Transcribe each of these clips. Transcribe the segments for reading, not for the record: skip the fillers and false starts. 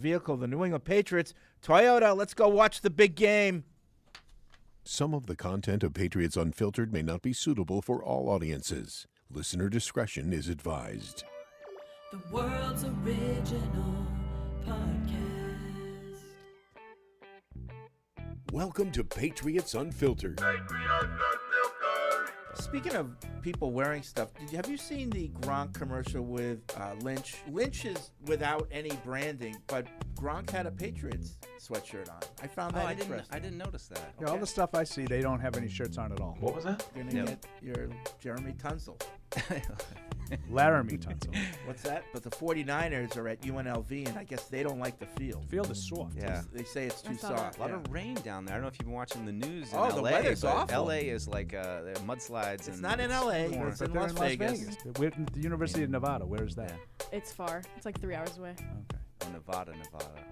vehicle, the New England Patriots. Toyota, let's go watch the big game. Some of the content of Patriots Unfiltered may not be suitable for all audiences. Listener discretion is advised. The world's original podcast. Welcome to Patriots Unfiltered. Speaking of people wearing stuff, have you seen the Gronk commercial with Lynch? Lynch is without any branding, but Gronk had a Patriots sweatshirt on. I found that interesting. I didn't notice that. Yeah, all the stuff I see, they don't have any shirts on at all. What was that? You're going to get your Jeremy Tunsil. Laramie Tunsil. What's that? But the 49ers are at UNLV, and I guess they don't like the field. Field is soft. Yeah. They say it's too soft. A lot of rain down there. I don't know if you've been watching the news in Oh, LA. the weather's but awful. LA is like there are mudslides. It's not in LA. It's in They're Las Vegas. We're at the University of Nevada. Where is that? It's far. It's like 3 hours away. Okay. Oh, Nevada.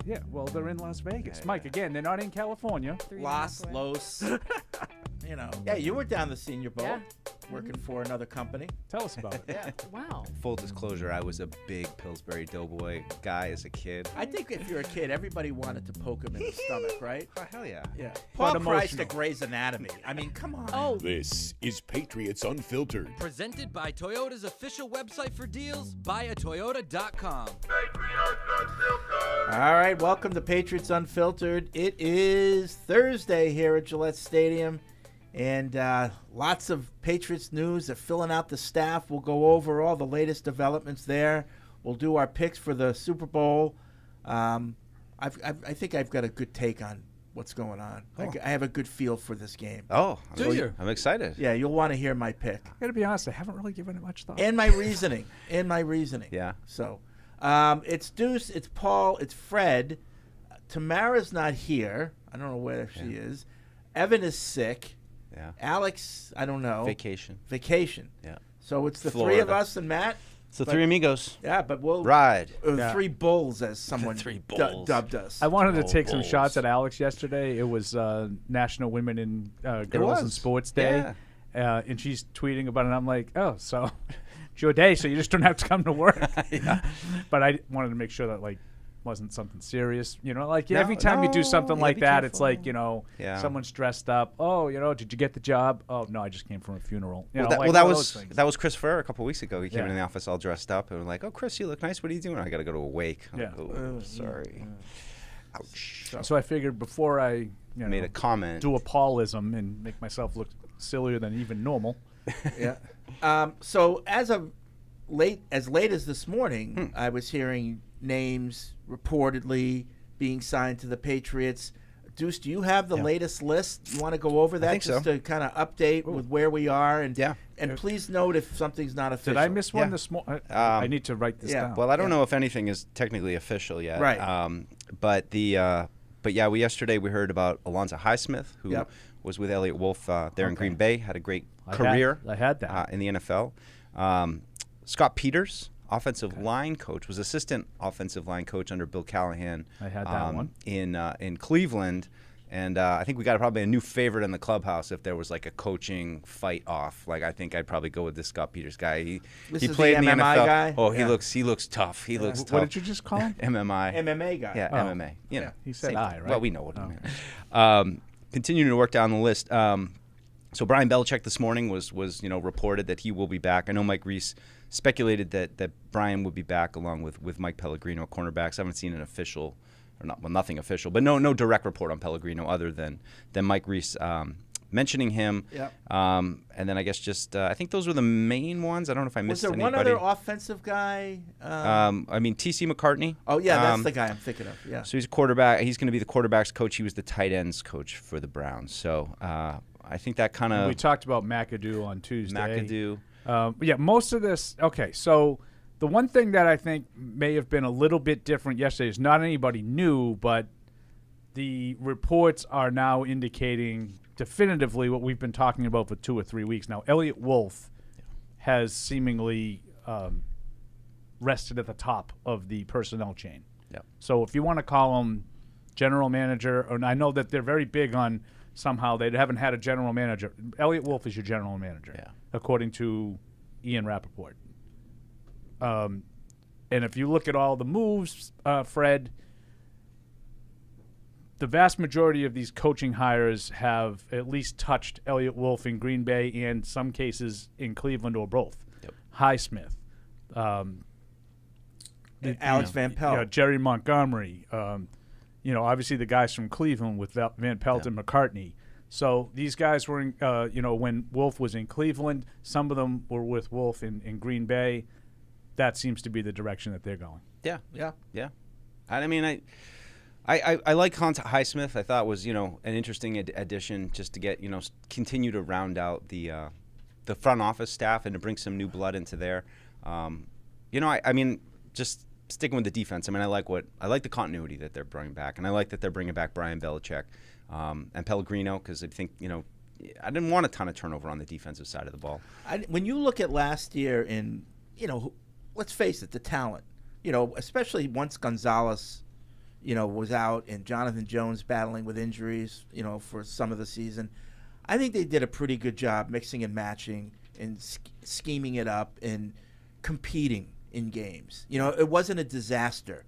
Yeah, well, they're in Las Vegas. Yeah, Mike, yeah. again, they're not in California. 3.5 Los, away. Los. You know. Yeah, you were down the Senior Bowl Yeah. working for another company. Tell us about it. Yeah. Wow. Full disclosure, I was a big Pillsbury Doughboy guy as a kid. I think if you're a kid, everybody wanted to poke him in the stomach, right? Oh, hell yeah. Yeah. But Paul Price to emotional. Grey's Anatomy. I mean, come on. Oh, This is Patriots Unfiltered. Presented by Toyota's official website for deals, buyatoyota.com. All right, welcome to Patriots Unfiltered. It is Thursday here at Gillette Stadium, and lots of Patriots news. They're filling out the staff. We'll go over all the latest developments there. We'll do our picks for the Super Bowl. I think I've got a good take on what's going on. Oh. I have a good feel for this game. Oh, Do you? I'm excited. Yeah, you'll want to hear my pick I gotta be honest, I haven't really given it much thought. and my reasoning. Yeah. So, it's Deuce, it's Paul, it's Fred. Tamara's not here. I don't know where she is. Evan is sick. Yeah. Alex, I don't know. Vacation. Yeah. So it's the three Florida. of us and Matt. So But- three amigos. Yeah, but we'll Ride. Yeah. three bulls, as someone Three bulls. dubbed us. I wanted to Oh, take some Bulls. shots at Alex yesterday. It was National Women in Girls in was. Sports Day. And she's tweeting about it, and I'm like, oh, so it's your day, so you just don't have to come to work. Yeah. But I wanted to make sure that, like, wasn't something serious. You know, like, No, every time you do something yeah, like be that, it's careful. like, you know, Yeah. someone's dressed up. Oh, you know, did you get the job? Oh, no, I just came from a funeral. You know, That like was all those things. that was Chris Ferrer a couple weeks ago. He came Yeah. in the office all dressed up and was like, "Oh, Chris, you look nice. What are you doing?" I got to go to a wake. I'm Yeah. like, "Oh, sorry. Ouch. So I figured before I Made a comment. do a Paulism and make myself look sillier than even normal. Yeah. So as late as this morning, I was hearing names reportedly being signed to the Patriots. Deuce, do you have the latest list? You want to go over that think just so. to kind of update with where we are? And Yeah. And please note if something's not official. Did I miss one Yeah. this morning? I need to write this yeah. down. Well, I don't Yeah. know if anything is technically official yet. Right. But yesterday we heard about Alonzo Highsmith, who Yep. was with Elliott Wolf there in Green Bay, had a great I career. had that. In the NFL. Scott Peters, offensive line coach, was assistant offensive line coach under Bill Callahan. I had that one. in Cleveland. And I think we got probably a new favorite in the clubhouse if there was like a coaching fight off. Like I think I'd probably go with this Scott Peters guy. This He is played the in the MMA NFL. guy? Oh, Yeah. he looks tough. He looks tough. What did you just call him? MMI. MMA guy. Yeah, Oh. MMA. You know, He said same I, thing. right? Well, we know what he Oh. meant. Continuing to work down the list. So Brian Belichick this morning was reported that he will be back. I know Mike Reese speculated that Brian would be back along with Mike Pellegrino, cornerbacks. I haven't seen an official, nothing official, but no direct report on Pellegrino other than Mike Reese mentioning him. Yep. And then I guess just I think those were the main ones. I don't know if I Was missed there anybody. one other offensive guy? T.C. McCartney. Oh yeah, that's the guy I'm thinking of. Yeah. So he's a quarterback. He's going to be the quarterback's coach. He was the tight ends coach for the Browns. So I think that kind We of talked about McAdoo on Tuesday. McAdoo. Yeah, most of this. Okay, so the one thing that I think may have been a little bit different yesterday is not anybody knew, but the reports are now indicating definitively what we've been talking about for 2 or 3 weeks now. Elliott Wolf has seemingly rested at the top of the personnel chain. Yep. So if you want to call him general manager, and I know that they're very big on somehow they haven't had a general manager. Elliott Wolf is your general manager, according to Ian Rappaport. And if you look at all the moves, Fred, the vast majority of these coaching hires have at least touched Elliott Wolf in Green Bay and some cases in Cleveland or both. Yep. Highsmith. Alex Van Pelt. Jerry Montgomery. Obviously the guys from Cleveland with Van Pelt and McCartney. So these guys were in, when Wolf was in Cleveland, some of them were with Wolf in Green Bay. That seems to be the direction that they're going. Yeah. I mean, I like Hans Highsmith. I thought was an interesting addition just to get continue to round out the front office staff and to bring some new blood into there. I mean, just sticking with the defense. I mean, I like the continuity that they're bringing back, and I like that they're bringing back Brian Belichick and Pellegrino because I think I didn't want a ton of turnover on the defensive side of the ball. When you look at last year, and let's face it, the talent. Especially once Gonzalez, was out and Jonathan Jones battling with injuries, for some of the season. I think they did a pretty good job mixing and matching and scheming it up and competing in games. It wasn't a disaster,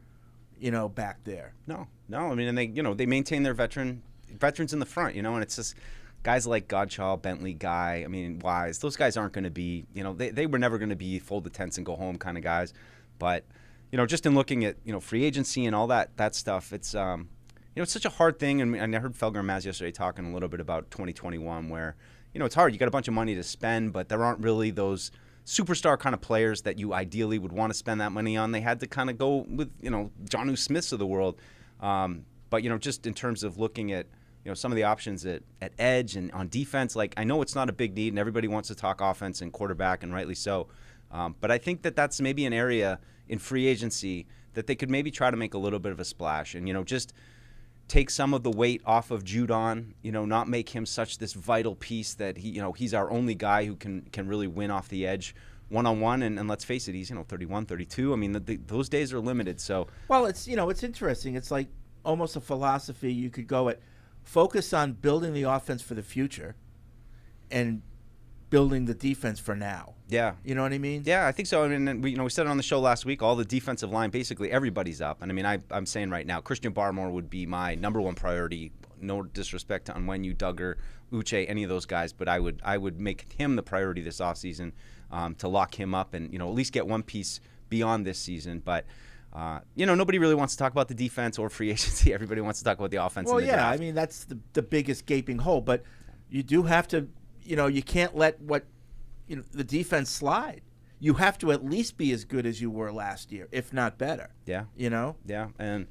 back there. No. I mean, and they maintain their veterans in the front, and it's just guys like Godshaw, Bentley, Guy. I mean, Wise. Those guys aren't going to be, they were never going to be fold the tents and go home kind of guys, but. Just in looking at free agency and all that stuff, it's it's such a hard thing. And I heard Felger and Maz yesterday talking a little bit about 2021, where it's hard. You got a bunch of money to spend, but there aren't really those superstar kind of players that you ideally would want to spend that money on. They had to kind of go with Jonnu Smiths of the world. But just in terms of looking at some of the options at edge and on defense, like I know it's not a big need, and everybody wants to talk offense and quarterback, and rightly so. But I think that's maybe an area in free agency that they could maybe try to make a little bit of a splash and, just take some of the weight off of Judon, not make him such this vital piece that he's our only guy who can really win off the edge one-on-one. And let's face it, he's, 31, 32. I mean, those days are limited. So, well, it's, it's interesting. It's like almost a philosophy. You could go at focus on building the offense for the future and building the defense for now. Yeah. You know what I mean? Yeah, I think so. I mean, we said it on the show last week, all the defensive line, basically everybody's up. And I mean, I'm saying right now, Christian Barmore would be my number one priority. No disrespect to Onwenu, Duggar, Uche, any of those guys, but I would make him the priority this offseason to lock him up and, at least get one piece beyond this season. But, nobody really wants to talk about the defense or free agency. Everybody wants to talk about the offense. Well, and the draft. I mean, that's the biggest gaping hole. But you do have to, you can't let the defense slide. You have to at least be as good as you were last year, if not better. Yeah. Yeah. And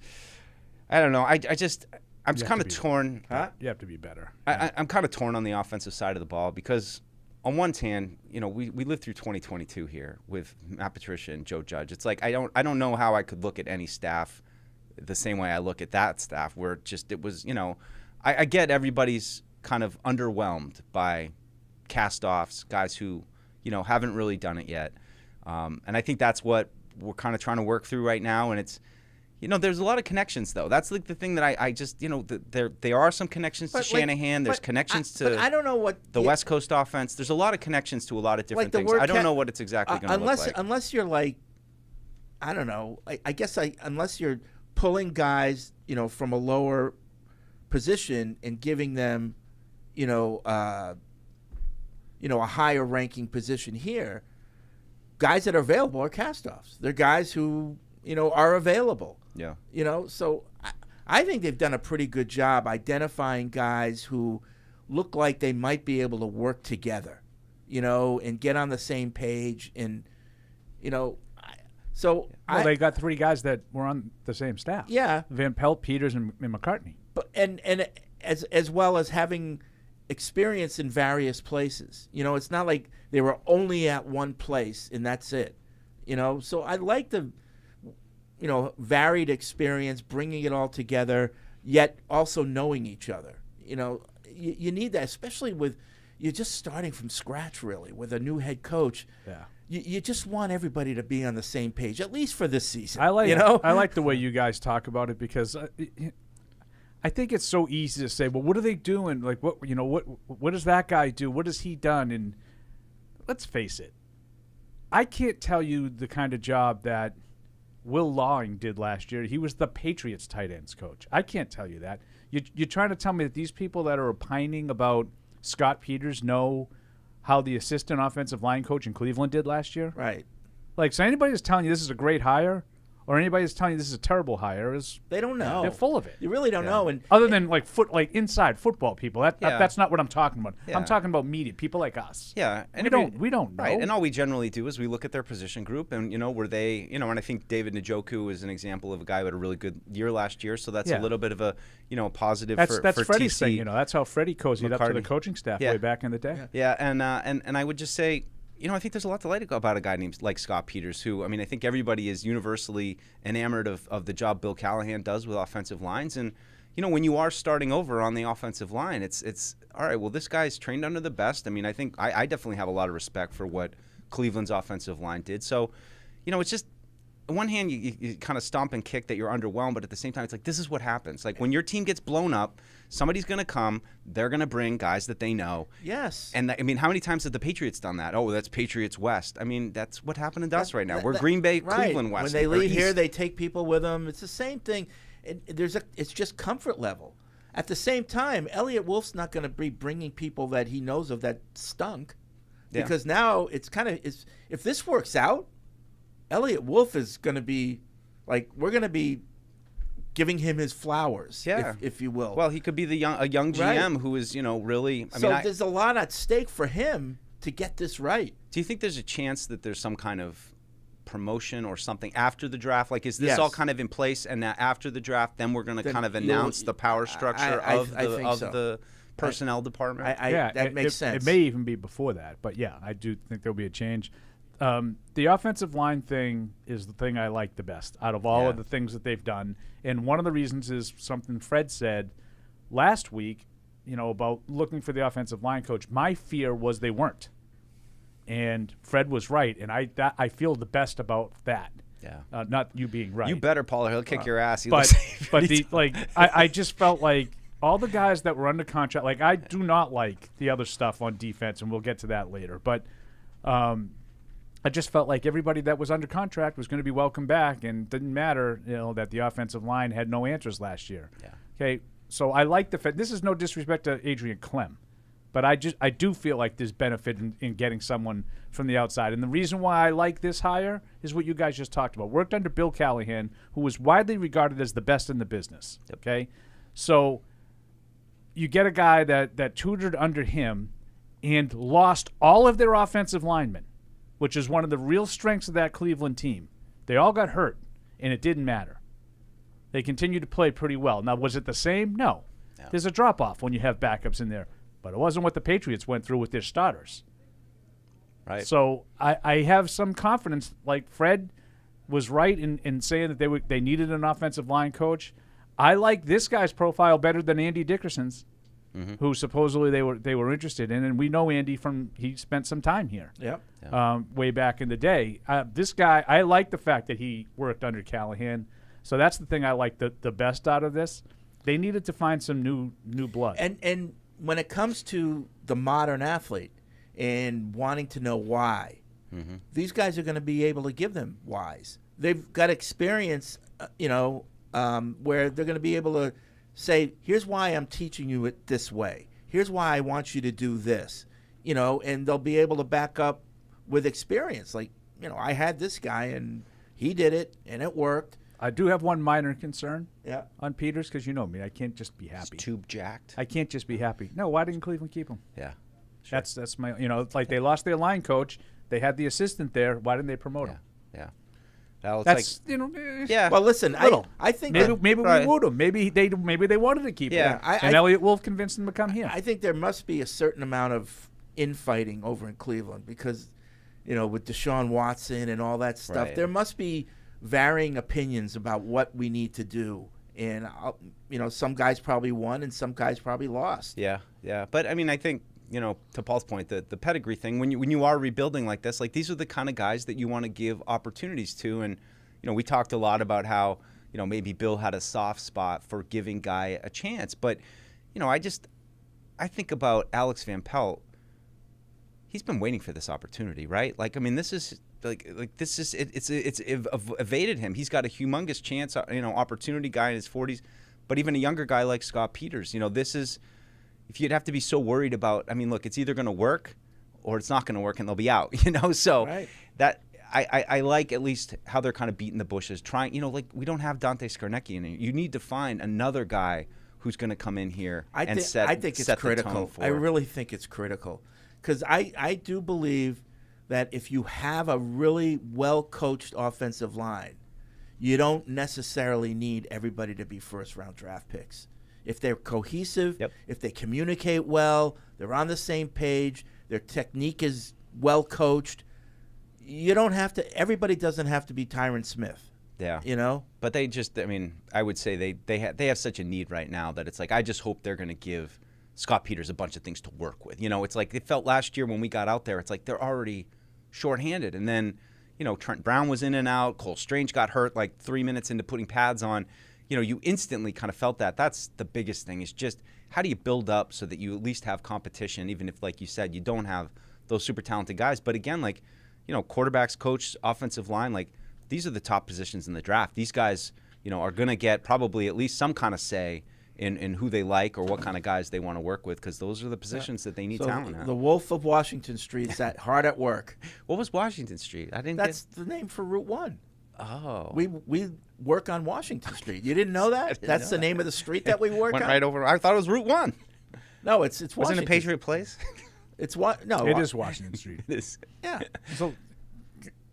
I don't know. I'm kind of torn. Huh? You have to be better. I'm kind of torn on the offensive side of the ball because on one hand, we lived through 2022 here with Matt Patricia and Joe Judge. It's like I don't know how I could look at any staff the same way I look at that staff, where it was, I get everybody's kind of underwhelmed by cast-offs, guys who, haven't really done it yet. And I think that's what we're kind of trying to work through right now. And it's, there's a lot of connections, though. That's like the thing that I just, there are some connections to Shanahan. There's connections to I don't know what the West Coast offense. There's a lot of connections to a lot of different things. I don't know what it's exactly going to look like. Unless you're like, I don't know. I guess unless you're pulling guys, from a lower position and giving them, a higher ranking position here, guys that are available are cast-offs. They're guys who, are available. Yeah. So I think they've done a pretty good job identifying guys who look like they might be able to work together, and get on the same page. And, they got three guys that were on the same staff. Yeah. Van Pelt, Peters, and McCartney. But and as well as having experience in various places. It's not like they were only at one place and that's it. So I like the, varied experience, bringing it all together, yet also knowing each other. You need that, especially with you're just starting from scratch, really, with a new head coach. Yeah. You just want everybody to be on the same page, at least for this season. I like the way you guys talk about it because I think it's so easy to say, well, what are they doing? Like, what does that guy do? What has he done? And let's face it, I can't tell you the kind of job that Will Lawing did last year. He was the Patriots tight ends coach. I can't tell you that. You're trying to tell me that these people that are opining about Scott Peters know how the assistant offensive line coach in Cleveland did last year? Right. Like, so anybody that's telling you this is a great hire or anybody that's telling you this is a terrible hire they don't know. They're full of it. You really don't know. And other than like inside football people, that's not what I'm talking about. Yeah. I'm talking about media people like us. Yeah, and we don't know. Right, and all we generally do is we look at their position group, and were they, and I think David Njoku is an example of a guy who had a really good year last year, so that's a little bit of a positive that's for Freddie's TC. thing. That's how Freddie cozied up to the McCartney. coaching staff Yeah. way back in the day. Yeah, and I would just say, I think there's a lot to like about a guy named like Scott Peters, who, I think everybody is universally enamored of the job Bill Callahan does with offensive lines. And, when you are starting over on the offensive line, it's all right, well, this guy's trained under the best. I think I definitely have a lot of respect for what Cleveland's offensive line did. So, it's just, on one hand, you kind of stomp and kick that you're underwhelmed, but at the same time, it's like, this is what happens. Like, when your team gets blown up, somebody's going to come, they're going to bring guys that they know. yes. And how many times have the Patriots done that? Oh, that's Patriots West. That's what happened to us right now. We're Green Bay, right. Cleveland West. When they or leave here, East. they take people with them. It's the same thing. It's just comfort level. At the same time, Elliott Wolf's not going to be bringing people that he knows of that stunk, Yeah. because now it's kind of if this works out, Elliott Wolf is going to be like, we're going to be giving him his flowers, if you will. Well, he could be a young GM who is really. There's a lot at stake for him to get this right. Do you think there's a chance that there's some kind of promotion or something after the draft? Like, is this Yes. all kind of in place, and that after the draft, then we're going to kind of announce the power structure I of think so. the personnel department? That makes sense. It may even be before that, but yeah, I do think there'll be a change. The offensive line thing is the thing I like the best out of all of the things that they've done, and one of the reasons is something Fred said last week, about looking for the offensive line coach. My fear was they weren't, and Fred was right, and I feel the best about that. Yeah. Not you being right. You better, Paul, or he'll kick your ass. But I just felt like all the guys that were under contract, like, I do not like the other stuff on defense, and we'll get to that later. But I just felt like everybody that was under contract was going to be welcome back, and it didn't matter, that the offensive line had no answers last year. Yeah. Okay, so I like the fact. This is no disrespect to Adrian Clem, but I do feel like there's benefit in getting someone from the outside. And the reason why I like this hire is what you guys just talked about. Worked under Bill Callahan, who was widely regarded as the best in the business. Yep. Okay, so you get a guy that tutored under him and lost all of their offensive linemen, which is one of the real strengths of that Cleveland team. They all got hurt, and it didn't matter. They continued to play pretty well. Now, was it the same? No. There's a drop-off when you have backups in there. But it wasn't what the Patriots went through with their starters. Right. So I have some confidence. Like, Fred was right in saying that they needed an offensive line coach. I like this guy's profile better than Andy Dickerson's, who supposedly they were interested in. And we know Andy he spent some time here. Yep. Way back in the day. This guy, I like the fact that he worked under Callahan. So that's the thing I like the best out of this. They needed to find some new blood. And when it comes to the modern athlete and wanting to know why, these guys are going to be able to give them whys. They've got experience, where they're going to be able to say, here's why I'm teaching you it this way. Here's why I want you to do this, and they'll be able to back up with experience. Like, I had this guy and he did it and it worked. I do have one minor concern Yeah. on Peters, because you know me. I can't just be happy. Tube jacked. I can't just be happy. No, why didn't Cleveland keep him? Yeah. That's my, it's like they lost their line coach. They had the assistant there. Why didn't they promote him? Yeah. Well, it's That's, yeah. Well, listen, little. I think Maybe Right. we wooed him. Maybe they wanted to keep Yeah, him. And Elliott Wolf convinced him to come here. I think there must be a certain amount of infighting over in Cleveland because, with Deshaun Watson and all that stuff, Right. there must be varying opinions about what we need to do. And, some guys probably won and some guys probably lost. Yeah. But, I think, to Paul's point, the pedigree thing, when you are rebuilding like this, like, these are the kind of guys that you want to give opportunities to. And, we talked a lot about how, maybe Bill had a soft spot for giving Guy a chance. But, I think about Alex Van Pelt. He's been waiting for this opportunity, right? Like, this is like this is it's evaded him. He's got a humongous chance, opportunity, guy in his 40s, but even a younger guy like Scott Peters, this is, if you'd have to be so worried about, I mean, look, it's either going to work or it's not going to work and they'll be out, so Right. that I like at least how they're kind of beating the bushes, trying, like we don't have Dante Scarnecchia in here. You need to find another guy who's going to come in here I think it's set critical. the tone for I really think it's critical because I do believe that if you have a really well-coached offensive line, you don't necessarily need everybody to be first-round draft picks. If they're cohesive, Yep. if they communicate well, they're on the same page, their technique is well-coached, you don't have to – everybody doesn't have to be Tyron Smith. Yeah. But they just, I mean, I would say they have such a need right now that it's like, I just hope they're going to give Scott Peters a bunch of things to work with. It's like it felt last year when we got out there, it's like they're already shorthanded. And then, Trent Brown was in and out. Cole Strange got hurt like 3 minutes into putting pads on. You instantly kind of felt that. That's the biggest thing is just how do you build up so that you at least have competition, even if, like you said, you don't have those super talented guys. But again, like, quarterbacks, coach, offensive line, like, these are the top positions in the draft. These guys, are going to get probably at least some kind of say in who they like or what kind of guys they want to work with because those are the positions that they need talent at. The Wolf of Washington Street is hard at work. What was Washington Street? That's the name for Route 1. Oh. We work on Washington Street. You didn't know that? That's the name of the street that we work Went on? right over. I thought it was Route 1. No, it's Washington. Wasn't it Patriot Place? It's what? No. It is Washington Street. It is. Yeah. So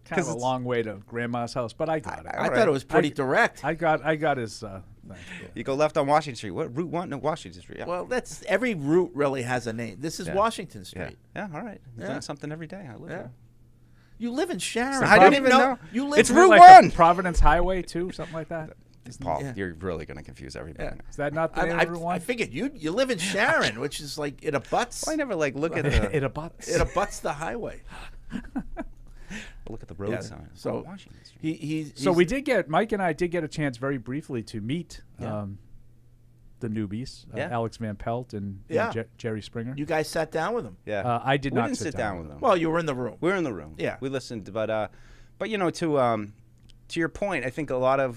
kind of a long way to Grandma's house, but I got it. I thought it was pretty direct. I got his thing. You go left on Washington Street. What, Route 1? No, Washington Street. Yeah. Well, that's every route really has a name. This is Washington Street. Yeah, all right. I'm doing something every day. I live there. You live in Sharon. I didn't even know. You live It's in Route Like 1. the Providence Highway too, something like that. Paul, you're really going to confuse everybody. Yeah. Is that not the name of Route 1? I figured you live in Sharon, which is like it abuts. Well, I never look at the It abuts. It abuts the highway. look at the road Yeah. sign. So Washington Street. So we did get Mike and I did get a chance very briefly to meet the newbies, Yeah. Alex Van Pelt and Jerry Springer. You guys sat down with him. Yeah. I did we not didn't sit down with them. Well, you were in the room. We were in the room. Yeah. We listened, but to your point, I think a lot of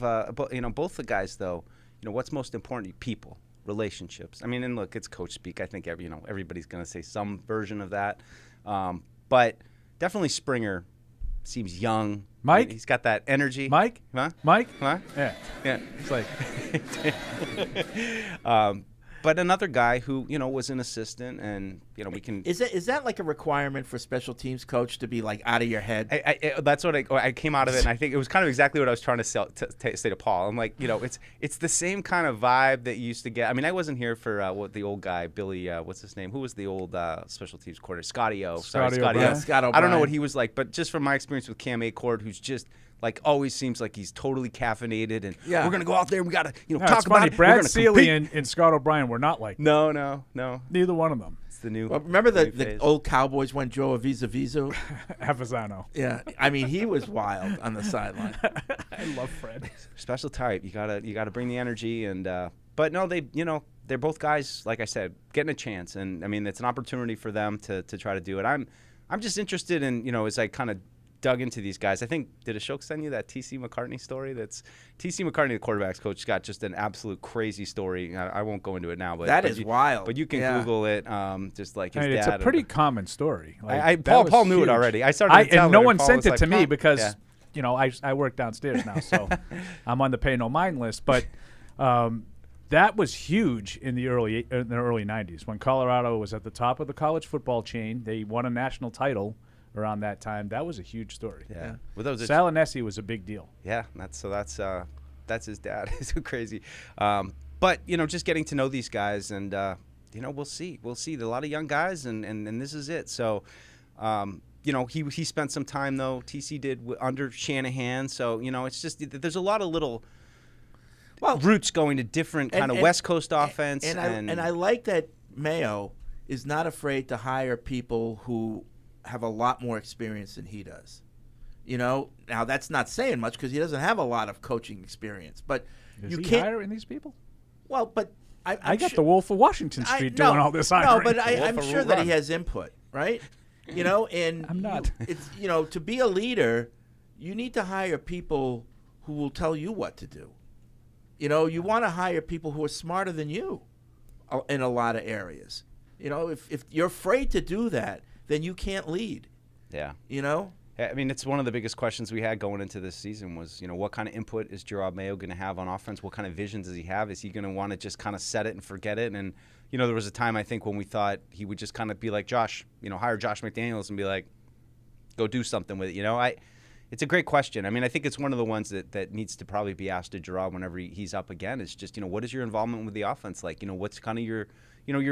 both the guys though, what's most important? People, relationships. I mean, and look, it's coach speak. I think everybody's going to say some version of that, but definitely Springer seems young. Mike? He's got that energy. Mike? Huh? Mike? Huh? Yeah. Yeah. It's like But another guy who was an assistant, and we can. Is that like a requirement for special teams coach to be like out of your head? That's what I came out of it, and I think it was kind of exactly what I was trying to say to Paul. I'm like, it's the same kind of vibe that you used to get. I mean, I wasn't here for what the old guy, Billy, what's his name? Who was the old special teams coordinator? Scotty O. Sorry, Scotty O'Brien. O. Scott I don't know O'Brien. what he was like, but just from my experience with Cam Acord, who's just like always seems like he's totally caffeinated, and Yeah. we're gonna go out there and we gotta no, talk it's about funny. it. We're Brad gonna Seeley compete. and Scott O'Brien were not like that. No. Neither one of them. It's the new. Well, remember new the phase. old Cowboys when Joe Avizavizo? Havazano. Yeah, I mean he was wild on the sideline. I love Fred. Special type. You gotta bring the energy, and but no, they're both guys, like I said, getting a chance, and I mean it's an opportunity for them to try to do it. I'm just interested in as I kind of dug into these guys. I think, did Ashok send you that T.C. McCartney story? That's T.C. McCartney, the quarterbacks coach, got just an absolute crazy story. I won't go into it now, but That is wild. But you can Yeah. Google it. Just like his dad. It's a pretty common story. Like, that Paul was knew huge. it already. I started to tell and no it, one Paul sent was it like, to me "Huh?" because Yeah. I work downstairs now, so I'm on the pay no mind list. But that was huge in the early 90s when Colorado was at the top of the college football chain. They won a national title around that time. That was a huge story. Yeah. Well, those are Salinesi was a big deal. Yeah, that's his dad. It's so crazy. But just getting to know these guys, and we'll see. We'll see. There are a lot of young guys, and this is it. So, he spent some time though. TC did under Shanahan. So it's just there's a lot of little roots going to different kind of West Coast offense. And I like that Mayo is not afraid to hire people who have a lot more experience than he does. Now that's not saying much because he doesn't have a lot of coaching experience. But Is you he can't. hiring these people? Well, but I got the Wolf of Washington Street no, doing all this hiring. No, but I'm Wolf of sure Route that Run. he has input, right? And I'm not. It's to be a leader, you need to hire people who will tell you what to do. You want to hire people who are smarter than you in a lot of areas. If you're afraid to do that, then you can't lead. Yeah. I mean, it's one of the biggest questions we had going into this season was, what kind of input is Gerard Mayo going to have on offense? What kind of vision does he have? Is he going to want to just kind of set it and forget it? And, there was a time, I think, when we thought he would just kind of be like Josh, hire Josh McDaniels and be like, go do something with it. It's a great question. I mean, I think it's one of the ones that needs to probably be asked to Gerard whenever he's up again. It's just, what is your involvement with the offense like? What's kind of your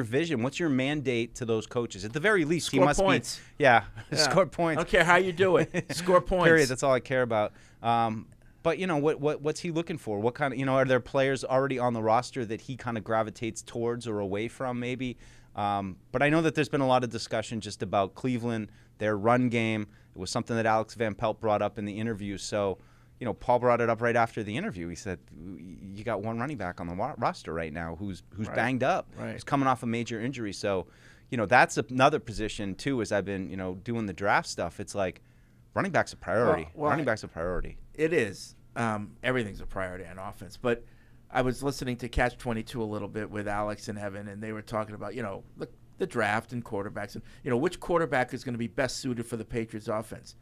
vision? What's your mandate to those coaches? At the very least, he must points. be. Yeah, score points. I don't care how you do it. Score points. Period. That's all I care about. But what's he looking for? What kind of are there players already on the roster that he kind of gravitates towards or away from maybe? But I know that there's been a lot of discussion just about Cleveland, their run game. It was something that Alex Van Pelt brought up in the interview. So, Paul brought it up right after the interview. He said, you got one running back on the roster right now who's banged up, who's coming off a major injury. So, that's another position, too, as I've been, doing the draft stuff. It's like running back's a priority. Running back's a priority. It is. Everything's a priority on offense. But I was listening to Catch 22 a little bit with Alex and Evan, and they were talking about, the draft and quarterbacks and, which quarterback is going to be best suited for the Patriots offense.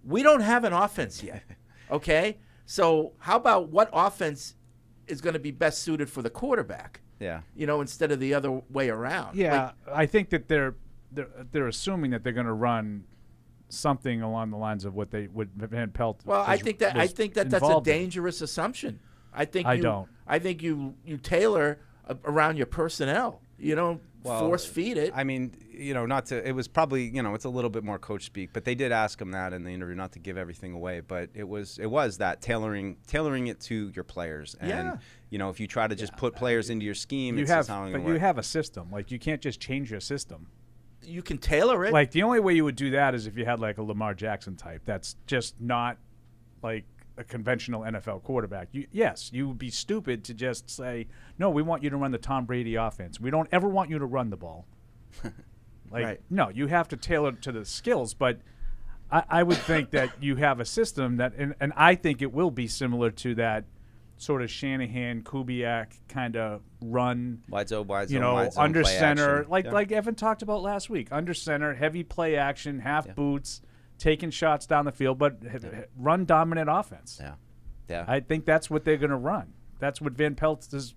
We don't have an offense yet, okay? So how about what offense is going to be best suited for the quarterback? Yeah. Instead of the other way around. Yeah, I think that they're assuming that they're going to run something along the lines of what Van Pelt. Well, I think that's a dangerous assumption. I think you tailor around your personnel. You don't force feed it. I mean, it was probably, it's a little bit more coach speak, but they did ask him that in the interview, not to give everything away, but it was that tailoring it to your players. And, if you try to just put players into your scheme, you have a system. Like, you can't just change your system. You can tailor it. Like, the only way you would do that is if you had, like, a Lamar Jackson type. That's just not, like, a conventional NFL quarterback. You would be stupid to just say, no, we want you to run the Tom Brady offense. We don't ever want you to run the ball. No, you have to tailor it to the skills. But I would think that you have a system that, and I think it will be similar to that sort of Shanahan, Kubiak kind of run. Wide zone, under play center, action. like Evan talked about last week. Under center, heavy play action, half boots, taking shots down the field, but run dominant offense. Yeah. I think that's what they're going to run. That's what Van Pelt has,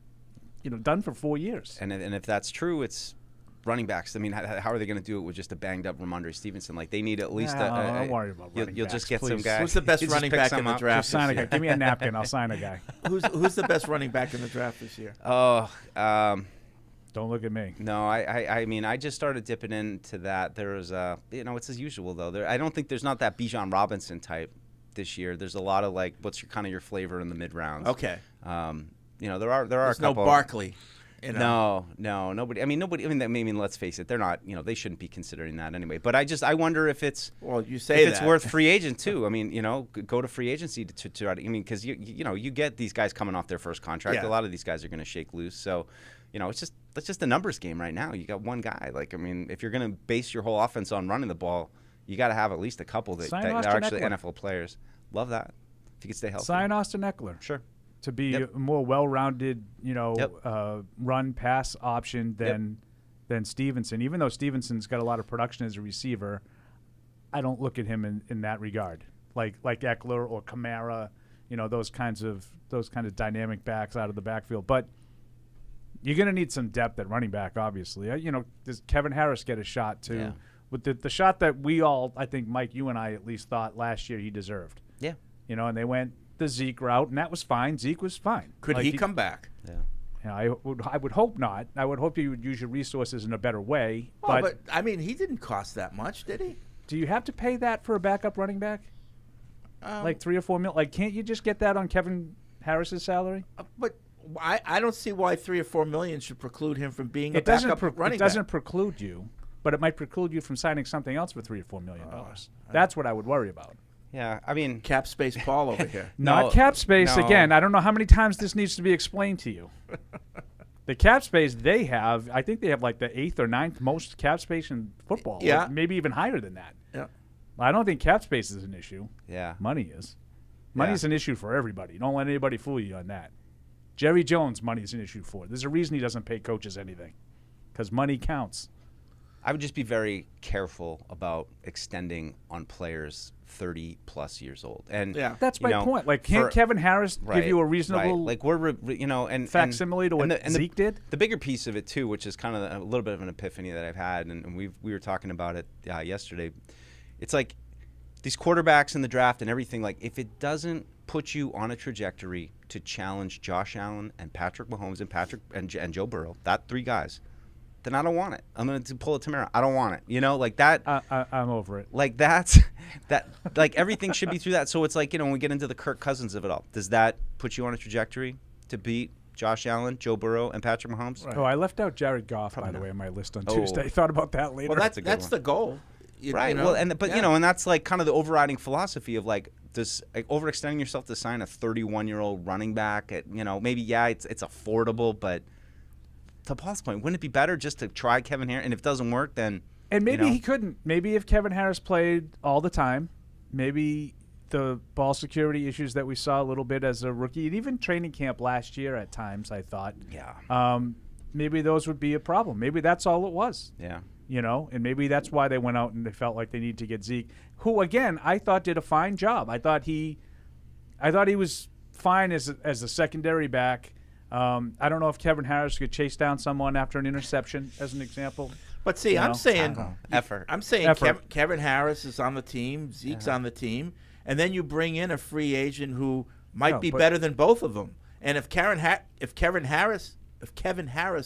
done for 4 years. And if that's true, it's running backs. I mean, how are they going to do it with just a banged up Ramondre Stevenson? Like, they need at least don't worry about running you'll backs, just get please. some guy. Who's the best running back in the draft? Just sign a guy. Give me a napkin. I'll sign a guy. Who's the best running back in the draft this year? Don't look at me. No, I mean, I just started dipping into that. There was it's as usual though. I don't think there's not that Bijan Robinson type this year. There's a lot of like, what's your flavor in the mid rounds? Okay. There are There's a couple. No Barkley. No, nobody. I mean, let's face it, they're not. They shouldn't be considering that anyway. But I wonder if it's. Well, you say if it's worth free agent too. I mean, go to free agency to try to. I mean, because you get these guys coming off their first contract. Yeah. A lot of these guys are going to shake loose. So, it's just a numbers game right now. You got one guy. Like, I mean, if you're going to base your whole offense on running the ball, you got to have at least a couple that are actually NFL players. Love that. If you could stay healthy. Sign Austin Eckler. Sure. To be a more well-rounded, run-pass option than Stevenson. Even though Stevenson's got a lot of production as a receiver, I don't look at him in that regard. Like Eckler or Kamara, those kinds of dynamic backs out of the backfield. But you're going to need some depth at running back, obviously. Does Kevin Harris get a shot too? Yeah. With the shot that we all, I think, Mike, you and I at least thought last year he deserved. Yeah. And they went the Zeke route, and that was fine. Zeke was fine. Could he come back? Yeah. I would hope not. I would hope you would use your resources in a better way. Oh, but I mean, he didn't cost that much, did he? Do you have to pay that for a backup running back? Like $3 or $4 million? Like, can't you just get that on Kevin Harris's salary? But I don't see why $3 or $4 million should preclude him from being a backup running back. It doesn't preclude you, but it might preclude you from signing something else for $3 or $4 million. That's what I would worry about. Yeah, I mean, cap space Paul over here. Not cap space again. I don't know how many times this needs to be explained to you. The cap space they have, I think they have like the 8th or 9th most cap space in football. Yeah. Like maybe even higher than that. Yeah. I don't think cap space is an issue. Yeah. Money is. Money's an issue for everybody. Don't let anybody fool you on that. Jerry Jones, money is an issue for. There's a reason he doesn't pay coaches anything, because money counts. I would just be very careful about extending on players 30-plus years old. And That's my point. Like, can't Kevin Harris give you a reasonable like we're and facsimile to what Zeke did? The bigger piece of it too, which is kind of a little bit of an epiphany that I've had, and we were talking about it yesterday. It's like these quarterbacks in the draft and everything. Like, if it doesn't put you on a trajectory to challenge Josh Allen and Patrick Mahomes and Joe Burrow, that 3 guys, then I don't want it. I'm going to pull a Tamara. I don't want it. You know, like that. I'm over it. Like that. Like everything should be through that. So it's like, when we get into the Kirk Cousins of it all, does that put you on a trajectory to beat Josh Allen, Joe Burrow, and Patrick Mahomes? Right. Oh, I left out Jared Goff, by the way, on my list on Tuesday. I thought about that later. Well, that's the goal. Right. Well, and that's like kind of the overriding philosophy of like this, like overextending yourself to sign a 31-year-old running back at, maybe it's affordable, but to Paul's point, wouldn't it be better just to try Kevin Harris? And if it doesn't work, then and maybe he couldn't. Maybe if Kevin Harris played all the time, maybe the ball security issues that we saw a little bit as a rookie, and even training camp last year at times, I thought, maybe those would be a problem. Maybe that's all it was. Yeah. And maybe that's why they went out and they felt like they needed to get Zeke, who again I thought did a fine job. I thought he was fine as a secondary back. I don't know if Kevin Harris could chase down someone after an interception, as an example. But see, I'm saying effort. I'm saying Kevin Harris is on the team, Zeke's on the team, and then you bring in a free agent who might be better than both of them. And if Kevin Harris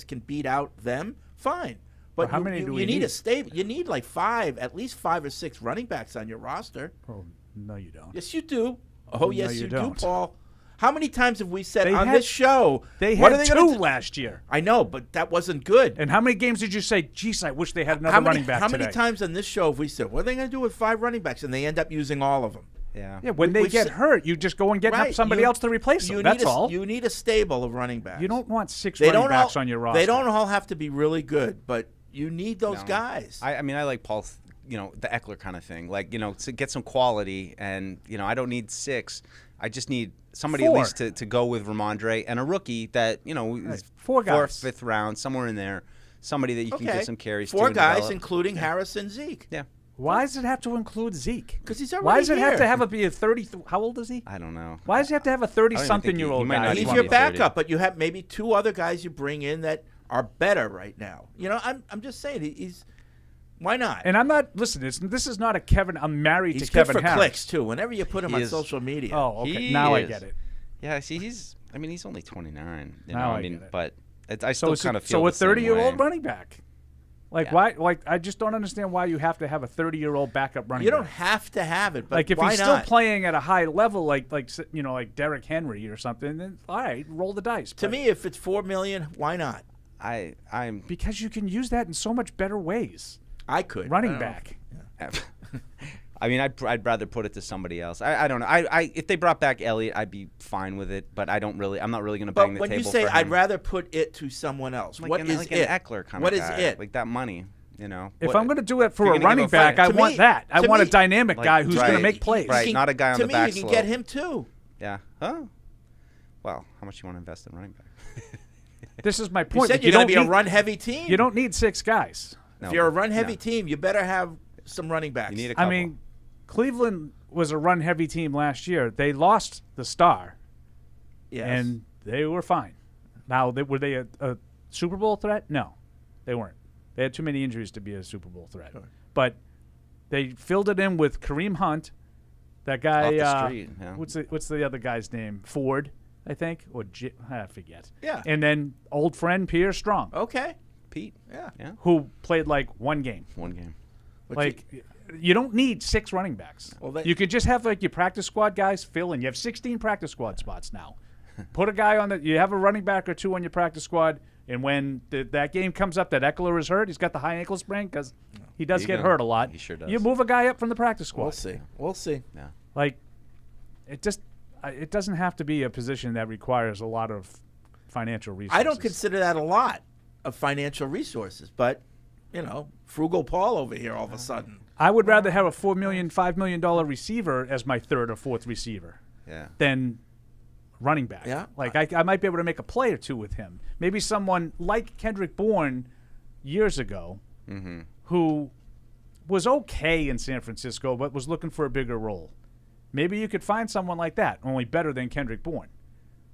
can beat out them, fine. But how many do we you need? You need like at least 5 or 6 running backs on your roster. Oh, no, you don't. Yes, you do. Oh, yes, you don't. do, Paul. How many times have we said this show? They had 2 last year. I know, but that wasn't good. And how many games did you say, geez, I wish they had another running back today? How many times on this show have we said, what are they going to do with 5 running backs? And they end up using all of them. Yeah. Yeah, when they get hurt, you just go and get somebody else to replace them. That's all. You need a stable of running backs. You don't want 6 running backs on your roster. They don't all have to be really good, but you need those guys. I mean, I like Paul's, the Eckler kind of thing. Like, to get some quality, and, I don't need 6. I just need somebody 4. at least to go with Ramondre and a rookie that, is 4 guys. 4th, 5th round, somewhere in there. Somebody that you can get some carries to. 4 and guys, develop. including Harris and Zeke. Yeah. Why does it have to include Zeke? Because he's already Why does it here. have to be a 30? How old is he? I don't know. Why does he have to have a 30-something-year-old might guy? not He's even your be 30. backup, but you have maybe 2 other guys you bring in that are better right now. I'm just saying he's. Why not? And I'm not. Listen, this is not a Kevin. I'm married He's to Kevin good for Harris. clicks too. Whenever you put him on is. social media. Oh, okay. He Now I is. get it. Yeah, see, he's only 29. Now I get it. But I still kind of feel so a the same 30-year-old way. running back. Why? Like, I just don't understand why you have to have a 30-year-old backup running You back. don't have to have it, but Like, if why he's not? still playing at a high level, like Derrick Henry or something, then all right, roll the dice. To me, if it's $4 million, why not? I'm because you can use that in so much better ways. I could Running back. I mean, I'd rather put it to somebody else. I don't know. If they brought back Elliott, I'd be fine with it. But I'm not really going to bang the But when table you say for him. I'd rather put it to someone else, like what an, is like it? an Eckler kind What of is guy, it? like that money, If I'm going to do it for You're a gonna running give a back, I To want me- that. I to want a me- dynamic Like, guy who's going to right, make plays. right, See, not a guy on to the me, back you can slope. get him too. Yeah. Huh? Well, how much you want to invest in running back? This is my You point. said Like, you're going don't to be a need- run-heavy team. You don't need 6 guys. No, If you're a run-heavy no. team, you better have some running backs. You need a I couple. mean, Cleveland was a run-heavy team last year. They lost the star, yes. and they were fine. Now, were they a Super Bowl threat? No, they weren't. They had too many injuries to be a Super Bowl threat. Sure. But they filled it in with Kareem Hunt, that guy. Off the street, yeah. What's the other guy's name? Ford, I think, or I forget. Yeah. And then old friend Pierre Strong, Okay. Pete. Yeah. Yeah. who played like 1 game. One game. But Like, you don't need 6 running backs. Well, they- you could just have like your practice squad guys fill in. You have 16 practice squad spots now. Put a guy on you have a running back or 2 on your practice squad, and when that game comes up that Eckler is hurt, he's got the high ankle sprain because he does get hurt a lot. He sure does. You move a guy up from the practice squad. We'll see. We'll see. Yeah. Like, it doesn't have to be a position that requires a lot of financial resources. I don't consider that a lot of financial resources, but, frugal Paul over here all of a sudden. I would rather have a $4 million, $5 million receiver as my third or fourth receiver than running back. Yeah. Like, I might be able to make a play or two with him. Maybe someone like Kendrick Bourne years ago who was okay in San Francisco but was looking for a bigger role. Maybe you could find someone like that, only better than Kendrick Bourne.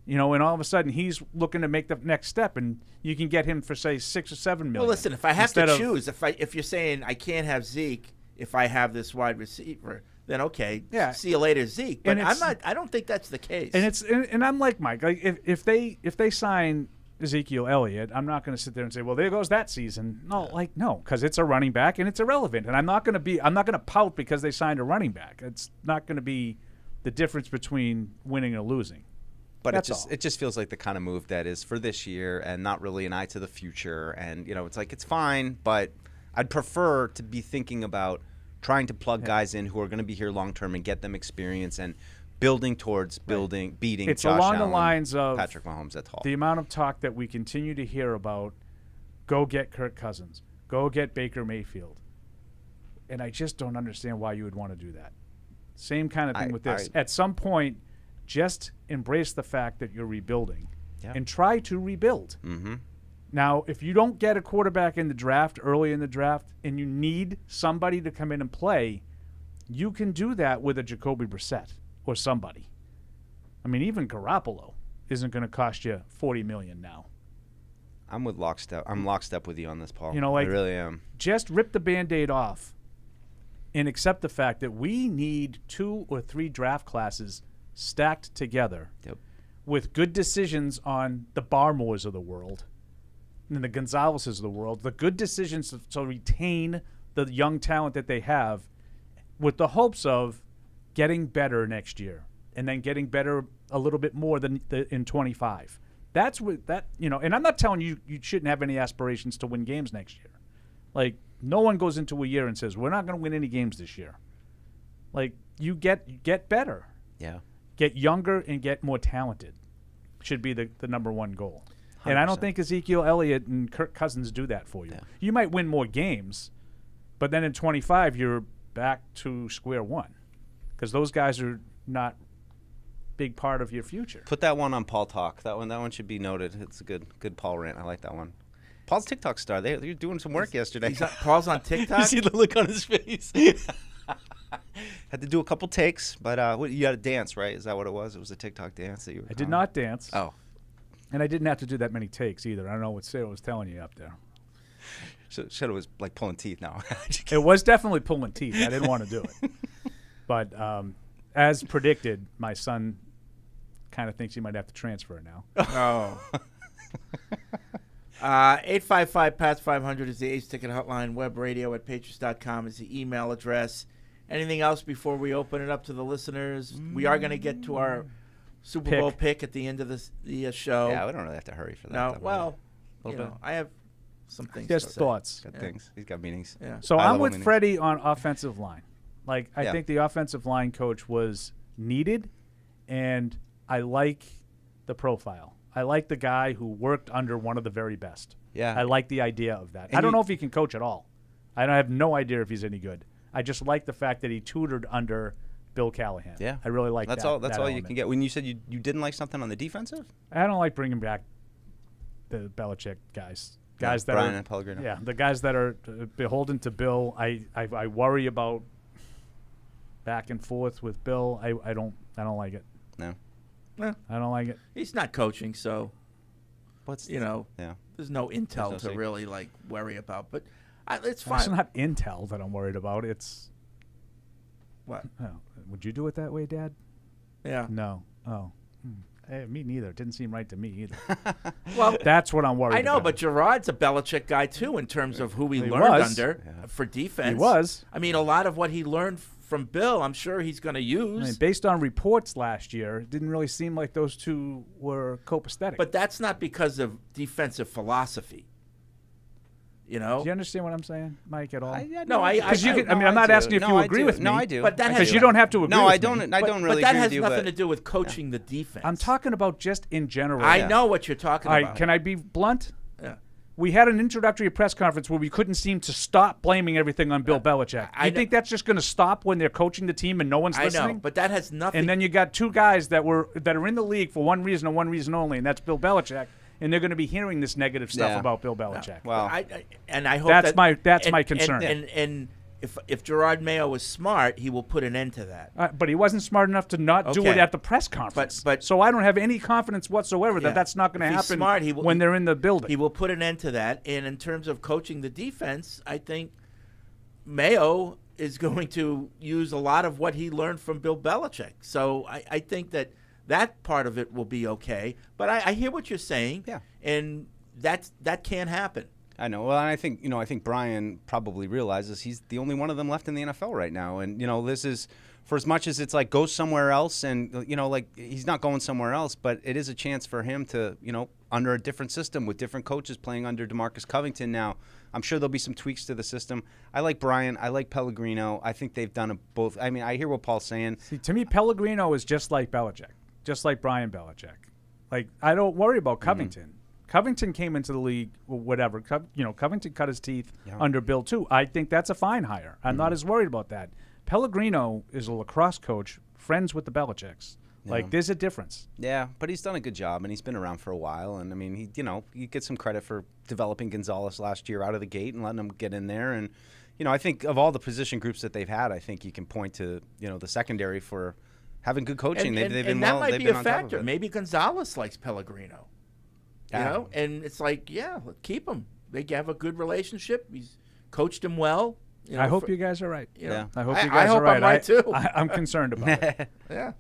And all of a sudden he's looking to make the next step, and you can get him for, say, $6 or $7 million. Well, listen, if I have to choose, if you're saying I can't have Zeke if I have this wide receiver, then okay, see you later, Zeke. But I don't think that's the case. And I'm like Mike. Like if they sign Ezekiel Elliott, I'm not going to sit there and say, well, there goes that season. No, because it's a running back and it's irrelevant. And I'm not going to pout because they signed a running back. It's not going to be the difference between winning or losing. But it just feels like the kind of move that is for this year and not really an eye to the future. And it's like it's fine, but I'd prefer to be thinking about trying to plug guys in who are going to be here long term and get them experience and building towards beating it's Josh along Allen, the lines of Patrick Mahomes at all. The amount of talk that we continue to hear about, go get Kirk Cousins, go get Baker Mayfield. And I just don't understand why you would want to do that. Same kind of thing with this. At some point, just embrace the fact that you're rebuilding and try to rebuild. Mm-hmm. Now, if you don't get a quarterback in the draft, early in the draft, and you need somebody to come in and play, you can do that with a Jacoby Brissett or somebody. I mean, even Garoppolo isn't going to cost you $40 million now. I'm lockstep with you on this, Paul. I really am. Just rip the Band-Aid off and accept the fact that we need 2 or 3 draft classes stacked together with good decisions on the Barmores of the world and the Gonzaleses of the world, the good decisions to retain the young talent that they have with the hopes of getting better next year and then getting better a little bit more than in 25. That's what and I'm not telling you shouldn't have any aspirations to win games next year. Like, no one goes into a year and says, we're not going to win any games this year. Like, you get better. Yeah. Get younger and get more talented should be the number one goal. 100%. And I don't think Ezekiel Elliott and Kirk Cousins do that for you. Yeah. You might win more games, but then in 25 you're back to square one because those guys are not big part of your future. Put that one on Paul Talk. That one should be noted. It's a good Paul rant. I like that one. Paul's TikTok star. They're doing some work yesterday. Paul's on TikTok? You see the look on his face. Had to do a couple takes, but you had to dance, right? Is that what it was? It was a TikTok dance that you were I did not dance. Oh. And I didn't have to do that many takes either. I don't know what Sarah was telling you up there. Should have was like pulling teeth now. It was definitely pulling teeth. I didn't want to do it. But as predicted, my son kind of thinks he might have to transfer now. Oh. 855-PATS-500 is the Ace Ticket Hotline. Web radio at patriots.com is the email address. Anything else before we open it up to the listeners? We are going to get to our Super Bowl pick at the end of the show. Yeah, we don't really have to hurry for that. No, well, I have some things. He has thoughts. Got things. He's got meetings. Yeah. So I'm with Freddie on offensive line. Like, I think the offensive line coach was needed, and I like the profile. I like the guy who worked under one of the very best. Yeah. I like the idea of that. I don't know if he can coach at all. I have no idea if he's any good. I just like the fact that he tutored under Bill Callahan. Yeah. I really like that. That's all you can get. When you said you didn't like something on the defensive? I don't like bringing back the Belichick guys. Guys that Brian are, and Pellegrino. Yeah, the guys that are beholden to Bill. I worry about back and forth with Bill. I don't like it. No. Well, I don't like it. He's not coaching, so there's no intel no to really worry about. But it's Well, fine. it's not intel that I'm worried about. It's what? Oh, would you do it that way, Dad? Yeah. No. Oh. Hey, me neither. It didn't seem right to me either. Well, that's what I'm worried about. I know, but Gerard's a Belichick guy, too, in terms of who he learned under for defense. He was. I mean, a lot of what he learned from Bill, I'm sure he's going to use. I mean, based on reports last year, it didn't really seem like those two were copacetic. But that's not because of defensive philosophy. You know? Do you understand what I'm saying, Mike, at all? No, I I'm not do. asking if you agree with me. No, I do. But that Because you don't have to agree No, with I don't. me. I don't really But that agree has with you. nothing but to do with coaching the defense. I'm talking about just in general. I know what you're talking All about. right, can I be blunt? Yeah. We had an introductory press conference where we couldn't seem to stop blaming everything on Bill Belichick. I You think that's just going to stop when they're coaching the team and no one's I listening? know, but that has nothing. And then you got two guys that are in the league for one reason and one reason only, and that's Bill Belichick. And they're going to be hearing this negative stuff Yeah. about Bill Belichick. Well, I hope That's that, my concern. And if Gerard Mayo is smart, he will put an end to that. But he wasn't smart enough to not do it Okay. at the press conference. But- so I don't have any confidence whatsoever Yeah. that that's not going to If he's happen smart, when they're in the building. He will put an end to that. And in terms of coaching the defense, I think Mayo is going to use a lot of what he learned from Bill Belichick. So I think that part of it will be okay. But I hear what you're saying. Yeah. And that can't happen. I know. Well, and I think Brian probably realizes he's the only one of them left in the NFL right now. And, this is, for as much as it's like go somewhere else and, like he's not going somewhere else, but it is a chance for him to, under a different system with different coaches playing under DeMarcus Covington now. I'm sure there'll be some tweaks to the system. I like Brian. I like Pellegrino. I think they've done both. I mean, I hear what Paul's saying. See, to me, Pellegrino is just like Belichick, just like Brian Belichick. Like, I don't worry about Covington. Covington came into the league, whatever. Covington cut his teeth under Bill, too. I think that's a fine hire. I'm not as worried about that. Pellegrino is a lacrosse coach, friends with the Belichicks. Like, there's a difference. Yeah, but he's done a good job, and he's been around for a while. And, I mean, you get some credit for developing Gonzalez last year out of the gate and letting him get in there. And, I think of all the position groups that they've had, I think you can point to, the secondary for having good coaching. They've been and well. that might They've be been a on top of factor. it. Maybe Gonzalez likes Pellegrino. And it's like, yeah, keep him. They have a good relationship. He's coached him well. I hope you guys are right. Yeah. I hope you I guys hope are right. I'm right, too. I'm concerned about it. Yeah.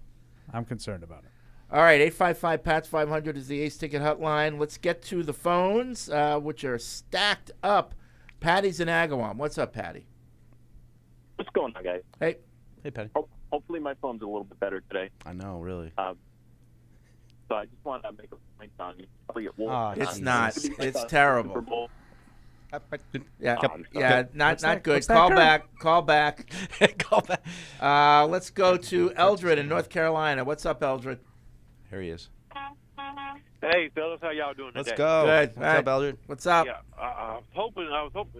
I'm concerned about it. All right, 855-PATS-500 is the Ace Ticket Hotline. Let's get to the phones, which are stacked up. Patty's in Agawam. What's up, Patty? What's going on, guys? Hey. Hey, Patty. Hopefully my phone's a little bit better today. I know, really. So I just want to make a point on Elliott Wolf. Oh, It's not. It's terrible. Super Bowl. Yeah, not good. what's that, Call Kurt? back. Call back. Call back. Let's go to Eldred in North Carolina. What's up, Eldred? Here he is. Hey, fellas, how y'all doing today? Let's go. Good. What's All right. up, Eldred? What's up? Yeah, I was hoping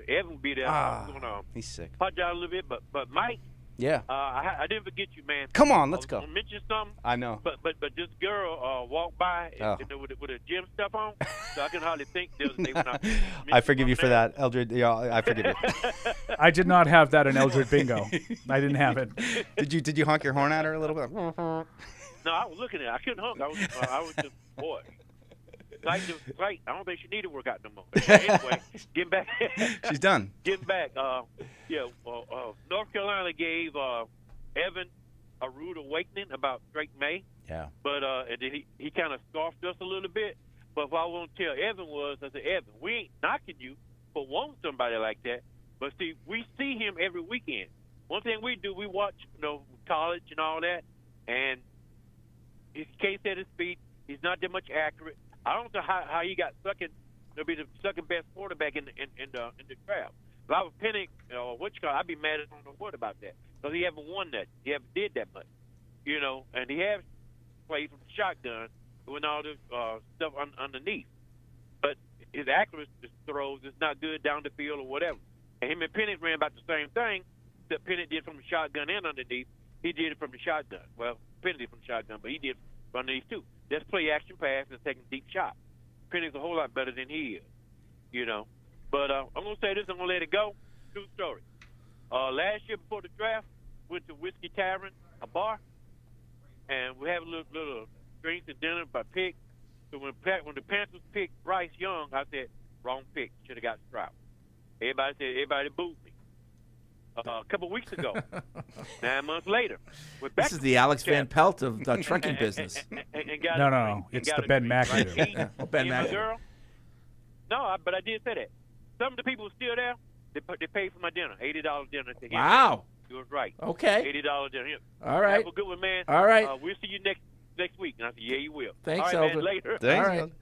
Evan would be there. I was gonna He's sick. apologize a little bit, but Mike, Yeah. I didn't forget you, man. Come on, let's I go. was gonna mention something, I know. but this girl walked by Oh. with her gym stuff on, so I can hardly think the other day when I. I forgive you for that, Eldred. Yeah, I forgive you. I did not have that in Eldred Bingo. I didn't have it. Did you honk your horn at her a little bit? No, I was looking at it. I couldn't hug. I was just boy. Sight. I don't think she need to work out no more. Anyway, getting back. She's done. Getting back. North Carolina gave Evan a rude awakening about Drake May. Yeah. But and then he kind of scoffed us a little bit. But what I want to tell Evan was, I said, Evan, we ain't knocking you for wanting somebody like that. But see, we see him every weekend. One thing we do, we watch, college and all that, and he can't set his feet. He's not that much accurate. I don't know how he got second. He'll be the second best quarterback in the draft. If I was Penny, I'd be mad at him on the word about that because he haven't won that. He haven't did that much, and he has played from the shotgun with all this stuff underneath. But his accuracy throws is not good down the field or whatever. And him and Penny ran about the same thing that Penny did from the shotgun and underneath. He did it from the shotgun. Well, Penny did from the shotgun, but he did from underneath too. That's play action pass and taking deep shots. Penny's a whole lot better than he is, But I'm going to say this. I'm going to let it go. True story. Last year before the draft, went to Whiskey Tavern, a bar, and we had a little drinks and dinner by pick. So when the Panthers picked Bryce Young, I said, wrong pick. Should have got Stroud. Everybody booed me. A couple of weeks ago, 9 months later. This is the Alex Van Pelt of the trucking business. No. It's the Ben McAdoo. Ben McAdoo. Girl. No, but I did say that. Some of the people still there. They paid for my dinner, $80 dinner. Wow. You was right. Okay. $80 dinner. All right. Have a good one, man. All right. We'll see you next week. And I said, yeah, you will. Thanks, all right, Eldred. man, later. All right.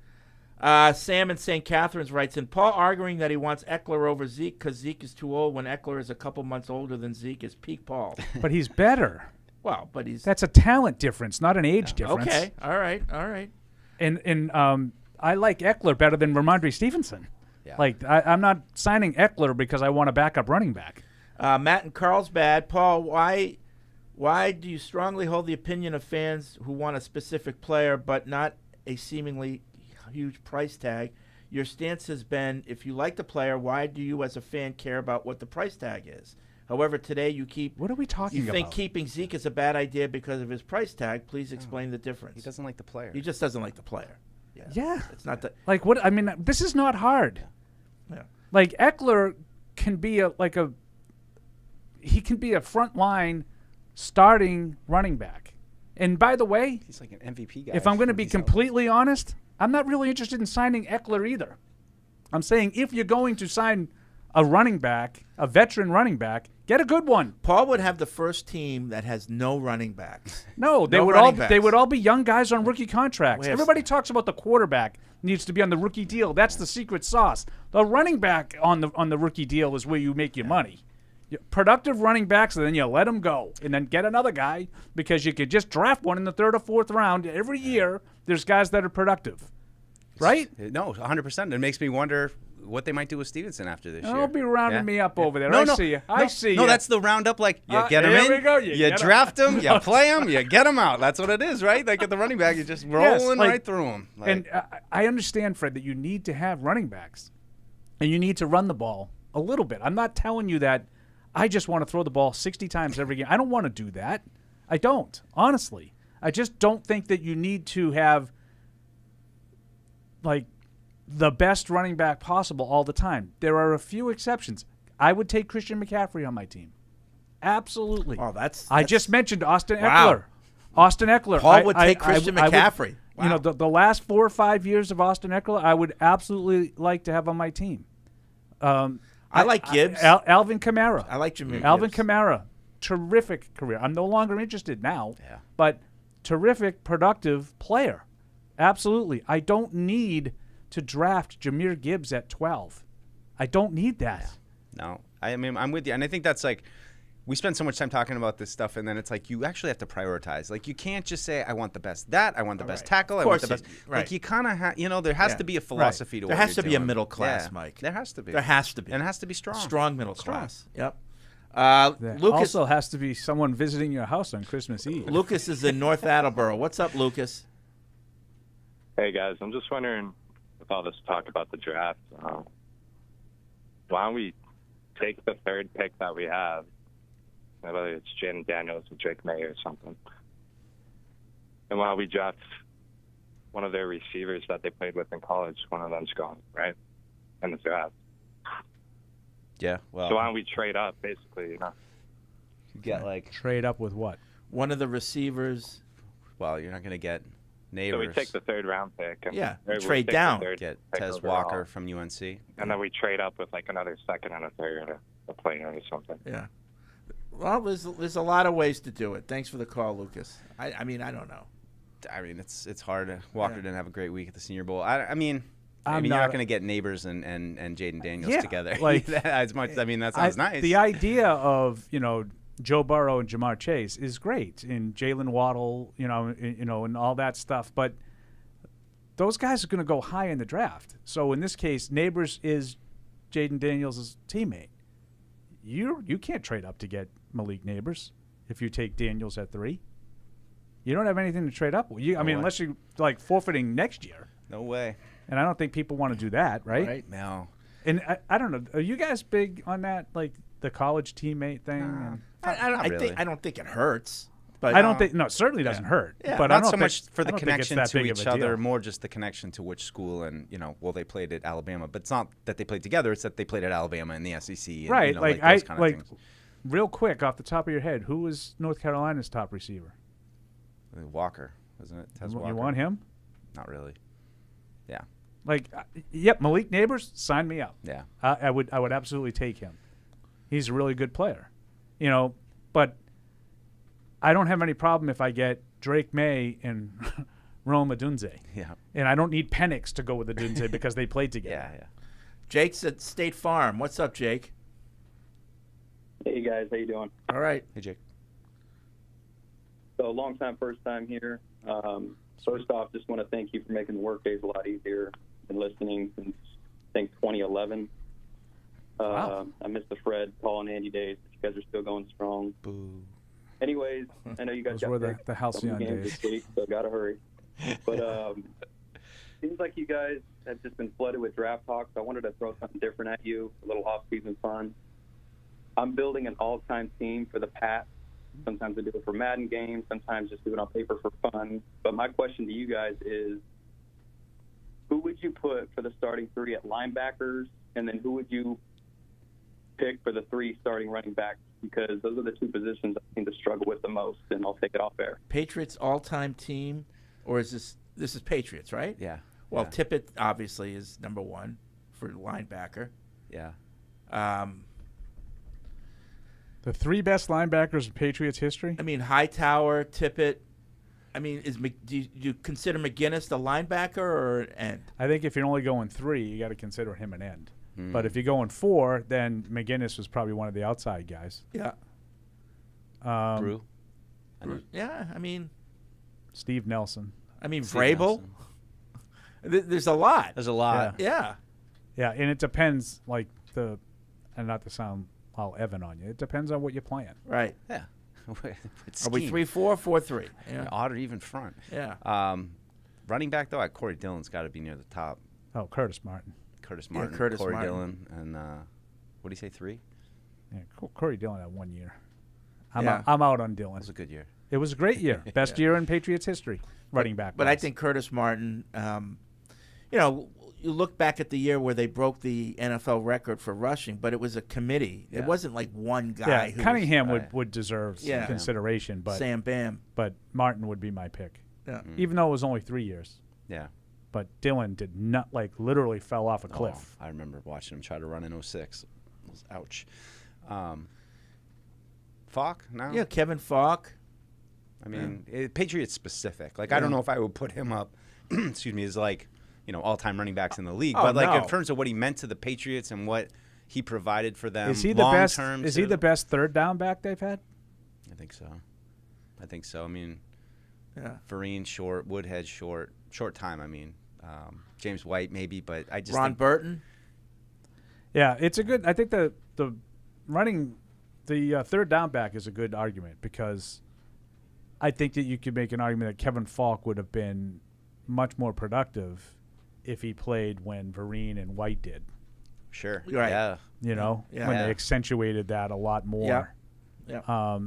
Sam in St. Catharines writes in, Paul arguing that he wants Eckler over Zeke because Zeke is too old when Eckler is a couple months older than Zeke is peak Paul. But he's better. Well, but he's... That's a talent difference, not an age difference. Okay, all right. And I like Eckler better than Ramondre Stevenson. Yeah. Like, I'm not signing Eckler because I want a backup running back. Matt in Carlsbad, Paul, why do you strongly hold the opinion of fans who want a specific player but not a seemingly huge price tag? Your stance has been, if you like the player, why do you as a fan care about what the price tag is? However, today you keep... What are we talking about? You think keeping Zeke is a bad idea because of his price tag. Please explain the difference. He doesn't like the player. He just doesn't like the player. Yeah. It's not that... Like, what? I mean, this is not hard. Yeah. Like, Eckler can be he can be a frontline starting running back. And by the way, he's like an MVP guy. If I'm going to be completely honest, I'm not really interested in signing Eckler either. I'm saying if you're going to sign a running back, a veteran running back, get a good one. Paul would have the first team that has no running backs. No, they would all be young guys on rookie contracts. Everybody talks about the quarterback needs to be on the rookie deal. That's the secret sauce. The running back on the rookie deal is where you make your money. Productive running backs, and then you let them go, and then get another guy because you could just draft one in the 3rd or 4th round every year. There's guys that are productive, right? No, 100%. It makes me wonder what they might do with Stevenson after this year. Don't be rounding me up over there. No, I see you. No, that's the roundup. Like, you get him here in, we go. you draft him, you play him, you get him out. That's what it is, right? Like at the running back, you're just rolling right through him. Like, and I understand, Fred, that you need to have running backs, and you need to run the ball a little bit. I'm not telling you that I just want to throw the ball 60 times every game. I don't want to do that. I don't, honestly. I just don't think that you need to have, like, the best running back possible all the time. There are a few exceptions. I would take Christian McCaffrey on my team. Absolutely. Oh, that's I just mentioned Austin Wow. Eckler. Austin Eckler. Paul would take Christian McCaffrey. Wow. You know, the last 4 or 5 years of Austin Eckler, I would absolutely like to have on my team. I like Gibbs. Alvin Kamara. I like Jameer Alvin Gibbs. Kamara. Terrific career. I'm no longer interested now, but terrific, productive player. Absolutely. I don't need to draft Jameer Gibbs at 12. I don't need that. No. I mean, I'm with you. And I think that's like, we spend so much time talking about this stuff, and then it's like you actually have to prioritize. Like, you can't just say, I want the best I want the best tackle, I want the best. Like, you kind of there has to be a philosophy to what There has you're to be a doing. middle class, Mike. There has to be. There has to be. And it has to be strong. Strong middle class. Yep. There Lucas also has to be someone visiting your house on Christmas Eve. Lucas is in North Attleboro. What's up, Lucas? Hey, guys. I'm just wondering, with all this talk about the draft, why don't we take the 3rd pick that we have, whether it's Jaden Daniels or Drake May or something, and why don't we draft one of their receivers that they played with in college? One of them's gone, right, in the draft. Yeah, well. So why don't we trade up, basically, You get like trade up with what? One of the receivers. Well, you're not going to get Neighbors. So we take the 3rd round pick. And trade down. Get Tez Walker from UNC. And then we trade up with like another 2nd and a 3rd, a player or something. Yeah. Well, there's a lot of ways to do it. Thanks for the call, Lucas. I mean, I don't know. I mean, it's hard. Walker didn't have a great week at the Senior Bowl. I mean, you're not not going to get Neighbors and Jaden Daniels together. Like, as much. I mean, that sounds nice. The idea of Joe Burrow and Jamar Chase is great, and Jalen Waddle, and all that stuff. But those guys are going to go high in the draft. So in this case, Neighbors is Jaden Daniels' teammate. You can't trade up to get Malik Neighbors if you take Daniels at 3. You don't have anything to trade up with. Unless you're like forfeiting next year. No way. And I don't think people want to do that, right? Right. No. And I don't know. Are you guys big on that, like the college teammate thing? I don't think it hurts. But I don't think. No, it certainly doesn't hurt. Yeah. But Not I don't so much for the I don't think it's connection that to big of each a other, deal. more just the connection to which school and they played at Alabama. But it's not that they played together; it's that they played at Alabama in the SEC. And, right. those kind of things. Real quick off the top of your head, who was North Carolina's top receiver? Walker, wasn't it? Tez Walker. You want him? Not really. Yeah. Malik Neighbors, sign me up. Yeah. I would absolutely take him. He's a really good player, but I don't have any problem if I get Drake May and Rome Odunze. Yeah. And I don't need Penix to go with Odunze because they played together. Yeah. Jake's at State Farm. What's up, Jake? Hey guys, how you doing? All right. Hey, Jake. So long time, first time here. First off, just want to thank you for making the work days a lot easier. Been listening since I think 2011. Wow. I missed the Fred, Paul, and Andy days, but you guys are still going strong. Boo. Anyways, I know you guys Those got were the some halcyon games days. this week, so gotta hurry. But seems like you guys have just been flooded with draft talk, so I wanted to throw something different at you, a little off-season fun. I'm building an all-time team for the Pats. Sometimes I do it for Madden games, sometimes just do it on paper for fun. But my question to you guys is, who would you put for the starting three at linebackers, and then who would you pick for the three starting running backs? Because those are the two positions I seem to struggle with the most, and I'll take it off air. Patriots all-time team, or is this is Patriots, right? Yeah. Well, yeah. Tippett obviously is number one for linebacker. Yeah. The three best linebackers in Patriots history? I mean, Hightower, Tippett. I mean, do you consider McGinnis the linebacker or an end? I think if you're only going three, you got to consider him an end. Mm. But if you're going four, then McGinnis was probably one of the outside guys. Yeah. Brew. Yeah, I mean, Steve Nelson. Steve Vrabel. Nelson. There's a lot. There's a lot. Yeah. Yeah, and it depends, and not to sound all Evan on you, it depends on what you're playing. Right. Yeah. Are we 3-4, 4-3? Yeah. Odd or even front. Yeah. Running back, though, Corey Dillon's got to be near the top. Oh, Curtis Martin. Curtis Martin, Curtis Corey Martin. Dillon, and what do you say, 3? Yeah, Corey Dillon had 1 year. Yeah. I'm out on Dillon. That was a good year. It was a great year. Best year in Patriots history, running back. But I think Curtis Martin, you look back at the year where they broke the NFL record for rushing, but it was a committee. Yeah. It wasn't like one guy. Yeah, Cunningham would deserve some Yeah. consideration, but Sam Bam. but Martin would be my pick. Yeah. Even though it was only 3 years. Yeah. But Dillon did not, literally fell off a cliff. Oh, I remember watching him try to run in 06. It was ouch. Falk? No? Yeah, Kevin Falk. I mean, Patriots specific. I don't know if I would put him up, excuse me, as all-time running backs in the league. Oh, But in terms of what he meant to the Patriots and what he provided for them, Is he the best? long-term, Is he the best third down back they've had? I think so. I mean, Yeah. Vereen short, Woodhead short time. I mean, James White maybe, but I just Ron think Burton. Yeah, it's a good. I think the third down back is a good argument because I think that you could make an argument that Kevin Falk would have been much more productive if he played when Vereen and White did. sure, Right. yeah, Yeah. When they accentuated that a lot more. Yeah.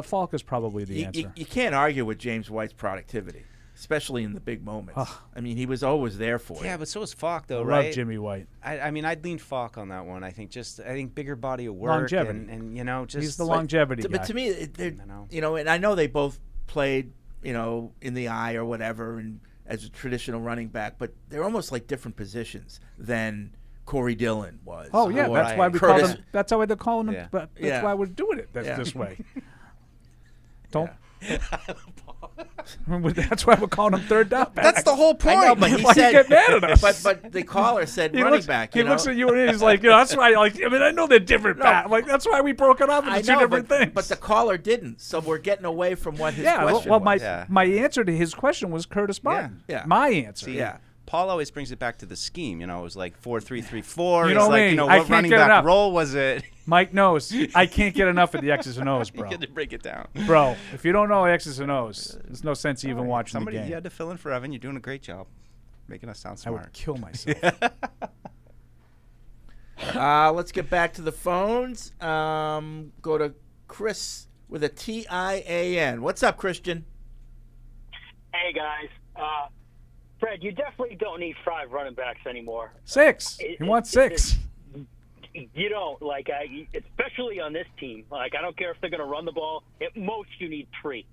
Falk is probably the answer. You can't argue with James White's productivity, especially in the big moments. I mean, he was always there for you. yeah. But so is Falk, though, I right? love Jimmy White. I mean, I'd lean Falk on that one. I think bigger body of work Longevity. and just He's the longevity guy. But to me, and I know they both played, in the eye or whatever, and as a traditional running back, but they're almost like different positions than Corey Dillon was. Oh yeah, or that's why we Curtis. call him. That's how they're calling him. Yeah. But that's Yeah. why we're doing it this way. Don't. That's why we're calling him third down back. That's the whole point. I know, but he Why said, you get mad at us? But the caller said He running looks, back. He looks at you and he's like, that's why. I know they're different. No. Pat. That's why we broke it up into I two know, different things. but the caller didn't, so we're getting away from what his yeah, question well, was. my answer to his question was Curtis Martin. Yeah. My answer. See, Yeah. Paul always brings it back to the scheme. It was like 4-3-3-4. You know me, I what can't running get back enough. role was it? Mike knows. I can't get enough of the X's and O's, bro. You had to break it down. Bro, if you don't know X's and O's, there's no sense even watching Somebody the game. you had to fill in for Evan. You're doing a great job, making us sound I smart. would kill myself. Let's get back to the phones. Go to Chris with a T-I-A-N. What's up, Christian? Hey, guys. Fred, you definitely don't need 5 running backs anymore. 6. He wants 6. You don't, especially on this team. I don't care if they're going to run the ball. At most, you need 3.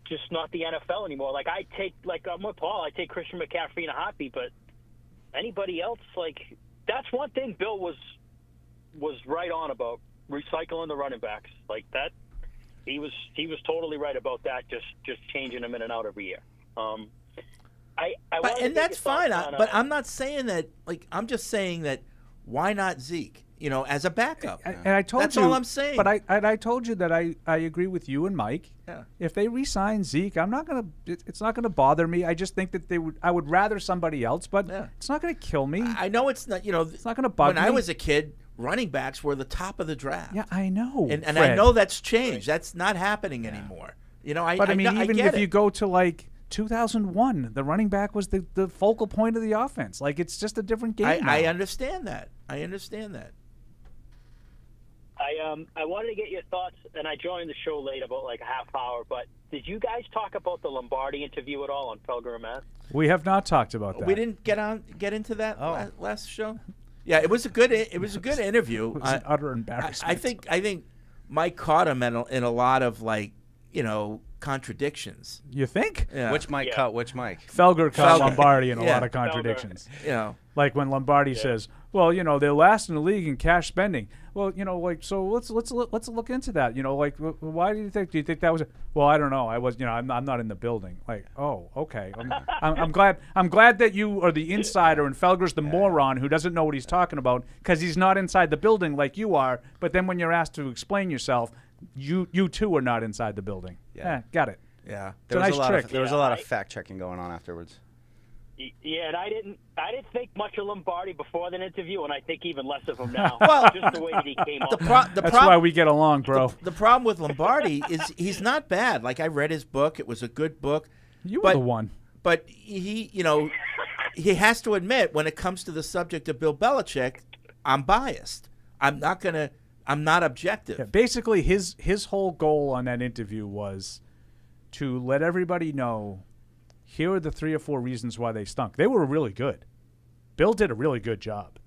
Just not the NFL anymore. I'm with Paul. I take Christian McCaffrey in a heartbeat, but anybody else, that's one thing Bill was right on about recycling the running backs. He was totally right about that. Just changing him in and out every year. And that's fine. But I'm not saying that. Like, I'm just saying that. Why not Zeke? As a backup. And I told that's you. all I'm saying. But I told you that I agree with you and Mike. Yeah. If they re-sign Zeke, I'm not gonna. It's not gonna bother me. I just think that I would rather somebody else. But it's not gonna kill me. I know it's not. It's not gonna bug me. When I was a kid, running backs were the top of the draft. Yeah, I know. And I know that's changed. That's not happening anymore. But I mean, even if you go to like 2001, the running back was the focal point of the offense. Like, it's just a different game now. I understand that. I wanted to get your thoughts, and I joined the show late, about like a half hour. But did you guys talk about the Lombardi interview at all on Felger and Matt? We have not talked about that. We didn't get into that last show. Yeah, it was a good interview. It was an utter embarrassment. I think Mike caught him in a lot of contradictions. You think? Yeah. Which Mike caught which Mike? Felger caught Lombardi in a lot of contradictions. Felger. Like when Lombardi says, "Well, they're last in the league in cash spending." Well, so let's look into that. Why do you think? Do you think that was? Well, I don't know. I was, I'm not in the building. Like, oh, okay. I'm glad that you are the insider and Felger's the moron who doesn't know what he's talking about because he's not inside the building like you are. But then when you're asked to explain yourself, you too are not inside the building. Yeah, got it. Yeah, there was a lot of fact checking going on afterwards. Yeah, and I didn't think much of Lombardi before that interview, and I think even less of him now. Well, just the way that he came off. That's why we get along, bro. The problem with Lombardi is he's not bad. Like, I read his book; it was a good book. You were the one. But he has to admit, when it comes to the subject of Bill Belichick, I'm biased. I'm not objective. Yeah, basically, his whole goal on that interview was to let everybody know, here are the 3 or 4 reasons why they stunk. They were really good. Bill did a really good job.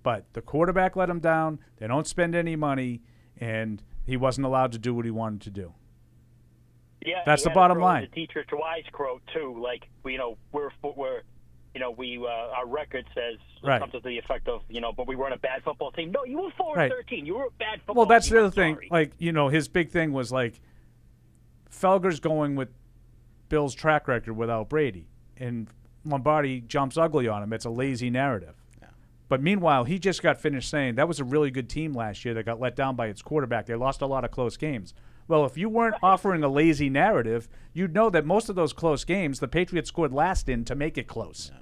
But the quarterback let him down. They don't spend any money, and he wasn't allowed to do what he wanted to do. Yeah, that's the bottom line. The teacher to Wisecrow too. Like, our record says something to the effect of, but we weren't a bad football team. No, you were 4-13. You were a bad football team. Well, that's the other thing. Like, his big thing was like, Felger's going with Bill's track record without Brady, and Lombardi jumps ugly on him. It's a lazy narrative. Yeah. But meanwhile, he just got finished saying that was a really good team last year that got let down by its quarterback. They lost a lot of close games. Well, if you weren't offering a lazy narrative, you'd know that most of those close games, the Patriots scored last in to make it close. Yeah.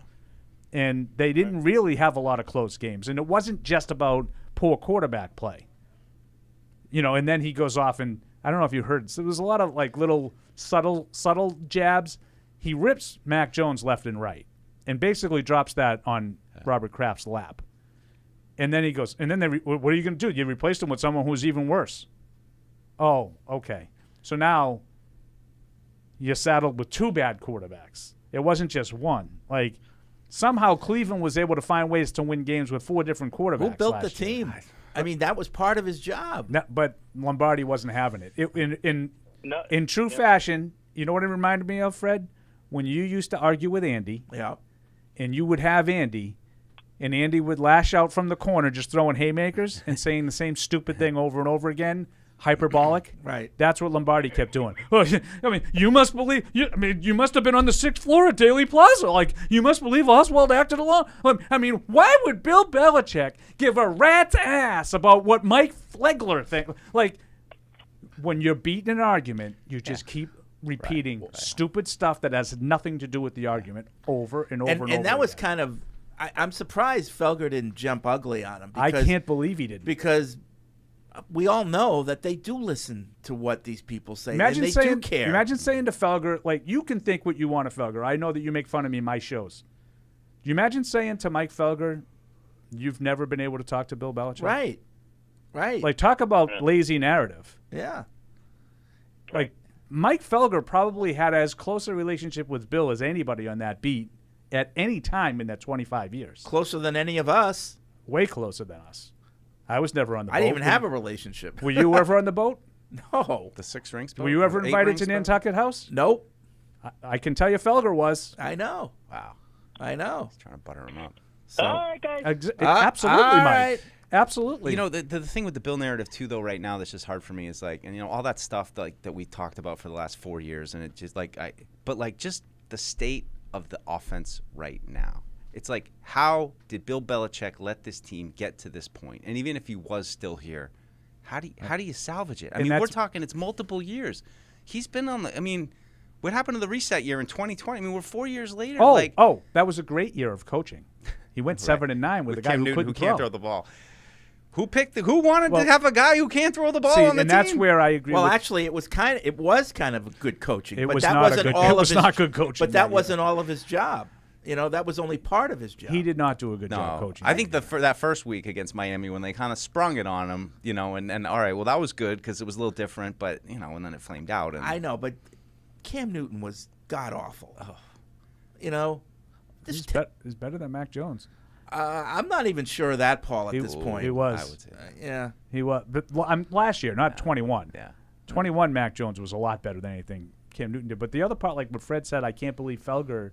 And they didn't really have a lot of close games. And it wasn't just about poor quarterback play. And then he goes off and, I don't know if you heard, so there was a lot of like little subtle jabs. He rips Mac Jones left and right and basically drops that on Robert Kraft's lap. And then he goes, and then what are you going to do? You replaced him with someone who's even worse. Oh, okay. So now you're saddled with 2 bad quarterbacks. It wasn't just one. Like, somehow Cleveland was able to find ways to win games with 4 different quarterbacks. Who built the last year. team? I mean, that was part of his job. No, but Lombardi wasn't having it. In true fashion, you know what it reminded me of, Fred? When you used to argue with Andy, and you would have Andy, and Andy would lash out from the corner just throwing haymakers and saying the same stupid thing over and over again, hyperbolic. Right. That's what Lombardi kept doing. I mean, you must believe. You must have been on the 6th floor at Daily Plaza. Like, you must believe Oswald acted alone. I mean, why would Bill Belichick give a rat's ass about what Mike Flegler thinks? Like, when you're beating an argument, you just keep repeating stupid stuff that has nothing to do with the argument over and over and over. And that again. was kind of. I'm surprised Felger didn't jump ugly on him. I can't believe he didn't. Because we all know that they do listen to what these people say. Imagine and they do care. Imagine saying to Felger, like, you can think what you want of Felger. I know that you make fun of me in my shows. Do you imagine saying to Mike Felger, you've never been able to talk to Bill Belichick? Right. Like, talk about lazy narrative. Yeah. Like, Mike Felger probably had as close a relationship with Bill as anybody on that beat at any time in that 25 years. Closer than any of us. Way closer than us. I was never on the boat. I didn't even have a relationship. Were you ever on the boat? No. The 6 rings boat? Were you ever invited to Nantucket House? Nope. I can tell you Felger was. I know. Wow. I know. He's trying to butter him up. So, all right, guys. Absolutely, all Mike. right. Absolutely. You know, the thing with the Bill narrative too, though, right now that's just hard for me is like, and you know, all that stuff that we talked about for the last 4 years, and it just but just the state of the offense right now. It's like, how did Bill Belichick let this team get to this point? And even if he was still here, how do you salvage it? I mean, we're talking it's multiple years. He's been on the. I mean, what happened to the reset year in 2020? I mean, we're 4 years later. That was a great year of coaching. He went 7-9 with a guy Cam who Newton, couldn't can't throw the ball. Who wanted to have a guy who can't throw the ball on the and team? that's where I agree. Well, actually, it was kind of a good coaching. It but was that not wasn't a good. all It of was his, not good coaching. But that wasn't all of his job. You know, that was only part of his job. He did not do a good job coaching. I think that first week against Miami when they kind of sprung it on him, you know, and all right, well, that was good because it was a little different, but, you know, and then it flamed out. And I know, but Cam Newton was god-awful. You know? He's better than Mac Jones. I'm not even sure of that, Paul, at this point. He was. I would say yeah. He was. But last year, not 21. Yeah. 21, Mac Jones was a lot better than anything Cam Newton did. But the other part, like what Fred said, I can't believe Felger,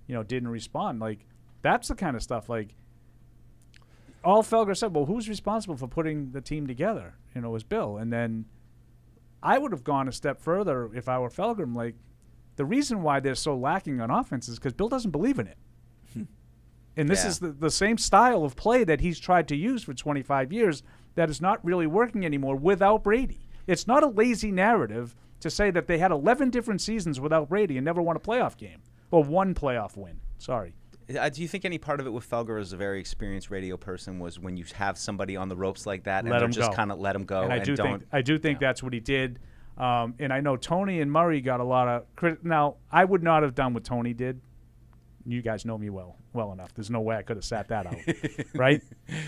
you know, didn't respond. Like, that's the kind of stuff, like, all Felger said, well, who's responsible for putting the team together? You know, it was Bill. And then I would have gone a step further if I were Felger. I'm like, the reason why they're so lacking on offense is because Bill doesn't believe in it. And this is the same style of play that he's tried to use for 25 years that is not really working anymore without Brady. It's not a lazy narrative to say that they had 11 different seasons without Brady and never won a playoff game. Or one playoff win. Sorry. Do you think any part of it with Felger as a very experienced radio person was when you have somebody on the ropes like that and they're just kind of let him go and I do think that's what he did. And I know Tony and Murray got a lot of credit. Now, I would not have done what Tony did. You guys know me well enough. There's no way I could have sat that out, right?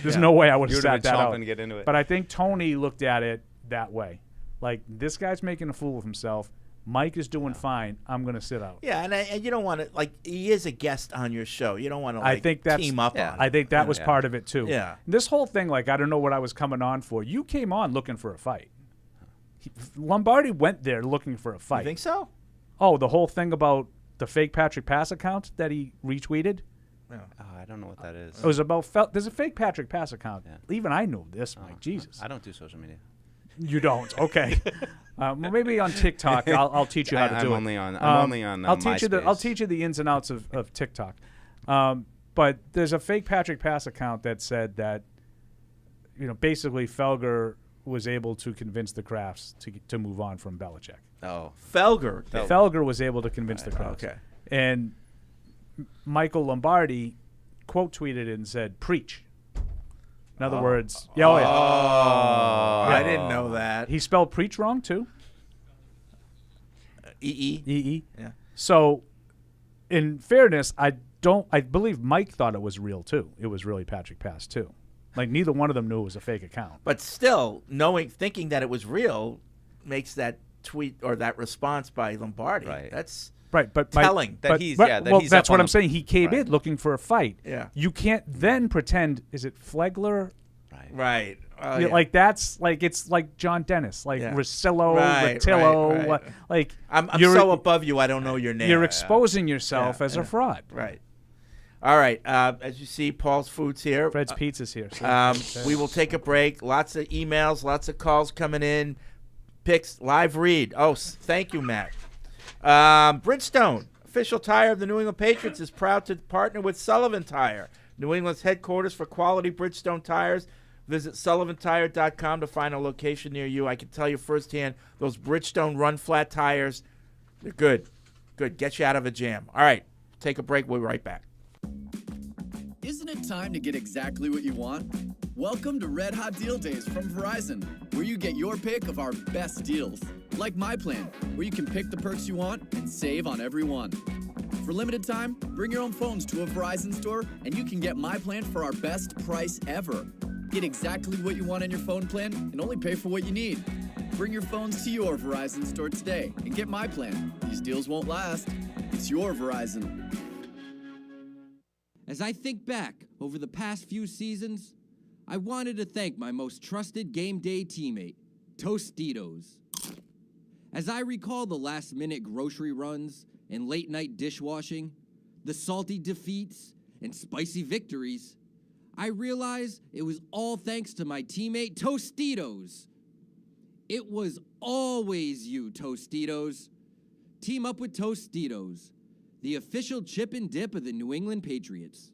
There's no way I would have sat that out. To get into it. But I think Tony looked at it that way. Like, this guy's making a fool of himself. Mike is doing fine. I'm going to sit out. Yeah, and you don't want to, like, he is a guest on your show. You don't want to, team up on it. I think that was part of it, too. Yeah. This whole thing, like, I don't know what I was coming on for. You came on looking for a fight. Lombardi went there looking for a fight. You think so? Oh, the whole thing about the fake Patrick Pass account that he retweeted? Oh, I don't know what that is. It was about there's a fake Patrick Pass account. Yeah. Even I knew this, Mike. Jesus. I don't do social media. You don't? Okay. Well, maybe on TikTok, I'll teach you how to do it. I'm only on I'll teach MySpace. I'll teach you the ins and outs of TikTok. But there's a fake Patrick Pass account that said that, you know, basically Felger was able to convince the Crafts to move on from Belichick. Oh, Felger. Felger was able to convince the Crafts. Okay. And Michael Lombardi quote tweeted it and said, "Preach." In other words, I didn't know that. He spelled preach wrong too. E-E. Yeah. So, in fairness, I believe Mike thought it was real too. It was really Patrick Pass too. Like, neither one of them knew it was a fake account. But still, thinking that it was real makes that tweet or that response by Lombardi. Right. That's right, but telling. That's what I'm saying. He came in looking for a fight. Yeah. You can't then pretend. Is it Flegler? Right. Like, that's like, it's like John Dennis, like Rosillo, Right. Like, I'm so above you, I don't know your name. You're exposing yourself as a fraud. Right. All right. As you see, Paul's Food's here. Fred's Pizza's here. So we will take a break. Lots of emails, lots of calls coming in. Picks, live read. Oh, thank you, Matt. Bridgestone, official tire of the New England Patriots, is proud to partner with Sullivan Tire, New England's headquarters for quality Bridgestone tires. Visit sullivantire.com to find a location near you. I can tell you firsthand, those Bridgestone run flat tires, they're good. Good. Get you out of a jam. All right. Take a break. We'll be right back. Isn't it time to get exactly what you want? Welcome to Red Hot Deal Days from Verizon, where you get your pick of our best deals. Like My Plan, where you can pick the perks you want and save on every one. For limited time, bring your own phones to a Verizon store and you can get My Plan for our best price ever. Get exactly what you want in your phone plan and only pay for what you need. Bring your phones to your Verizon store today and get My Plan. These deals won't last. It's your Verizon. As I think back over the past few seasons, I wanted to thank my most trusted game day teammate, Tostitos. As I recall the last-minute grocery runs and late-night dishwashing, the salty defeats and spicy victories, I realize it was all thanks to my teammate Tostitos. It was always you, Tostitos. Team up with Tostitos, the official chip and dip of the New England Patriots.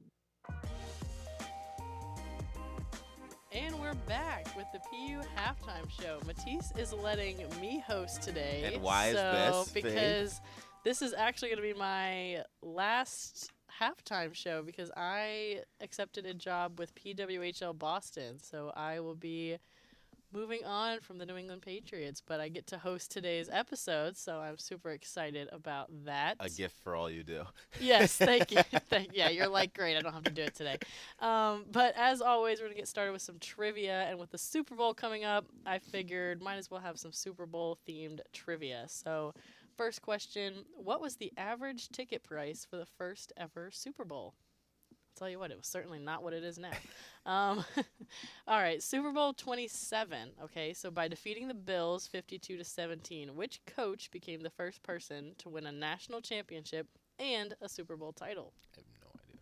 And we're back with the PU halftime show. Matisse is letting me host today. And why is this, Faith? Because this is actually going to be my last halftime show because I accepted a job with PWHL Boston. So I will be moving on from the New England Patriots, but I get to host today's episode, so I'm super excited about that. A gift for all you do. Yes, thank you. Yeah, you're like, great, I don't have to do it today. But as always, we're going to get started with some trivia, and with the Super Bowl coming up, I figured might as well have some Super Bowl-themed trivia. So first question, what was the average ticket price for the first ever Super Bowl? I'll tell you what, it was certainly not what it is now. All right, Super Bowl 27. Okay, so by defeating the Bills 52-17, which coach became the first person to win a national championship and a Super Bowl title? I have no idea.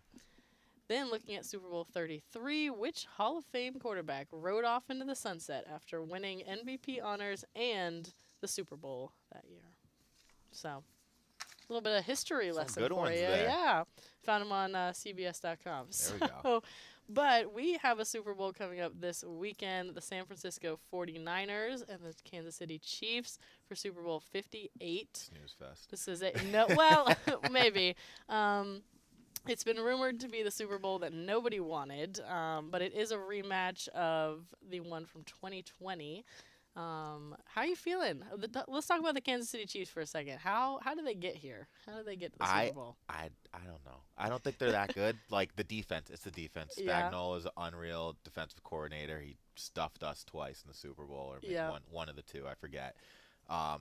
Then looking at Super Bowl 33, which Hall of Fame quarterback rode off into the sunset after winning MVP honors and the Super Bowl that year? So a little bit of history lesson good for ones you. there. Yeah. Found them on CBS.com. There we go. But we have a Super Bowl coming up this weekend. The San Francisco 49ers and the Kansas City Chiefs for Super Bowl 58. Snooze fest. This is a no. Well, maybe. It's been rumored to be the Super Bowl that nobody wanted, but it is a rematch of the one from 2020. How are you feeling? Let's talk about the Kansas City Chiefs for a second. How did they get here? How did they get to the Super Bowl? I don't know. I don't think they're that good. Like the defense, it's the defense. Yeah. Spagnuolo is an unreal defensive coordinator. He stuffed us twice in the Super Bowl, or maybe one of the two, I forget.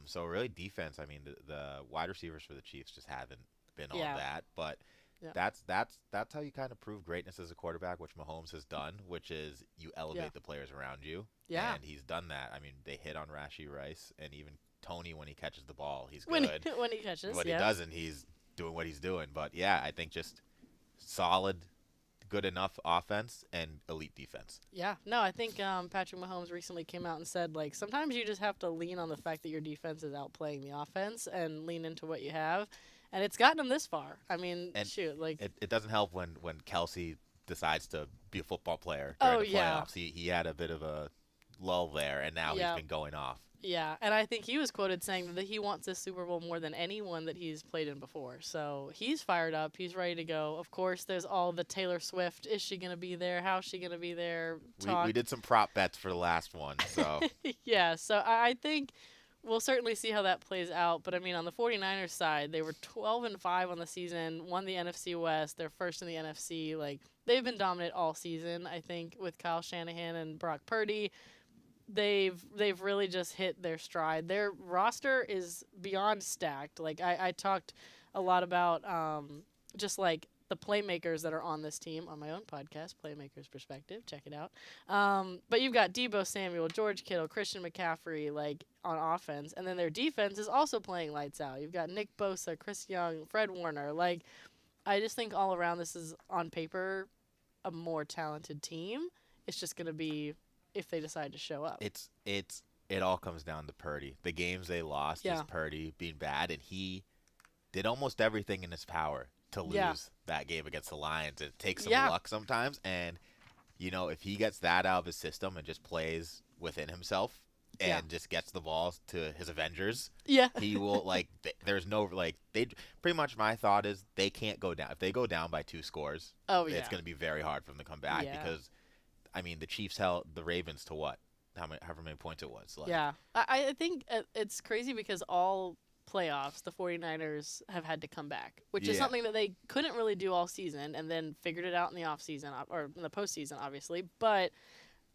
So really defense. I mean, the wide receivers for the Chiefs just haven't been all that, but. Yeah. That's how you kind of prove greatness as a quarterback, which Mahomes has done, which is you elevate the players around you. Yeah. And he's done that. I mean, they hit on Rashee Rice, and even Tony, when he catches the ball, he's when good. When he catches, When he doesn't, he's doing what he's doing. But, yeah, I think just solid, good enough offense and elite defense. Yeah. No, I think Patrick Mahomes recently came out and said, like, sometimes you just have to lean on the fact that your defense is outplaying the offense and lean into what you have. And it's gotten them this far. I mean, shoot, like it doesn't help when Kelsey decides to be a football player during the playoffs. He had a bit of a lull there, and now he's been going off. Yeah, and I think he was quoted saying that he wants this Super Bowl more than anyone that he's played in before. So he's fired up. He's ready to go. Of course, there's all the Taylor Swift. Is she going to be there? How's she going to be there? We did some prop bets for the last one. So yeah, so I think we'll certainly see how that plays out. But, I mean, on the 49ers side, they were 12-5 on the season, won the NFC West. They're first in the NFC. Like, they've been dominant all season, I think, with Kyle Shanahan and Brock Purdy. They've really just hit their stride. Their roster is beyond stacked. Like, I talked a lot about just, like, the playmakers that are on this team on my own podcast, Playmakers Perspective. Check it out. But you've got Deebo Samuel, George Kittle, Christian McCaffrey, like, on offense. And then their defense is also playing lights out. You've got Nick Bosa, Chris Young, Fred Warner. Like, I just think all around this is, on paper, a more talented team. It's just going to be if they decide to show up. It all comes down to Purdy. The games they lost is Purdy being bad, and he did almost everything in his power to lose that game against the Lions. It takes some luck sometimes, and if he gets that out of his system and just plays within himself and just gets the balls to his Avengers, he will there's no they pretty much my thought is they can't go down. If they go down by 2 scores, it's going to be very hard for them to come back because I mean the Chiefs held the Ravens to what? However many points it was. I think it's crazy because all playoffs, the 49ers have had to come back, which is something that they couldn't really do all season and then figured it out in the offseason or in the postseason, obviously. But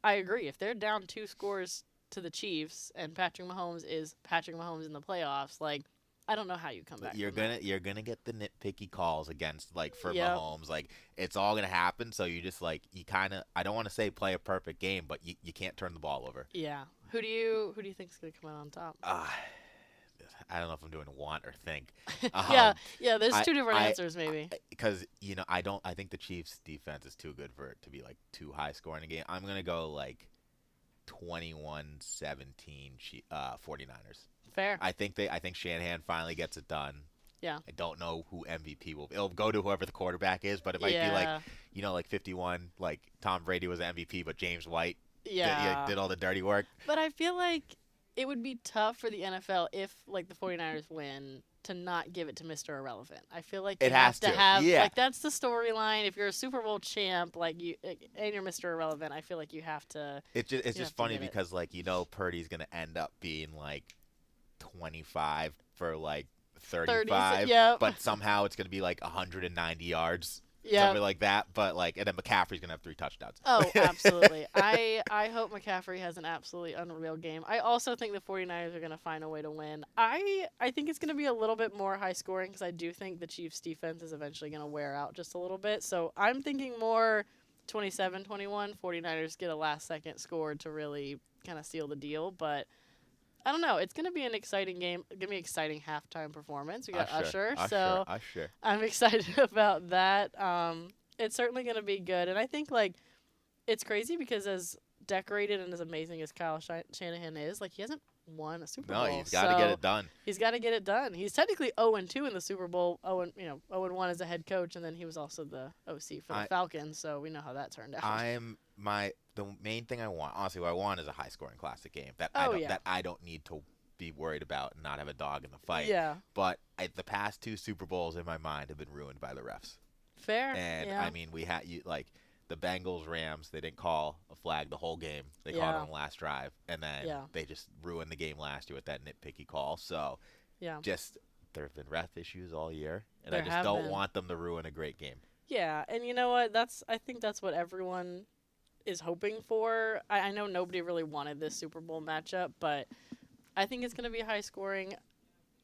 I agree. If they're down 2 scores to the Chiefs and Patrick Mahomes is Patrick Mahomes in the playoffs, like, I don't know how you come back. You're gonna get the nitpicky calls against for Mahomes. Like, it's all gonna happen. So you just you kind of, I don't want to say play a perfect game, but you can't turn the ball over. Yeah. Who do you think is gonna come out on top? I don't know if I'm doing want or think. Yeah, there's two different answers maybe. Because I think the Chiefs' defense is too good for it to be like too high scoring a game. I'm gonna go like 21-17 49ers. Fair. I think Shanahan finally gets it done. Yeah. I don't know who MVP will be. It'll go to whoever the quarterback is, but it might be like, like 51, like Tom Brady was the MVP, but James White did all the dirty work. But I feel like it would be tough for the NFL if, like, the 49ers win to not give it to Mr. Irrelevant. I feel like it has to have, yeah. like, that's the storyline. If you're a Super Bowl champ, like, and you're Mr. Irrelevant, I feel like you have to. It's just funny because, like, Purdy's going to end up being, like, 25 for, like, 35, but somehow it's going to be like 190 yards, something like that. But and then McCaffrey's going to have 3 touchdowns. Oh, absolutely. I hope McCaffrey has an absolutely unreal game. I also think the 49ers are going to find a way to win. I think it's going to be a little bit more high scoring because I do think the Chiefs' defense is eventually going to wear out just a little bit. So I'm thinking more 27-21. 49ers get a last-second score to really kind of seal the deal, but I don't know. It's going to be an exciting game. It's going to be an exciting halftime performance. We got Usher. So I'm excited about that. It's certainly going to be good. And I think, it's crazy because as decorated and as amazing as Kyle Shanahan is, he hasn't won a Super Bowl. No, he's got to get it done. He's got to get it done. He's technically 0-2 in the Super Bowl, 0-1 as a head coach, and then he was also the OC for the Falcons, so we know how that turned out. The main thing I want, honestly, what I want is a high-scoring classic game that I don't need to be worried about and not have a dog in the fight. Yeah. But the past 2 Super Bowls in my mind have been ruined by the refs. Fair. And I mean, we had the Bengals Rams. They didn't call a flag the whole game. They called it on the last drive, and then they just ruined the game last year with that nitpicky call. So there have been ref issues all year, and I just don't want them to ruin a great game. Yeah, and you know what? I think that's what everyone is hoping for. I know nobody really wanted this Super Bowl matchup, but I think it's going to be high scoring.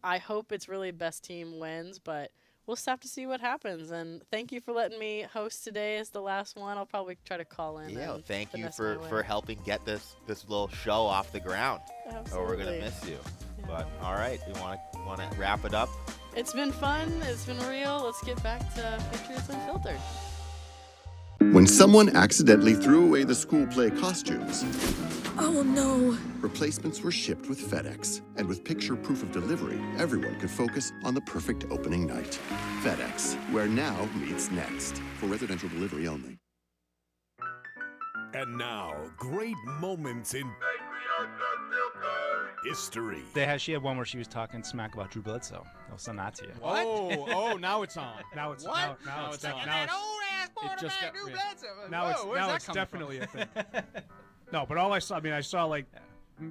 I hope it's really best team wins, but we'll just have to see what happens. And thank you for letting me host today as the last one. I'll probably try to call in. Yeah, thank you for helping get this little show off the ground. Absolutely. Or we're going to miss you. Yeah. But all right, we want to wrap it up. It's been fun. It's been real. Let's get back to Patriots Unfiltered. When someone accidentally threw away the school play costumes, oh no! Replacements were shipped with FedEx. And with picture proof of delivery, everyone could focus on the perfect opening night. FedEx, where now meets next. For residential delivery only. And now, great moments in history. She had one where she was talking smack about Drew Bledsoe. I'll send that to you. What? Oh, now it's on. Now it's what? Now it's on. Now it's Drew Bledsoe. Now it's definitely a thing. No, but all I saw, I saw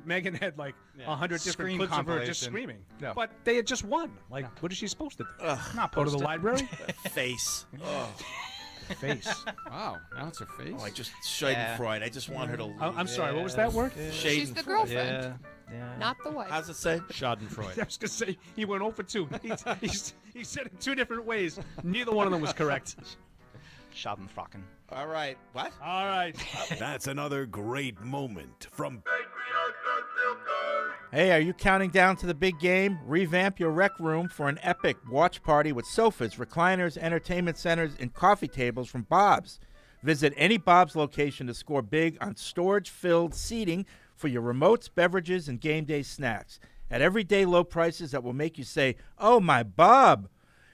Megan had 100 different clips of her just screaming. No. But they had just won. What is she supposed to do? Not go to the library? Face. Oh. Face. Wow, now it's her face. Oh, I just Schadenfreude. I just want her to. I'm sorry. What was that word? She's the girlfriend, not the wife. How's it say? Schadenfreude. I was gonna say he went 0 for 2. He said it 2 different ways. Neither one of them was correct. Schadenfrocken. All right. What? All right. That's another great moment from. Hey, are you counting down to the big game? Revamp your rec room for an epic watch party with sofas, recliners, entertainment centers, and coffee tables from Bob's. Visit any Bob's location to score big on storage-filled seating for your remotes, beverages, and game day snacks. At everyday low prices that will make you say, "Oh, my Bob!"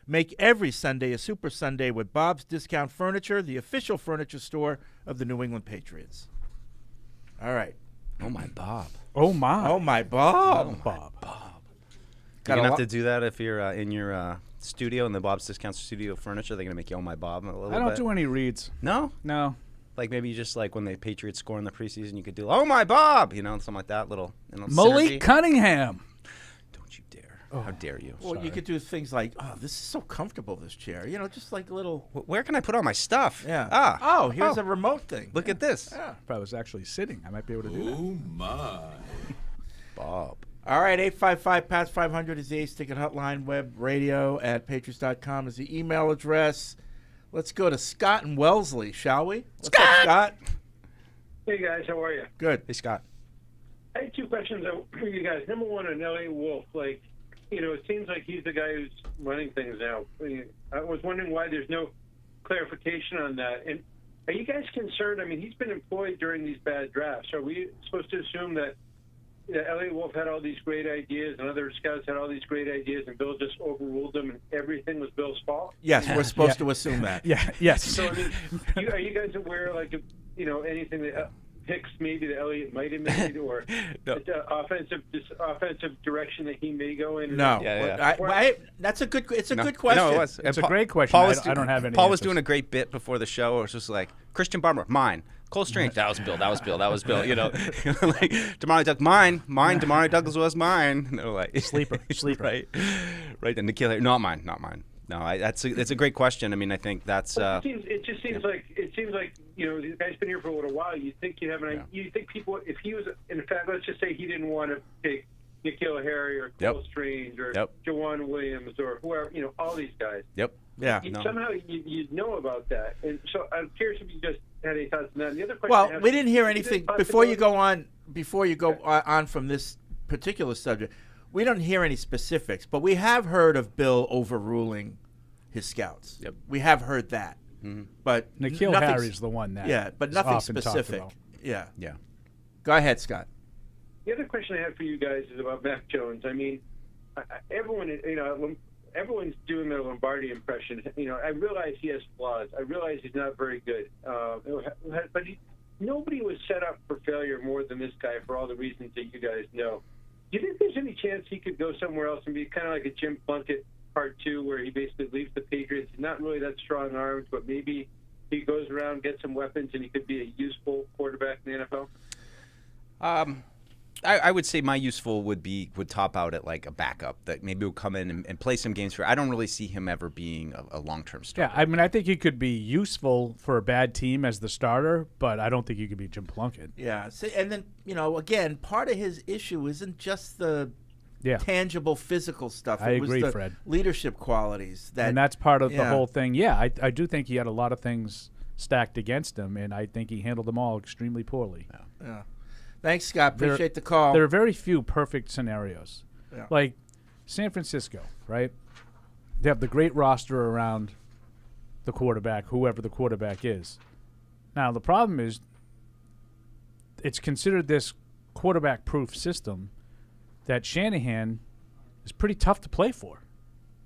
Make every Sunday a Super Sunday with Bob's Discount Furniture, the official furniture store of the New England Patriots. All right. Oh, my Bob. Oh, my. Oh, my Bob. Oh, Bob. You're going to have to do that if you're in your studio, in the Bob's Discount Studio Furniture. They're going to make you Oh, my Bob a little bit. I don't do any reads. No? No. Maybe just when the Patriots score in the preseason, you could do Oh, my Bob, something like that. Little Malik Cunningham. Don't you dare. Oh. How dare you? Well, you could do things like, oh, this is so comfortable, this chair. Just a little. Where can I put all my stuff? Yeah. Oh, here's a remote thing. Look at this. Yeah. If I was actually sitting, I might be able to do that. Oh, my. Bob. All right, 855-PATS-500 is the Ace Ticket Hotline. Web radio at patriots.com is the email address. Let's go to Scott and Wellesley, shall we? What's up, Scott? Hey, guys. How are you? Good. Hey, Scott. I had 2 questions for you guys. Number one, on L.A. Wolf. it seems like he's the guy who's running things now. I was wondering why there's no clarification on that. And are you guys concerned? I mean, he's been employed during these bad drafts. Are we supposed to assume that Elliot Wolf had all these great ideas and other scouts had all these great ideas and Bill just overruled them and everything was Bill's fault? Yes, we're supposed to assume that. Yes. So, I mean, are you guys aware, like, anything that picks maybe that Elliott might have made or offensive direction that he may go in? No. That's a good. It's a good question. No, it was. It's a great question. I don't have any. Paul was answers. doing a great bit before the show. It was just like Christian Barmore, mine. Cole Strange, that was Bill. That was Bill. That was Bill. Like Damari Douglas, mine. Damari Douglas was mine. And they're like sleeper. right. And Nikhil, not mine. No, it's a great question. I mean, I think that's. It seems like the guy's been here for a little while. You think you have you think people, if he was, in fact, let's just say he didn't want to take Nikhil Harry or Cole Strange or Jawan Williams or whoever, all these guys. Yep. Yeah. Somehow you'd know about that, and so I'm curious if you just had any thoughts on that. And the other question. We didn't hear anything before you go on. Before you go on from this particular subject, we don't hear any specifics, but we have heard of Bill overruling his scouts. Yep. We have heard that. Mm-hmm. But Nikhil Harry's the one that but nothing often specific. About. Yeah. Go ahead, Scott. The other question I have for you guys is about Mac Jones. I mean, everyone's doing their Lombardi impression. I realize he has flaws. I realize he's not very good. But nobody was set up for failure more than this guy for all the reasons that you guys know. Do you think there's any chance he could go somewhere else and be kind of like a Jim Plunkett Part 2, where he basically leaves the Patriots? He's not really that strong armed, but maybe he goes around, gets some weapons, and he could be a useful quarterback in the NFL? I would say my useful would top out at like a backup that maybe will come in and play some games for. I don't really see him ever being a long-term starter. Yeah, I mean, I think he could be useful for a bad team as the starter, but I don't think he could be Jim Plunkett. Yeah, and then again, part of his issue isn't just the tangible physical stuff. I agree, was the Fred. Leadership qualities and that's part of the whole thing. Yeah, I do think he had a lot of things stacked against him, and I think he handled them all extremely poorly. Yeah. Thanks, Scott. Appreciate the call. There are very few perfect scenarios. Yeah. Like San Francisco, right? They have the great roster around the quarterback, whoever the quarterback is. Now, the problem is it's considered this quarterback-proof system that Shanahan is pretty tough to play for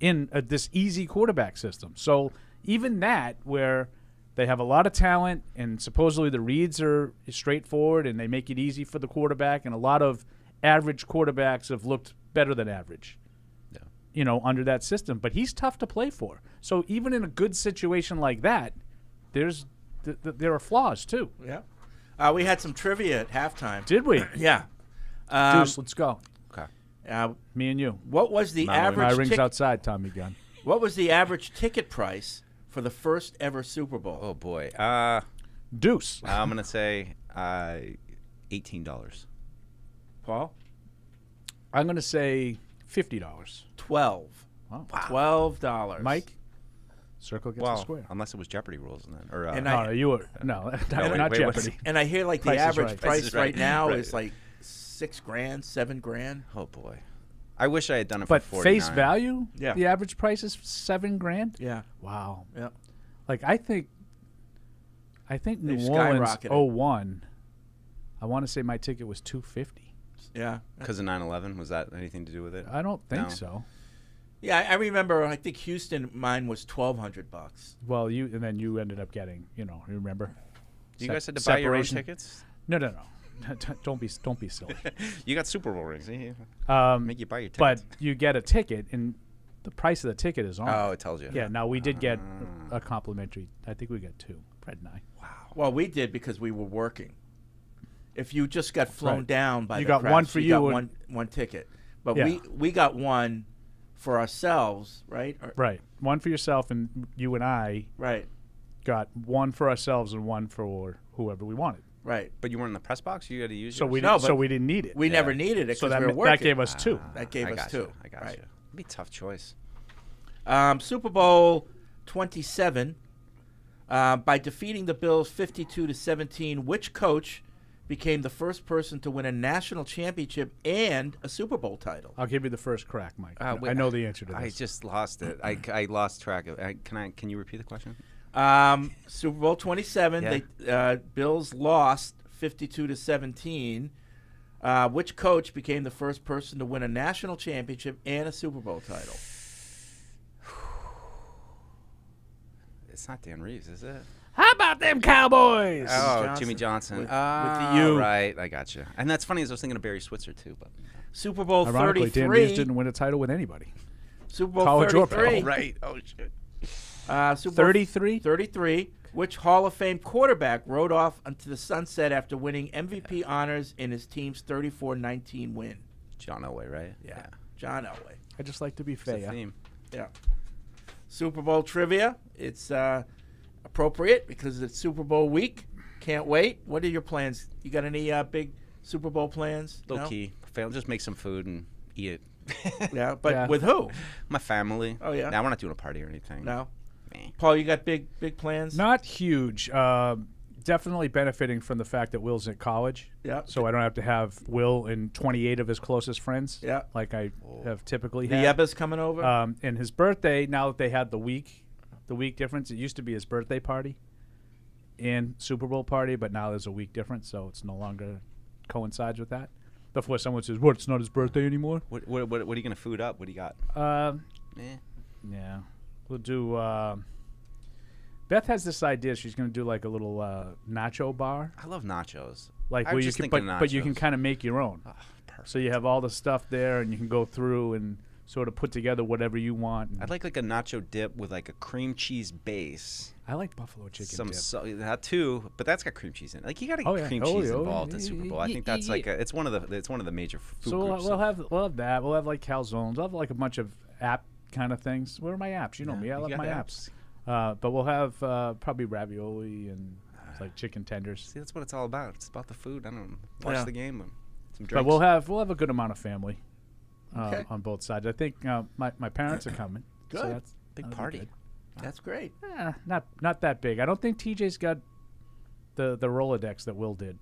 in this easy quarterback system. So even that, where they have a lot of talent and supposedly the reads are straightforward and they make it easy for the quarterback, and a lot of average quarterbacks have looked better than average, under that system. But he's tough to play for. So even in a good situation like that, there are flaws too. Yeah. We had some trivia at halftime. Did we? Yeah. Deuce, let's go. Okay. Me and you. What was the average? My ring's outside, Tommy Gunn. What was the average ticket price for the first ever Super Bowl? Oh boy. Deuce. I'm gonna say $18. Paul? I'm gonna say $50. $12. Wow. $12. Mike? Circle gets a square. Unless it was Jeopardy rules, or not Jeopardy. And I hear like the average price right now is like $6,000, $7,000. Oh boy. I wish I had done it but for $49. Face value, yeah. The average price is $7,000. Yeah. Wow. Yeah. Like I think New Orleans 01. I want to say my ticket was $250. Yeah. Because of 9/11, was that anything to do with it? I don't think so. Yeah, I remember. I think Houston, mine was $1,200. Well, and then you ended up getting, remember? You guys had to buy your own tickets? No. Don't be silly. You got Super Bowl rings. Make you buy your ticket. But you get a ticket, and the price of the ticket is on. Oh, it tells you. Yeah. Now we did get a complimentary. I think we got 2. Fred and I. Wow. Well, we did because we were working. If you just got flown down by you the got crash, one for you got one ticket. But we got one for ourselves, right? Right. One for yourself, and you and I. Right. Got one for ourselves and one for whoever we wanted. Right. But you weren't in the press box? You had to use so yours? we didn't need it. We never needed it because we were working. That gave us 2. That gave us 2. I got you. It'd be a tough choice. Super Bowl 27. By defeating the Bills 52-17, which coach became the first person to win a national championship and a Super Bowl title? I'll give you the first crack, Mike. I know the answer to this. I just lost it. I lost track of it. Can you repeat the question? Super Bowl 27. Yeah. They Bills lost 52-17. Which coach became the first person to win a national championship and a Super Bowl title? It's not Dan Reeves, is it? How about them Cowboys? Oh, Jimmy Johnson. With the U. Right, I got you. And that's funny, as I was thinking of Barry Switzer, too. But Super Bowl Ironically, 33. Dan Reeves didn't win a title with anybody. Super Bowl College or 33. pro. Right. Oh, shit. Super Bowl 33? 33. Which Hall of Fame quarterback rode off into the sunset after winning MVP honors in his team's 34-19 win? John Elway, right? Yeah. John Elway. I just like to be It's fair. a theme. Yeah. Super Bowl trivia. It's appropriate because it's Super Bowl week. Can't wait. What are your plans? You got any big Super Bowl plans? Low key. Just make some food and eat it. Yeah, but with who? My family. Oh, yeah? Now, we're not doing a party or anything. No. Paul, you got big plans? Not huge. Definitely benefiting from the fact that Will's at college. Yeah. So I don't have to have Will and 28 of his closest friends. Yeah. Like I have typically The had. Yebba's coming over? And his birthday, now that they had the week difference, it used to be his birthday party and Super Bowl party, but now there's a week difference, so it's no longer coincides with that. Before someone says, "What? It's not his birthday anymore." What are you gonna food up? What do you got? Yeah, we'll do. Beth has this idea. She's gonna do like a little nacho bar. I love nachos. Like I where was you just can, thinking but you can nachos. kind of make your own. Oh, perfect. So you have all the stuff there, and you can go through and sort of put together whatever you want. I'd like a nacho dip with like a cream cheese base. I like buffalo chicken dip. That too, but that's got cream cheese in it. Like you got to get Oh, yeah. cream Oh, cheese yeah. involved in Super Bowl. I think that's like it's one of the major food So groups. we'll have that. We'll have like calzones. We'll have like a bunch of app kind of things. Where are my apps? You know me. I you love got my the apps. But we'll have probably ravioli and like chicken tenders. See, that's what it's all about. It's about the food. I don't watch Yeah. the game. And some drinks. But we'll have a good amount of family Okay. on both sides. I think my parents are coming. Good. So that's big that'll be party. good. That's great. Not that big. I don't think TJ's got the Rolodex that Will did.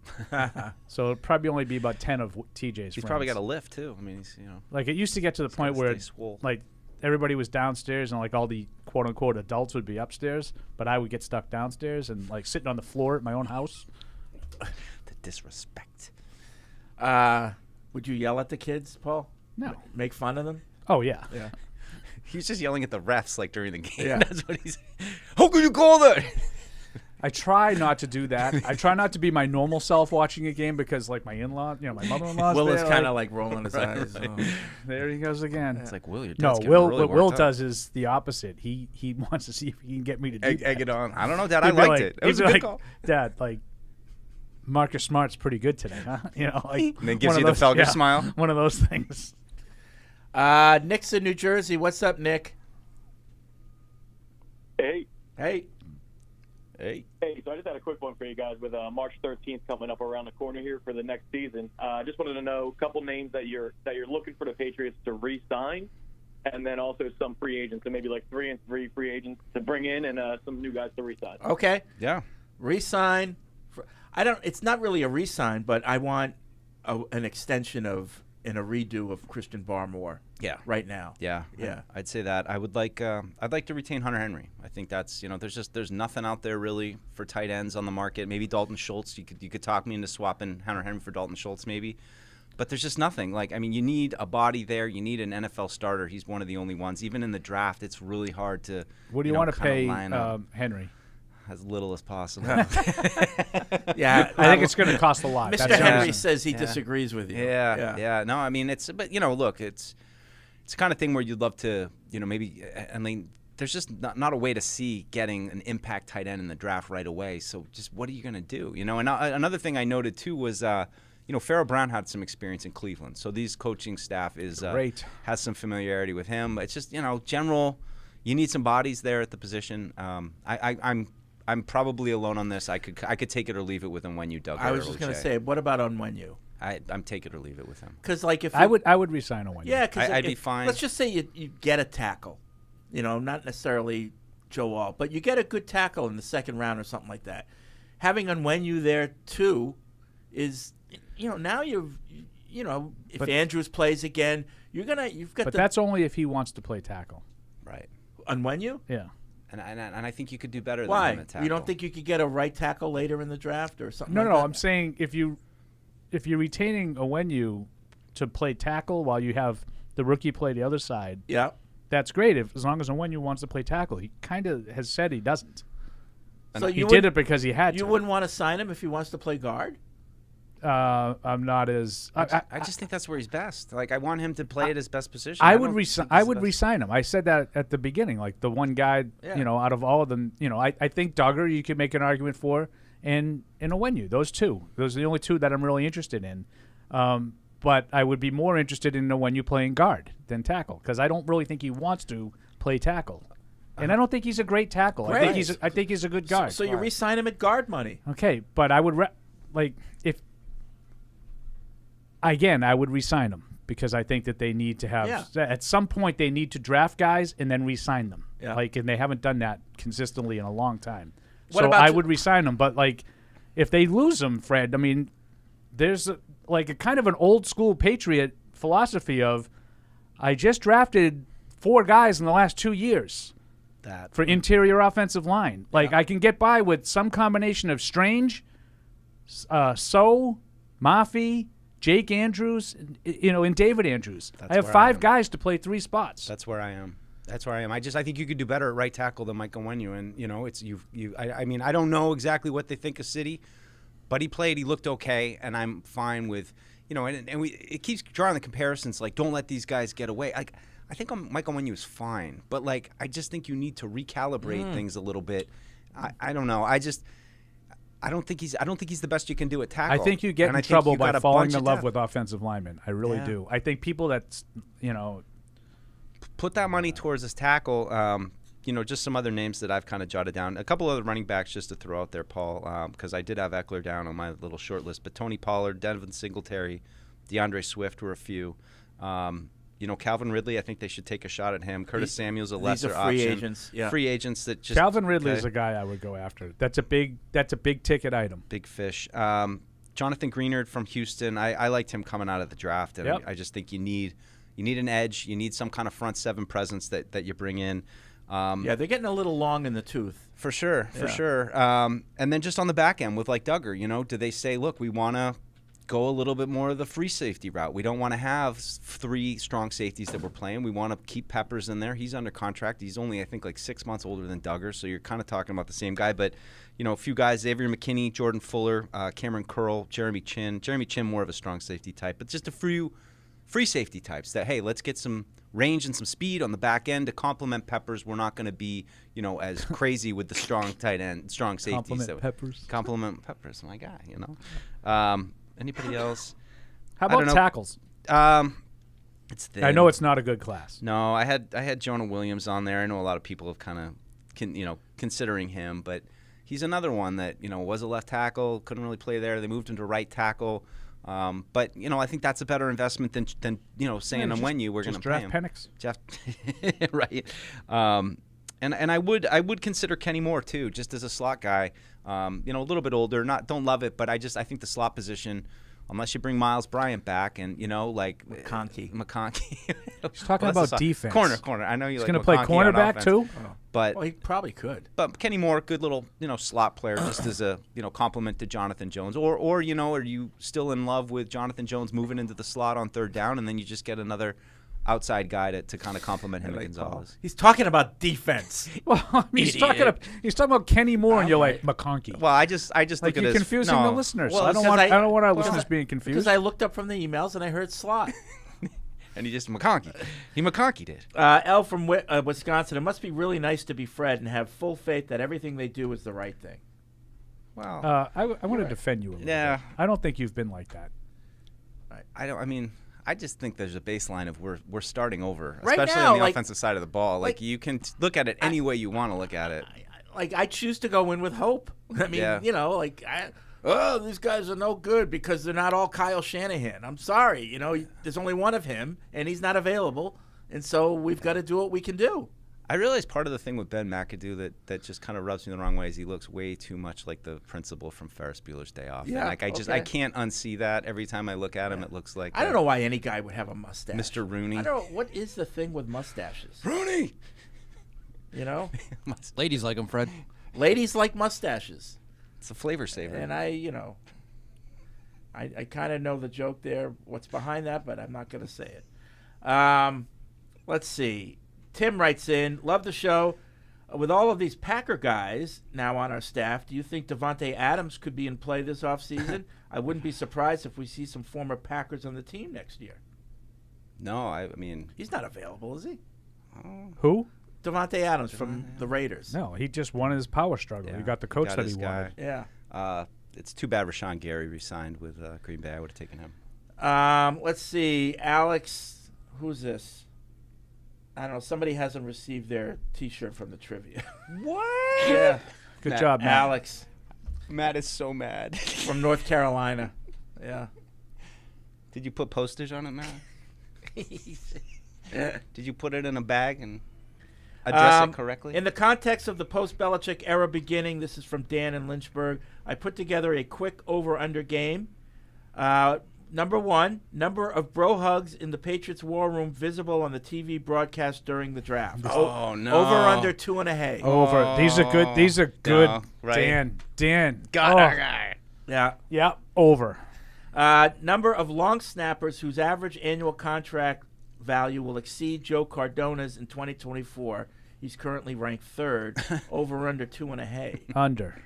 So it'll probably only be about 10 of TJ's He's friends. probably got a lift too. I mean, he's Like it used to get to the point gotta where stay swole. like everybody was downstairs and like all the quote unquote adults would be upstairs, but I would get stuck downstairs and like sitting on the floor at my own house. The disrespect. Would you yell at the kids, Paul? No. Make fun of them? Oh yeah. Yeah. He's just yelling at the refs like during the game. Yeah. That's what he's. How could you call that? I try not to do that. I try not to be my normal self watching a game because like my in-law, my mother-in-law's Will there, is kind of like rolling his Right, eyes. right. Oh. There he goes again. It's like, Will, your No, dad's getting Will. really What Will worked up. does is the opposite. He wants to see if he can get me to do Egg that. it on. I don't know, Dad. I He'd be liked like- it. It was he'd a be good like, call. Dad, like Marcus Smart's pretty good today, huh? Like And then gives one you of the those- Felger smile. One of those things. Nick's in New Jersey. What's up, Nick? Hey. Hey. Hey. Hey, so I just had a quick one for you guys with March 13th coming up around the corner here for the next season. I just wanted to know a couple names that you're looking for the Patriots to re-sign, and then also some free agents, so maybe like 3 and 3 free agents to bring in and some new guys to re-sign. Okay. Yeah. Resign. It's not really a resign, but I want an extension of and a redo of Christian Barmore. Yeah. Right now. Yeah. Yeah. I'd say that. I'd like to retain Hunter Henry. I think that's there's nothing out there really for tight ends on the market. Maybe Dalton Schultz. You could talk me into swapping Hunter Henry for Dalton Schultz maybe. But there's just nothing. Like, I mean, you need a body there. You need an NFL starter. He's one of the only ones. Even in the draft, it's really hard to. What do you want to kinda pay line up Henry? as little as possible. Yeah, I think it's going to cost a lot. Mr. That's Henry honest. says he disagrees with you. Yeah. No, I mean but look, it's the kind of thing where you'd love to, maybe. I mean, there's just not a way to see getting an impact tight end in the draft right away. So just what are you going to do? And another thing I noted too was. Pharaoh Brown had some experience in Cleveland, so these coaching staff Great. has some familiarity with him. It's just general. You need some bodies there at the position. I'm probably alone on this. I could take it or leave it with him when you dug. I was just going to say, what about Onwenu? I'm take it or leave it with him. Because if I would resign Onwenu. Yeah, because I'd be fine. Let's just say you get a tackle, not necessarily Joe Alt, but you get a good tackle in the second round or something like that. Having Onwenu there too, is, now if Andrews plays again, you've got. But that's only if he wants to play tackle. Right. Onwenu? Yeah. And I think you could do better Why? than him at tackle. You don't think you could get a right tackle later in the draft or something? No, like no. that? I'm saying if you're retaining Onwenu to play tackle while you have the rookie play the other side. Yeah. That's great as long as Onwenu wants to play tackle. He kind of has said he doesn't. So he did it because he had to. You wouldn't want to sign him if he wants to play guard? I'm not as. I just think that's where he's best. Like I want him to play at his best position. I would resign him. I said that at the beginning. Like the one guy, out of all of them, I think Duggar you could make an argument for, and Onwenu. Those are the only two that I'm really interested in. But I would be more interested in Onwenu playing guard than tackle because I don't really think he wants to play tackle, and I don't think he's a great tackle. Great. I think he's a good guard. So you re-sign him at guard money? Okay, but I would I would re-sign them because I think that they need to have at some point they need to draft guys and then re-sign them. Yeah. And they haven't done that consistently in a long time. What so about I would re-sign them, but if they lose them, Fred, I mean, there's a kind of an old school Patriot philosophy of I just drafted 4 guys in the last 2 years for interior offensive line. I can get by with some combination of Strange, Mafi, Jake Andrews, and David Andrews. I have 5 guys to play 3 spots. That's where I am. I think you could do better at right tackle than Mike Onwenu, and it's I mean, I don't know exactly what they think of City, but he looked okay, and I'm fine with, it keeps drawing the comparisons like don't let these guys get away. I think Mike Onwenu is fine, but I just think you need to recalibrate things a little bit. I don't know. I don't think he's the best you can do at tackle. I think you get in trouble by falling in love with offensive linemen. I really do. I think people that put that money towards his tackle. Just some other names that I've kind of jotted down. A couple other running backs just to throw out there, Paul, because I did have Eckler down on my little short list. But Tony Pollard, Devin Singletary, DeAndre Swift were a few. Calvin Ridley, I think they should take a shot at him. Curtis Samuel's a lesser option. These are free agents. Yeah. Free agents that just Calvin Ridley is a guy I would go after. That's a big ticket item. Big fish. Jonathan Greenard from Houston. I liked him coming out of the draft, and I just think you need an edge. You need some kind of front 7 presence that you bring in. They're getting a little long in the tooth. For sure. And then just on the back end with Duggar, do they say, look, we want to go a little bit more of the free safety route. We don't want to have 3 strong safeties that we're playing. We want to keep Peppers in there. He's under contract. He's only, I think, 6 months older than Duggar, so you're kind of talking about the same guy. But, a few guys, Xavier McKinney, Jordan Fuller, Cameron Curl, Jeremy Chin. Jeremy Chin more of a strong safety type, but just a few free safety types that, hey, let's get some range and some speed on the back end to complement Peppers. We're not going to be, as crazy with the strong tight end, strong safeties. Complement Peppers, my guy, Anybody else? How about tackles? It's thin. I know it's not a good class. No, I had Jonah Williams on there. I know a lot of people have kind of, considering him, but he's another one that was a left tackle, couldn't really play there. They moved him to right tackle, but I think that's a better investment than saying Onwenu we're going to pay him. Penix. Right. And I would consider Kenny Moore too, just as a slot guy. A little bit older. Don't love it, but I think the slot position, unless you bring Miles Bryant back and McConkey. He's talking about defense. Corner. I know you. He's going to play cornerback too. But he probably could. But Kenny Moore, good little slot player, just as a complement to Jonathan Jones. Or are you still in love with Jonathan Jones moving into the slot on 3rd down, and then you just get another outside guy to kind of complement him and Gonzalez. He's talking about defense. Well, I mean, he's talking about Kenny Moore, and you're like McConkey. Well, I just look at you're it confusing the listeners. Well, I don't want our listeners being confused. Because I looked up from the emails and I heard slot. And he just McConkey. He McConkey'd it. L from Wisconsin. It must be really nice to be Fred and have full faith that everything they do is the right thing. Wow. I want to defend you a little bit. I don't think you've been like that. I just think there's a baseline of we're starting over, right especially now, on the offensive side of the ball. You can look at it any way you want to look at it. I choose to go in with hope. I mean, these guys are no good because they're not all Kyle Shanahan. I'm sorry. There's only one of him, and he's not available, and so we've got to do what we can do. I realize part of the thing with Ben McAdoo that just kind of rubs me the wrong way is he looks way too much like the principal from Ferris Bueller's Day Off. Yeah, and I can't unsee that. Every time I look at him, it looks like I don't know why any guy would have a mustache. Mr. Rooney. I don't know what is the thing with mustaches. Rooney. You know, ladies like them, Fred. Ladies like mustaches. It's a flavor saver. And I kind of know the joke there, what's behind that, but I'm not going to say it. Let's see. Tim writes in, love the show. With all of these Packer guys now on our staff, do you think Devontae Adams could be in play this offseason? I wouldn't be surprised if we see some former Packers on the team next year. No, I mean... He's not available, is he? Who? Devontae Adams from the Raiders. No, he just won his power struggle. He got the coach that he wanted. Yeah. It's too bad Rashawn Gary resigned with Green Bay. I would have taken him. Let's see. Alex, who's this? I don't know. Somebody hasn't received their T-shirt from the trivia. What? Yeah. Good job, Matt. Alex. Matt is so mad. From North Carolina. Yeah. Did you put postage on it, Matt? Did you put it in a bag and address it correctly? In the context of the post-Belichick era beginning, this is from Dan in Lynchburg, I put together a quick over-under game. Number one, number of bro hugs in the Patriots war room visible on the TV broadcast during the draft. Oh, no. Over under 2.5. Over. These are good. These are good. No, right. Dan. Got our guy. Yeah. Yeah. Over. Number of long snappers whose average annual contract value will exceed Joe Cardona's in 2024. He's currently ranked third. Over under 2.5. Under.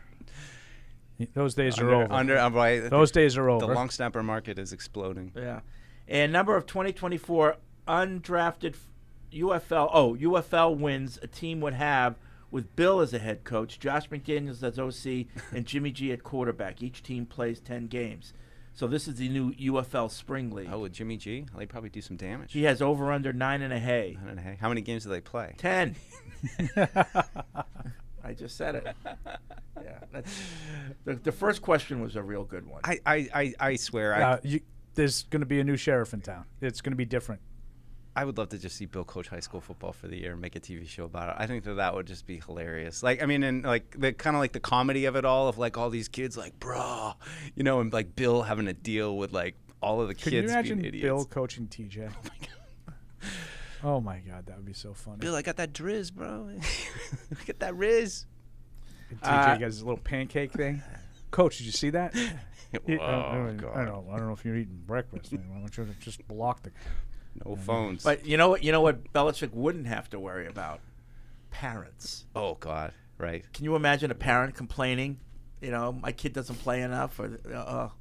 Those days are over. I'm right. Those days are over. The long snapper market is exploding. Yeah. And number of 2024 undrafted UFL wins a team would have with Bill as a head coach, Josh McDaniels as OC, and Jimmy G at quarterback. Each team plays 10 games. So this is the new UFL Spring League. Oh, with Jimmy G? They'd probably do some damage. He has over under 9.5. 9.5. How many games do they play? 10. I just said it. Yeah, that's the first question was a real good one. I swear. There's going to be a new sheriff in town. It's going to be different. I would love to just see Bill coach high school football for the year and make a TV show about it. I think that would just be hilarious. Like, I mean, and like the kind of like the comedy of it all, of like all these kids like, bro, you know, and like Bill having to deal with like all of the kids being idiots. Can you imagine Bill coaching TJ? Oh my god. Oh my god, that would be so funny. Bill, I got that drizz, bro. I got that Riz. And TJ got his little pancake thing. Coach, did you see that? God. I don't know if you're eating breakfast. Why don't you just block the? No phones. But you know what Belichick wouldn't have to worry about? Parents. Oh God, right. Can you imagine a parent complaining, you know, my kid doesn't play enough, or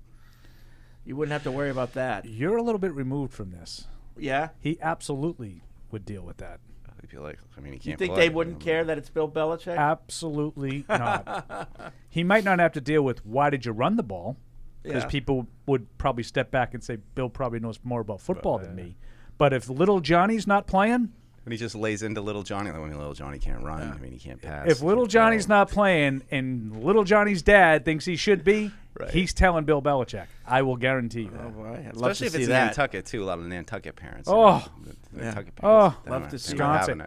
you wouldn't have to worry about that. You're a little bit removed from this. Yeah? He absolutely would deal with that. He'd be like, I mean, he can't. You think play. they wouldn't care that it's Bill Belichick? Absolutely not. He might not have to deal with why did you run the ball, because people would probably step back and say Bill probably knows more about football than me. But if little Johnny's not playing, when he just lays into little Johnny, like, I mean, little Johnny can't run. I mean, he can't pass. If little Johnny's not playing and little Johnny's dad thinks he should be, he's telling Bill Belichick. I will guarantee you. Oh boy, I'd especially love to if see it's that. Nantucket too. A lot of Nantucket parents. Oh, Nantucket parents. Oh, love to see Wisconsin.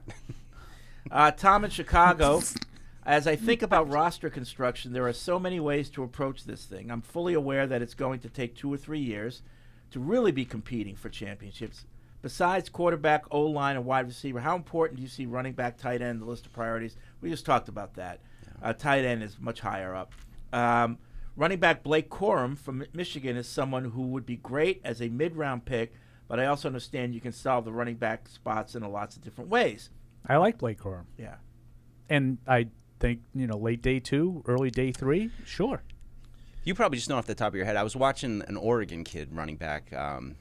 that. Tom in Chicago. As I think about roster construction, there are so many ways to approach this thing. I'm fully aware that it's going to take 2 or 3 years to really be competing for championships. Besides quarterback, O-line, and wide receiver, how important do you see running back, tight end, the list of priorities? We just talked about that. Tight end is much higher up. Running back Blake Corum from Michigan is someone who would be great as a mid-round pick, but I also understand you can solve the running back spots in lots of different ways. I like Blake Corum. Yeah. And I think, late day 2, early day 3, sure. You probably just know off the top of your head. I was watching an Oregon kid running back. And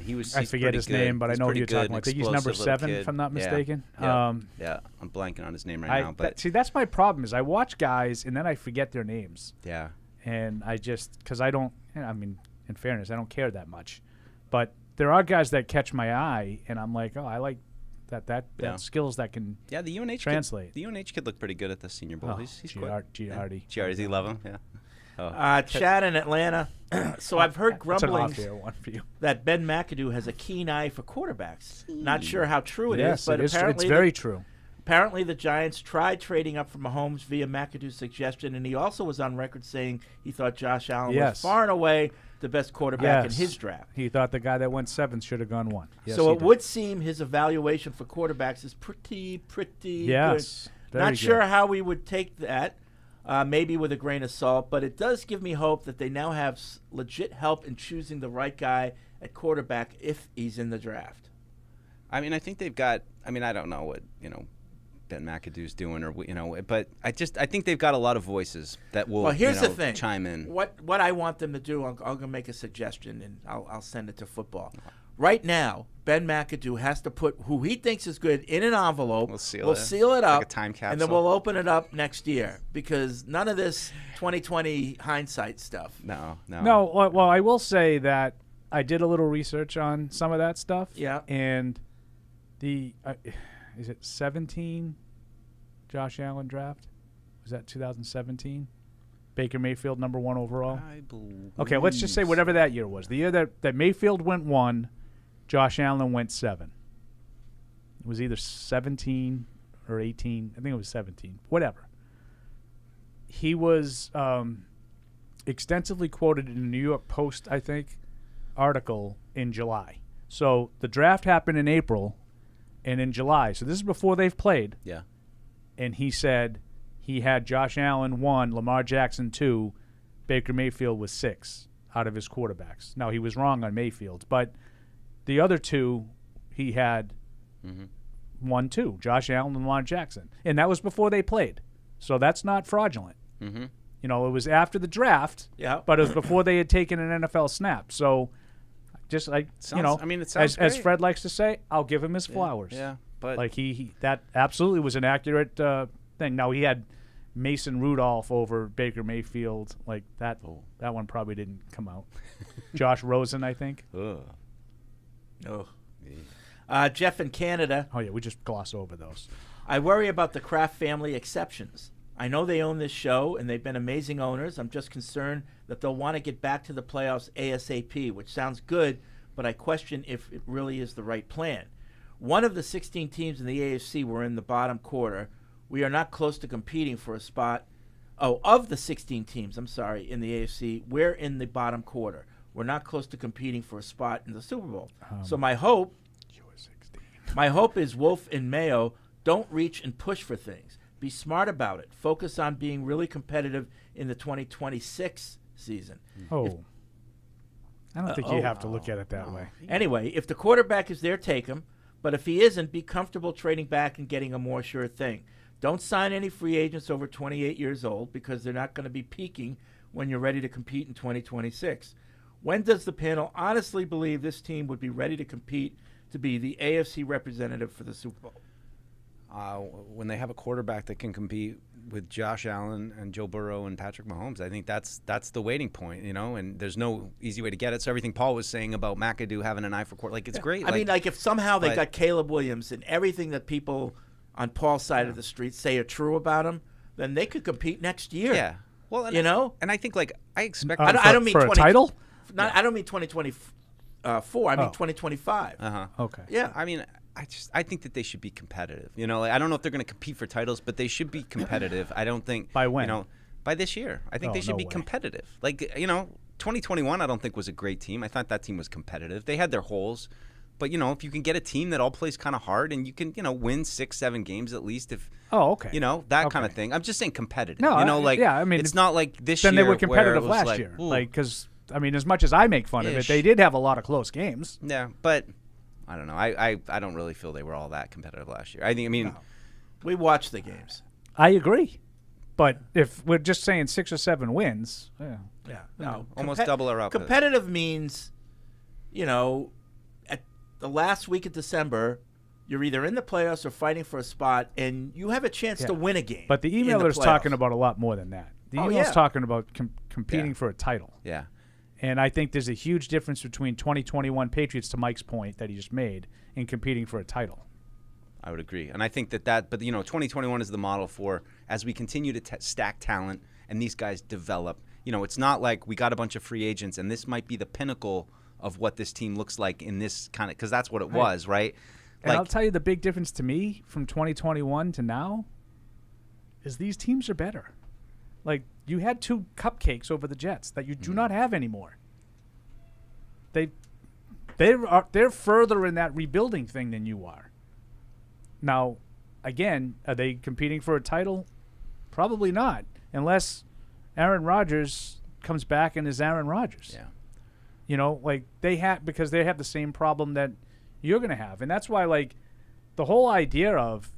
he's I forget his name, but I know who you're talking about. I think he's number 7, if I'm not mistaken. Yeah, I'm blanking on his name right now. But that's my problem is I watch guys and then I forget their names. Yeah. And I just because I don't. I mean, in fairness, I don't care that much. But there are guys that catch my eye, and I'm like, oh, I like that skills that can the UNH translate. The UNH kid looked pretty good at the Senior Bowl. He's Giardi. Giardi, you love him? Yeah. Chad in Atlanta. So I've heard That's an grumblings off-air one for you. that Ben McAdoo has a keen eye for quarterbacks. Not sure how true it is, but it is, apparently it's very true. Apparently, the Giants tried trading up for Mahomes via McAdoo's suggestion, and he also was on record saying he thought Josh Allen was far and away the best quarterback in his draft. He thought the guy that went 7th should have gone 1. Yes, so it would seem his evaluation for quarterbacks is pretty yes, good. Not sure how we would take that, maybe with a grain of salt, but it does give me hope that they now have legit help in choosing the right guy at quarterback if he's in the draft. I mean, I think they've got. I mean, I don't know what Ben McAdoo's doing, or but I think they've got a lot of voices that will. Well, here's the thing. Chime in. What I want them to do, I'm going to make a suggestion, and I'll send it to football. Right now, Ben McAdoo has to put who he thinks is good in an envelope. We'll seal it up, like a time capsule, and then we'll open it up next year because none of this 2020 hindsight stuff. No. Well, I will say that I did a little research on some of that stuff. Yeah, and the. Is it 17 Josh Allen draft? Was that 2017? Baker Mayfield number 1 overall? I believe. Okay, let's just say whatever that year was. The year that Mayfield went 1, Josh Allen went 7. It was either 17 or 18. I think it was 17. Whatever. He was extensively quoted in a New York Post, I think, article in July. So the draft happened in April. And in July, so this is before they've played. Yeah. And he said he had Josh Allen 1, Lamar Jackson 2, Baker Mayfield was 6 out of his quarterbacks. Now, he was wrong on Mayfield, but the other 2 he had 1, 2, Josh Allen and Lamar Jackson. And that was before they played. So that's not fraudulent. Mm-hmm. It was after the draft, but it was before they had taken an NFL snap. So just like it sounds as Fred likes to say, I'll give him his flowers. Yeah, but like he that absolutely was an accurate thing. Now he had Mason Rudolph over Baker Mayfield, like that. That one probably didn't come out. Josh Rosen, I think. Jeff in Canada. Oh yeah, we just gloss over those. I worry about the Kraft family exceptions. I know they own this show, and they've been amazing owners. I'm just concerned that they'll want to get back to the playoffs ASAP, which sounds good, but I question if it really is the right plan. One of the 16 teams in the AFC were in the bottom quarter. We are not close to competing for a spot. Of the 16 teams, in the AFC, we're in the bottom quarter. We're not close to competing for a spot in the Super Bowl. So my hope is Wolf and Mayo don't reach and push for things. Be smart about it. Focus on being really competitive in the 2026 season. I don't think you have to look at it that way. Anyway, if the quarterback is there, take him. But if he isn't, be comfortable trading back and getting a more sure thing. Don't sign any free agents over 28 years old because they're not going to be peaking when you're ready to compete in 2026. When does the panel honestly believe this team would be ready to compete to be the AFC representative for the Super Bowl? When they have a quarterback that can compete with Josh Allen and Joe Burrow and Patrick Mahomes, I think that's the waiting point, and there's no easy way to get it. So everything Paul was saying about McAdoo having an eye for quarterback, it's great. I mean, if somehow they got Caleb Williams and everything that people on Paul's side of the street say are true about him, then they could compete next year. Yeah. Well, and I think I expect. I don't mean for a title. I don't mean 2024. I mean 2025. Okay. Yeah. I mean, I think that they should be competitive. I don't know if they're going to compete for titles, but they should be competitive. I don't think by when. By this year. I think they should be competitive. 2021 I don't think was a great team. I thought that team was competitive. They had their holes, but if you can get a team that all plays kind of hard and you can win 6-7 games at least if that kind of thing. I'm just saying competitive. No, I mean it's not like this year. Then they were competitive where it was last year. Because as much as I make fun of it, they did have a lot of close games. Yeah, but I don't know. I don't really feel they were all that competitive last year. We watched the games. I agree. But if we're just saying 6 or 7 wins, almost double our output. Competitive means, at the last week of December, you're either in the playoffs or fighting for a spot, and you have a chance to win a game. But the emailer's talking about a lot more than that. The emailer's talking about competing for a title. Yeah. And I think there's a huge difference between 2021 Patriots, to Mike's point that he just made, and competing for a title. I would agree. And I think but 2021 is the model for, as we continue to stack talent and these guys develop it's not like we got a bunch of free agents and this might be the pinnacle of what this team looks like in this kind of, because that's what it was, right? And I'll tell you the big difference to me from 2021 to now is these teams are better. Like, you had 2 cupcakes over the Jets that you do not have anymore. They're further in that rebuilding thing than you are. Now, again, are they competing for a title? Probably not, unless Aaron Rodgers comes back and is Aaron Rodgers. Yeah. Because they have the same problem that you're going to have. And that's why, the whole idea of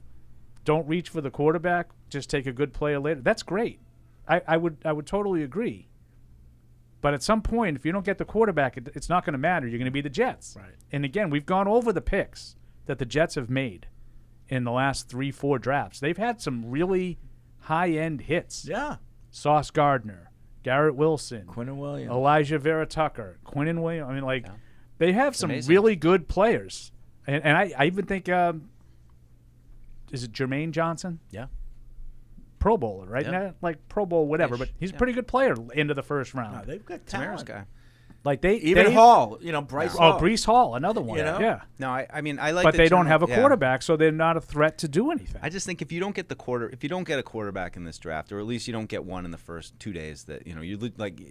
don't reach for the quarterback, just take a good player later, that's great. I would totally agree. But at some point, if you don't get the quarterback, it's not going to matter. You're going to be the Jets. Right. And again, we've gone over the picks that the Jets have made in the last 3-4 drafts. They've had some really high-end hits. Yeah. Sauce Gardner, Garrett Wilson, Quinnen Williams, Elijah Vera Tucker, Quinnen Williams. I mean, they have some amazing. really good players. And I even think, is it Jermaine Johnson? Yeah. Pro Bowler, right? Yeah. Pro Bowl, whatever. But he's a pretty good player into the first round. No, they've got Tamara's talent. guy. Even Hall, Bryce Hall. Brees Hall, another one. Yeah. No, I mean, I like. But the they don't have a general- quarterback, so they're not a threat to do anything. I just think if you don't get a quarterback in this draft, or at least you don't get one in the first 2 days, that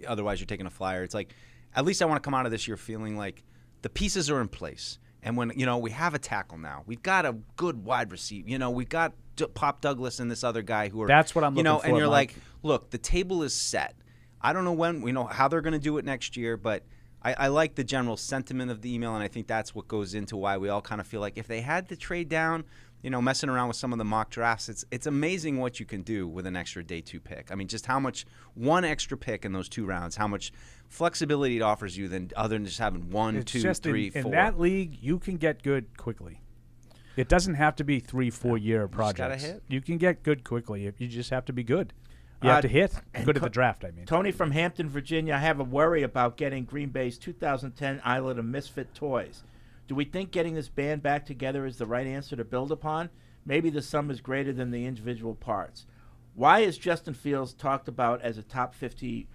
otherwise you're taking a flyer. It's like, at least I want to come out of this year feeling like the pieces are in place, and when we have a tackle now, we've got a good wide receiver. We've got Pop Douglas and this other guy who are. That's what I'm looking for. And you're Mike. like, look, the table is set. I don't know when, how they're going to do it next year, but I like the general sentiment of the email, and I think that's what goes into why we all kind of feel like if they had to trade down, messing around with some of the mock drafts, it's amazing what you can do with an extra day 2 pick. I mean, just how much one extra pick in those 2 rounds, how much flexibility it offers you other than just having 1, 2, 3, 4. In that league, you can get good quickly. It doesn't have to be 3-4 year projects. gotta hit. You can get good quickly. You just have to be good. You have to hit. Good at the draft, I mean. Tony from Hampton, Virginia, I have a worry about getting Green Bay's 2010 Island of Misfit Toys. Do we think getting this band back together is the right answer to build upon? Maybe the sum is greater than the individual parts. Why is Justin Fields talked about as a top 50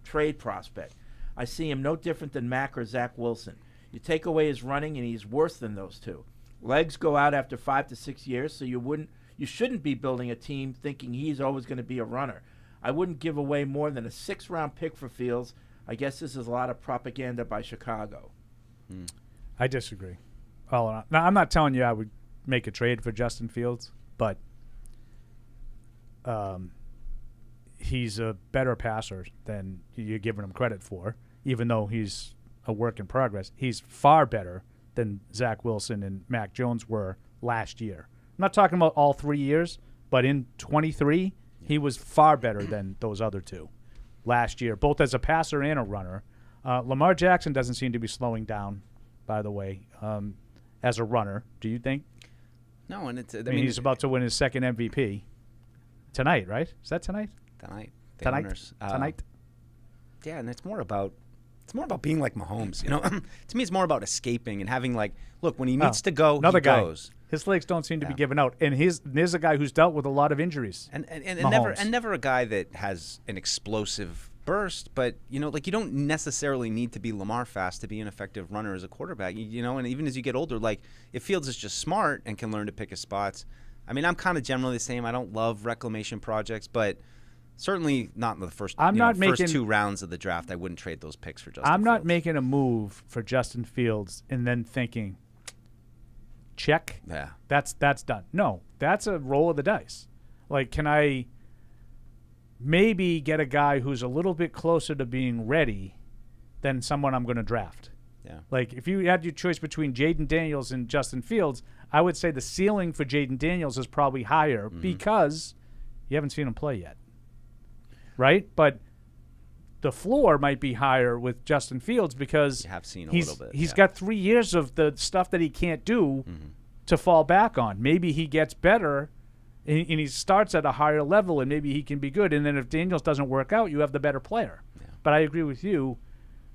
trade prospect? I see him no different than Mack or Zach Wilson. You take away his running, and he's worse than those two. Legs go out after 5 to 6 years, so you shouldn't be building a team thinking he's always going to be a runner. I wouldn't give away more than a 6th-round pick for Fields. I guess this is a lot of propaganda by Chicago. I disagree. Now, I'm not telling you I would make a trade for Justin Fields, but he's a better passer than you're giving him credit for, even though he's a work in progress. He's far better than Zach Wilson and Mac Jones were last year. I'm not talking about all 3 years, but in 23, he was far better than those other two last year, both as a passer and a runner. Lamar Jackson doesn't seem to be slowing down, by the way, as a runner. Do you think? No, and I mean, he's about to win his 2nd MVP tonight, right? Is that tonight? Tonight. Tonight. Yeah, and it's more about being like Mahomes. To me, it's more about escaping and having look, when he needs to go, another he guy goes. His legs don't seem to be giving out, and there's a guy who's dealt with a lot of injuries. And never a guy that has an explosive burst, but you don't necessarily need to be Lamar fast to be an effective runner as a quarterback. And even as you get older, if Fields is just smart and can learn to pick his spots. I mean, I'm kind of generally the same. I don't love reclamation projects, but certainly not in the first. First 2 rounds of the draft. I wouldn't trade those picks for Justin. I'm not Fields. making a move for Justin Fields and then thinking, check. Yeah, that's done. No, that's a roll of the dice. Can I maybe get a guy who's a little bit closer to being ready than someone I'm going to draft? Yeah. If you had your choice between Jaden Daniels and Justin Fields, I would say the ceiling for Jaden Daniels is probably higher because you haven't seen him play yet. Right? But the floor might be higher with Justin Fields because you have seen a he's little bit. He's got 3 years of the stuff that he can't do to fall back on. Maybe he gets better and he starts at a higher level and maybe he can be good. And then if Daniels doesn't work out, you have the better player. Yeah. But I agree with you.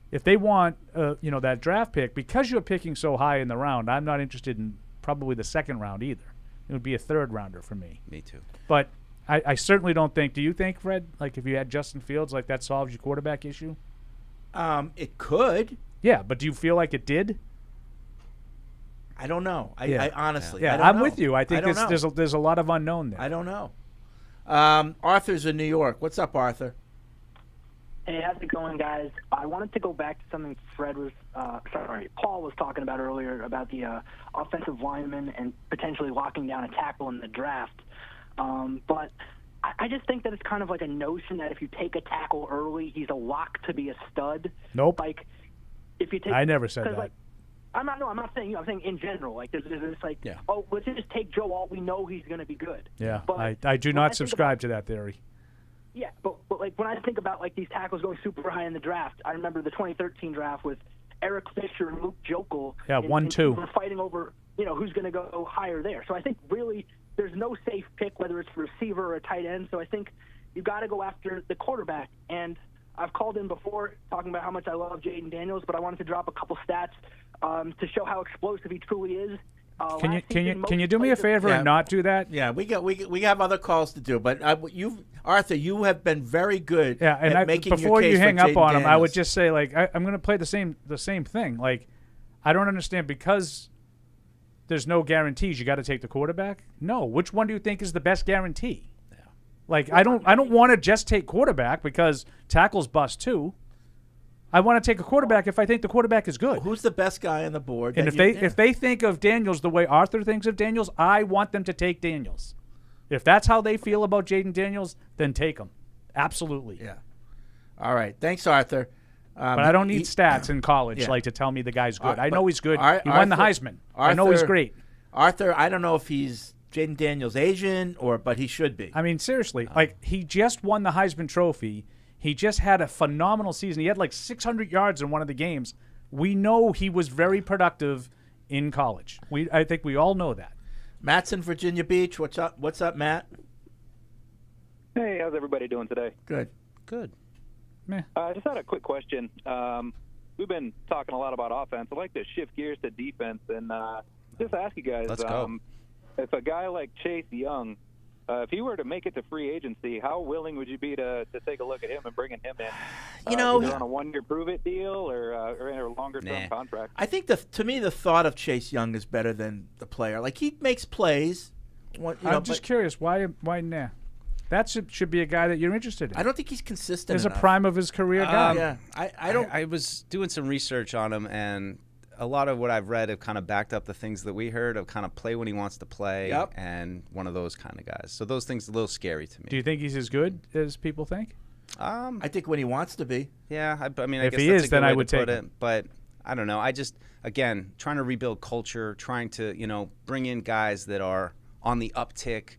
If they want that draft pick, because you're picking so high in the round, I'm not interested in probably the 2nd round either. It would be a 3rd rounder for me. Me too. But I certainly don't think. Do you think, Fred? Like, if you had Justin Fields, like that solves your quarterback issue? It could. Yeah, but do you feel like it did? I don't know. I honestly, yeah, I don't I'm know. with you. I think there's a lot of unknown there. I don't know. Arthur's in New York. What's up, Arthur? Hey, how's it going, guys? I wanted to go back to something Paul was talking about earlier about the offensive lineman and potentially locking down a tackle in the draft. But I just think that it's kind of like a notion that if you take a tackle early, he's a lock to be a stud. Nope. Like, if you take, I never said that. Like, I'm not saying you. I'm saying in general. Like, there's this like, oh, let's just take Joe Alt. We know he's going to be good. Yeah, but I do not subscribe to that theory. Yeah, but like when I think about like these tackles going super high in the draft, I remember the 2013 draft with Eric Fisher and Luke Jokel. Yeah, 1-2. We're fighting over who's going to go higher there. So I think really there's no safe pick whether it's a receiver or a tight end. So I think you got to go after the quarterback. And I've called in before talking about how much I love Jaden Daniels, but I wanted to drop a couple stats to show how explosive he truly is. Can you do me a favor and not do that? Yeah, we have other calls to do, but Arthur, you have been very good. Yeah, and at making before your case you hang for up Jaden on him, I would Daniels. just say like I'm going to play the same thing. Like, I don't understand because there's no guarantees. You got to take the quarterback. No, which one do you think is the best guarantee? Yeah. Like I don't want to just take quarterback because tackles bust too. I want to take a quarterback if I think the quarterback is good. Who's the best guy on the board? And if they think of Daniels the way Arthur thinks of Daniels, I want them to take Daniels. If that's how they feel about Jaden Daniels, then take him. Absolutely. Yeah. All right. Thanks, Arthur. But I don't need stats in college to tell me the guy's good. I know he's good. He won the Heisman. I know he's great. Arthur, I don't know if he's Jaden Daniels' agent but he should be. I mean, seriously, like he just won the Heisman Trophy. He just had a phenomenal season. He had like 600 yards in one of the games. We know he was very productive in college. I think we all know that. Matt's in Virginia Beach. What's up? What's up, Matt? Hey, how's everybody doing today? Good. Good. I just had a quick question. We've been talking a lot about offense. I'd like to shift gears to defense and just ask you guys, Let's go. If a guy like Chase Young, if he were to make it to free agency, how willing would you be to take a look at him and bringing him in? Either on a one-year prove-it deal or in a longer-term contract? I think to me the thought of Chase Young is better than the player. Like he makes plays. I'm just curious why nah? That should be a guy that you're interested in. I don't think he's consistent. He's enough. a prime of his career guy. Yeah, I don't. I was doing some research on him, and a lot of what I've read have kind of backed up the things that we heard of kind of play when he wants to play, and one of those kind of guys. So those things are a little scary to me. Do you think he's as good as people think? I think when he wants to be. Yeah, I mean, if I guess he that's is, a good then way I would to take put him. it. But I don't know. I just, again, trying to rebuild culture, trying to, bring in guys that are on the uptick.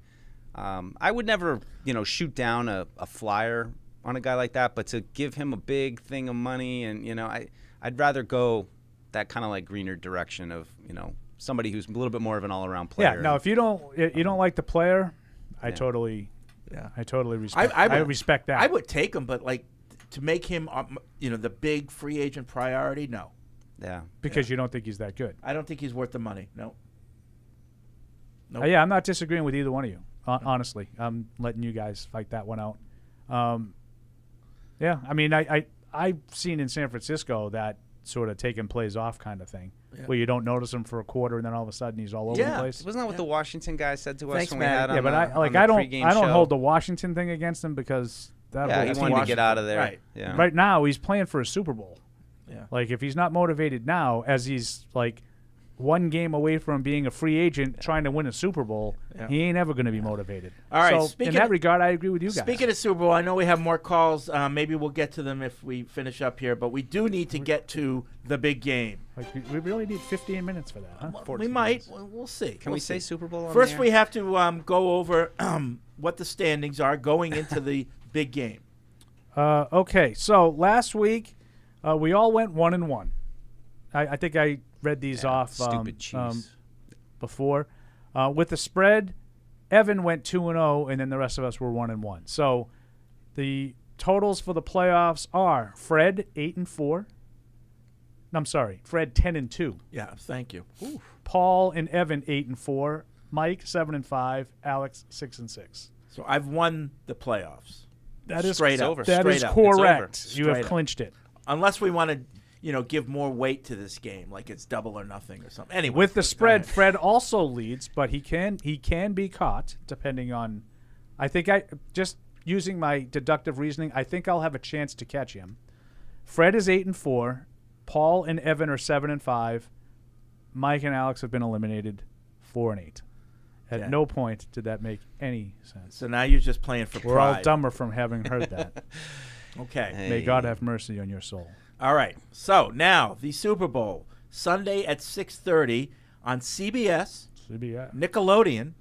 I would never, shoot down a flyer on a guy like that, but to give him a big thing of money and, I'd rather go that kind of like greener direction of, somebody who's a little bit more of an all-around player. Yeah, no, if you don't like the player, I totally respect I respect that. I would take him, but like to make him, the big free agent priority, no. Yeah. Because you don't think he's that good. I don't think he's worth the money. No. Nope. Yeah, I'm not disagreeing with either one of you. Honestly, I'm letting you guys fight that one out. Yeah, I mean, I've seen in San Francisco that sort of taking plays off kind of thing, where you don't notice him for a quarter and then all of a sudden he's all over the place. Wasn't that what the Washington guy said to us Thanks, when Matt. we had him? Yeah, but I don't hold the Washington thing against him because he wanted to get out of there. Right. Yeah. Right now he's playing for a Super Bowl. Yeah. Like if he's not motivated now, as he's like one game away from being a free agent trying to win a Super Bowl, he ain't ever going to be motivated. All right. So in that regard, I agree with you guys. Speaking of Super Bowl, I know we have more calls. Maybe we'll get to them if we finish up here, but we do need to get to the big game. Like we really need 15 minutes for that, huh? We might. We'll see. Can we say Super Bowl on First, the air? we have to go over what the standings are going into the big game. Okay, so last week we all went 1-1. I think I read these off stupid cheese. Before. With the spread, Evan went 2-0, and then the rest of us were 1-1. So the totals for the playoffs are Fred 8-4. I'm sorry, Fred 10-2. Yeah, thank you. Ooh. Paul and Evan 8-4. Mike 7-5. Alex 6-6. So I've won the playoffs. That is straight up. Over. That straight is up. correct. You have Straight clinched up. it. Unless we want to, give more weight to this game, like it's double or nothing or something. Anyway, with the spread, Fred also leads, but he can be caught depending on. I think just using my deductive reasoning, I think I'll have a chance to catch him. Fred is 8-4. Paul and Evan are 7-5. Mike and Alex have been eliminated 4-8. At no point did that make any sense. So now you're just playing for pride. We're all dumber from having heard that. Okay. May God have mercy on your soul. All right. So now the Super Bowl, Sunday at 6:30 on CBS, Nickelodeon,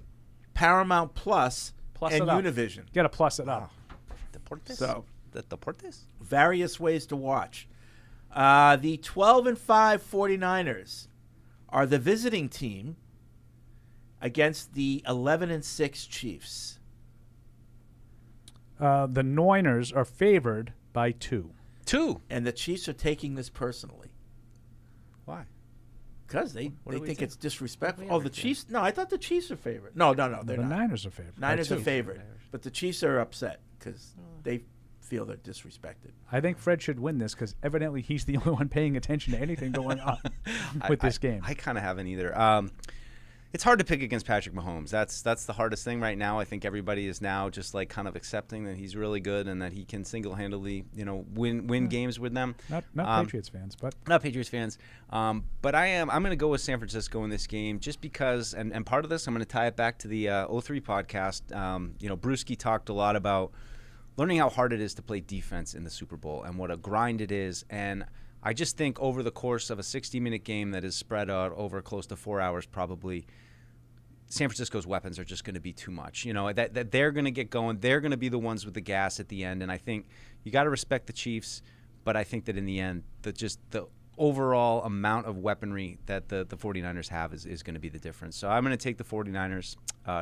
Paramount Plus and it up. Univision. Got to plus it up. Deportes? So Deportes? Various ways to watch. The 12-5 49ers are the visiting team against the 11-6 Chiefs. The Niners are favored by 2. 2. And the Chiefs are taking this personally. Why? Because they think it's disrespectful. Oh, the Chiefs? No, I thought the Chiefs are favored. No, they're not. The Niners are favored. Niners are favored. But the Chiefs are upset because they feel they're disrespected. I think Fred should win this because evidently he's the only one paying attention to anything going on with this game. I kind of haven't either. It's hard to pick against Patrick Mahomes. That's the hardest thing right now. I think everybody is now just like kind of accepting that he's really good and that he can single-handedly, win games with them. Not Patriots fans, but not Patriots fans. But I'm going to go with San Francisco in this game just because, and part of this I'm going to tie it back to the 03 podcast. Brewski talked a lot about learning how hard it is to play defense in the Super Bowl and what a grind it is. And I just think over the course of a 60-minute game that is spread out over close to 4 hours probably, San Francisco's weapons are just going to be too much. That they're going to get going. They're going to be the ones with the gas at the end. And I think you got to respect the Chiefs, but I think that in the end, the overall amount of weaponry that the 49ers have is going to be the difference. So I'm going to take the 49ers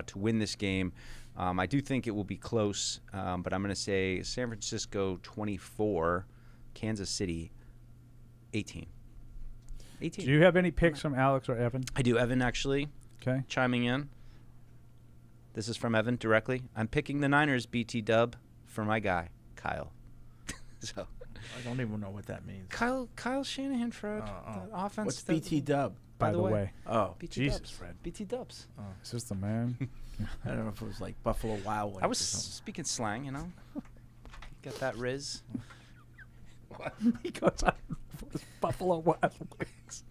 to win this game. I do think it will be close, but I'm going to say San Francisco 24, Kansas City 18. Do you have any picks from Alex or Evan? I do. Evan, actually, chiming in. This is from Evan directly. I'm picking the Niners BT dub for my guy, Kyle. So I don't even know what that means. Kyle Shanahan, Fred. The offense. What's BT dub? By the way. Oh. BT Jesus, dubs. Fred. BT dubs. Oh. Is this the man? I don't know if it was like Buffalo Wild Wings. I was speaking slang, Got that Riz. What? He goes on Buffalo Wild Wings.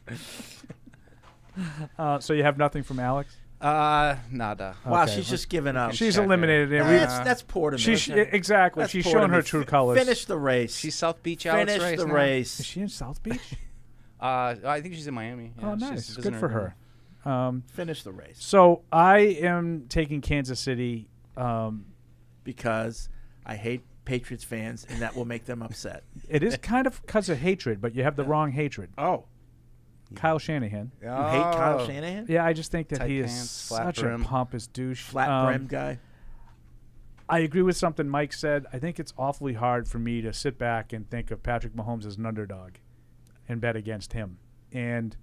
So you have nothing from Alex? Nada. Wow, she's just given up. She's eliminated. That's poor to me. Exactly. That's she's poor to showing me. her true colors. Finish the race. She's South Beach Alex Finish race the now. race. Is she in South Beach? I think she's in Miami. Yeah, oh, nice. Good for her. Finish the race. So I am taking Kansas City because I hate Patriots fans, and that will make them upset. It is kind of because of hatred, but you have the wrong hatred. Oh. Kyle Shanahan. You hate Kyle Shanahan? Yeah, I just think that Tight he pants, is flat such brim. a pompous douche. Flat brim guy. I agree with something Mike said. I think it's awfully hard for me to sit back and think of Patrick Mahomes as an underdog and bet against him. And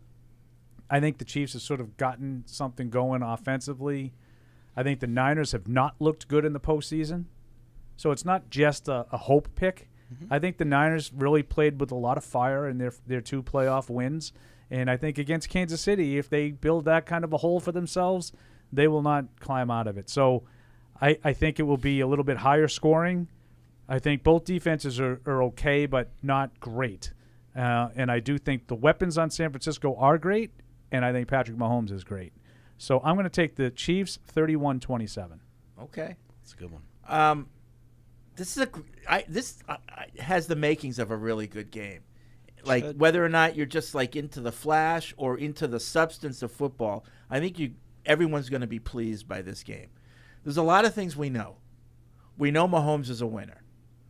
I think the Chiefs have sort of gotten something going offensively. I think the Niners have not looked good in the postseason. So it's not just a hope pick. I think the Niners really played with a lot of fire in their 2 playoff wins. And I think against Kansas City, if they build that kind of a hole for themselves, they will not climb out of it. So I think it will be a little bit higher scoring. I think both defenses are okay, but not great. And I do think the weapons on San Francisco are great, and I think Patrick Mahomes is great. So I'm going to take the Chiefs 31-27. Okay. That's a good one. This has the makings of a really good game. Like whether or not you're just like into the flash or into the substance of football, I think everyone's going to be pleased by this game. There's a lot of things we know. We know Mahomes is a winner.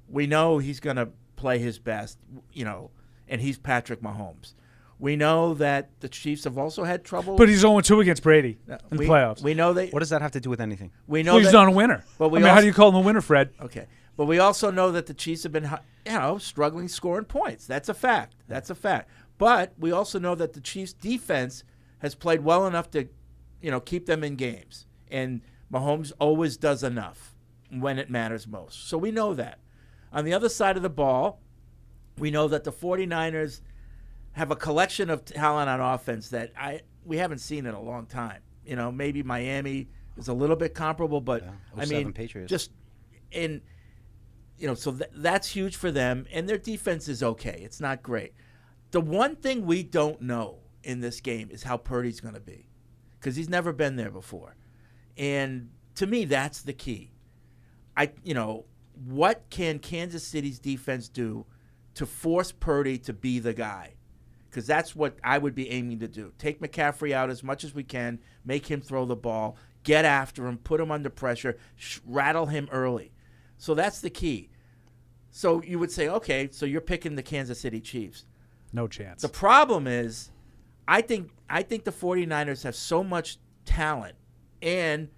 We know he's going to play his best, and he's Patrick Mahomes. We know that the Chiefs have also had trouble. But he's 0-2 against Brady in the playoffs. We know What does that have to do with anything? We know he's not a winner. But how do you call him a winner, Fred? Okay. But we also know that the Chiefs have been, struggling scoring points. That's a fact. But we also know that the Chiefs' defense has played well enough to, keep them in games. And Mahomes always does enough. when it matters most. So we know that. On the other side of the ball, we know that the 49ers have a collection of talent on offense that we haven't seen in a long time. You know, maybe Miami is a little bit comparable, but I mean, Patriots. just in, you know, so that's huge for them, and their defense is okay. It's not great. The one thing we don't know in this game is how Purdy's going to be, because he's never been there before. And to me, that's the key. What can Kansas City's defense do to force Purdy to be the guy? Because that's what I would be aiming to do. Take McCaffrey out as much as we can, make him throw the ball, get after him, put him under pressure, rattle him early. So that's the key. So you would say, okay, so you're picking the Kansas City Chiefs. No chance. The problem is, I think the 49ers have so much talent, and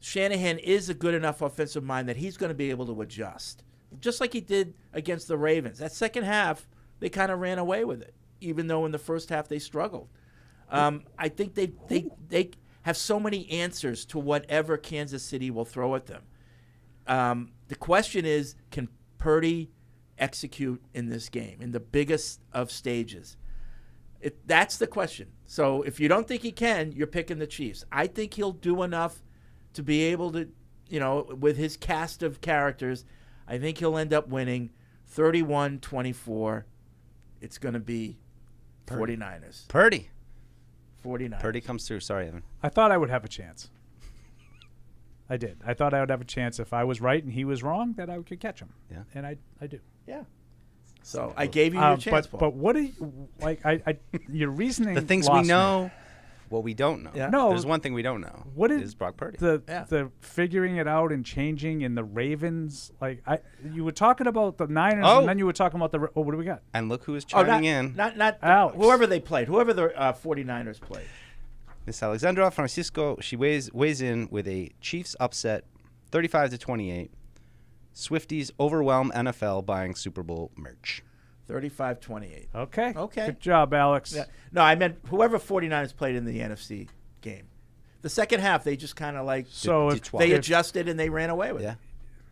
Shanahan is a good enough offensive mind that he's going to be able to adjust, just like he did against the Ravens. That second half, they kind of ran away with it, even though in the first half they struggled. I think they have so many answers to whatever Kansas City will throw at them. The question is, can Purdy execute in this game, in the biggest of stages? That's the question. So if you don't think he can, you're picking the Chiefs. I think he'll do enough to be able to, with his cast of characters, I think he'll end up winning 31-24. It's going to be 49ers. Purdy. 49ers. Purdy comes through. Sorry, Evan. I thought I would have a chance. I did. I thought I would have a chance if I was right and he was wrong, that I could catch him. Yeah. And I do. Yeah. So I gave you your chance, Paul. But what do you, your reasoning The things we know, what we don't know. Yeah. No. There's one thing we don't know. What is Brock Purdy? The figuring it out and changing in the Ravens, you were talking about the Niners and then you were talking about what do we got? And look who is chiming in. Not Alex. Whoever they played, whoever the 49ers played. Miss Alexandra Francisco, she weighs in with a Chiefs upset, 35-28. Swifties overwhelm NFL buying Super Bowl merch. 35-28. Okay. Okay. Good job, Alex. Yeah. No, I meant whoever 49ers played in the NFC game. The second half, they just kind of they adjusted and they ran away with it.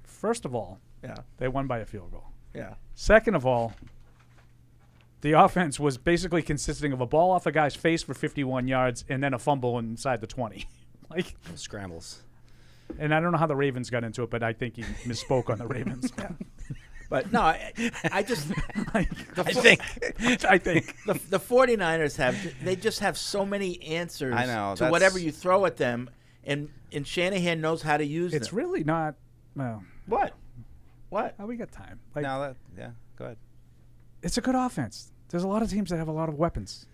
First of all, they won by a field goal. Yeah. Second of all, the offense was basically consisting of a ball off a guy's face for 51 yards and then a fumble inside the 20. Scrambles. And I don't know how the Ravens got into it, but I think he misspoke on the Ravens. But no, I just I think the 49ers they just have so many answers to whatever you throw at them, and Shanahan knows how to use them. It's really not. Well, what? Oh, we got time. Go ahead. It's a good offense. There's a lot of teams that have a lot of weapons.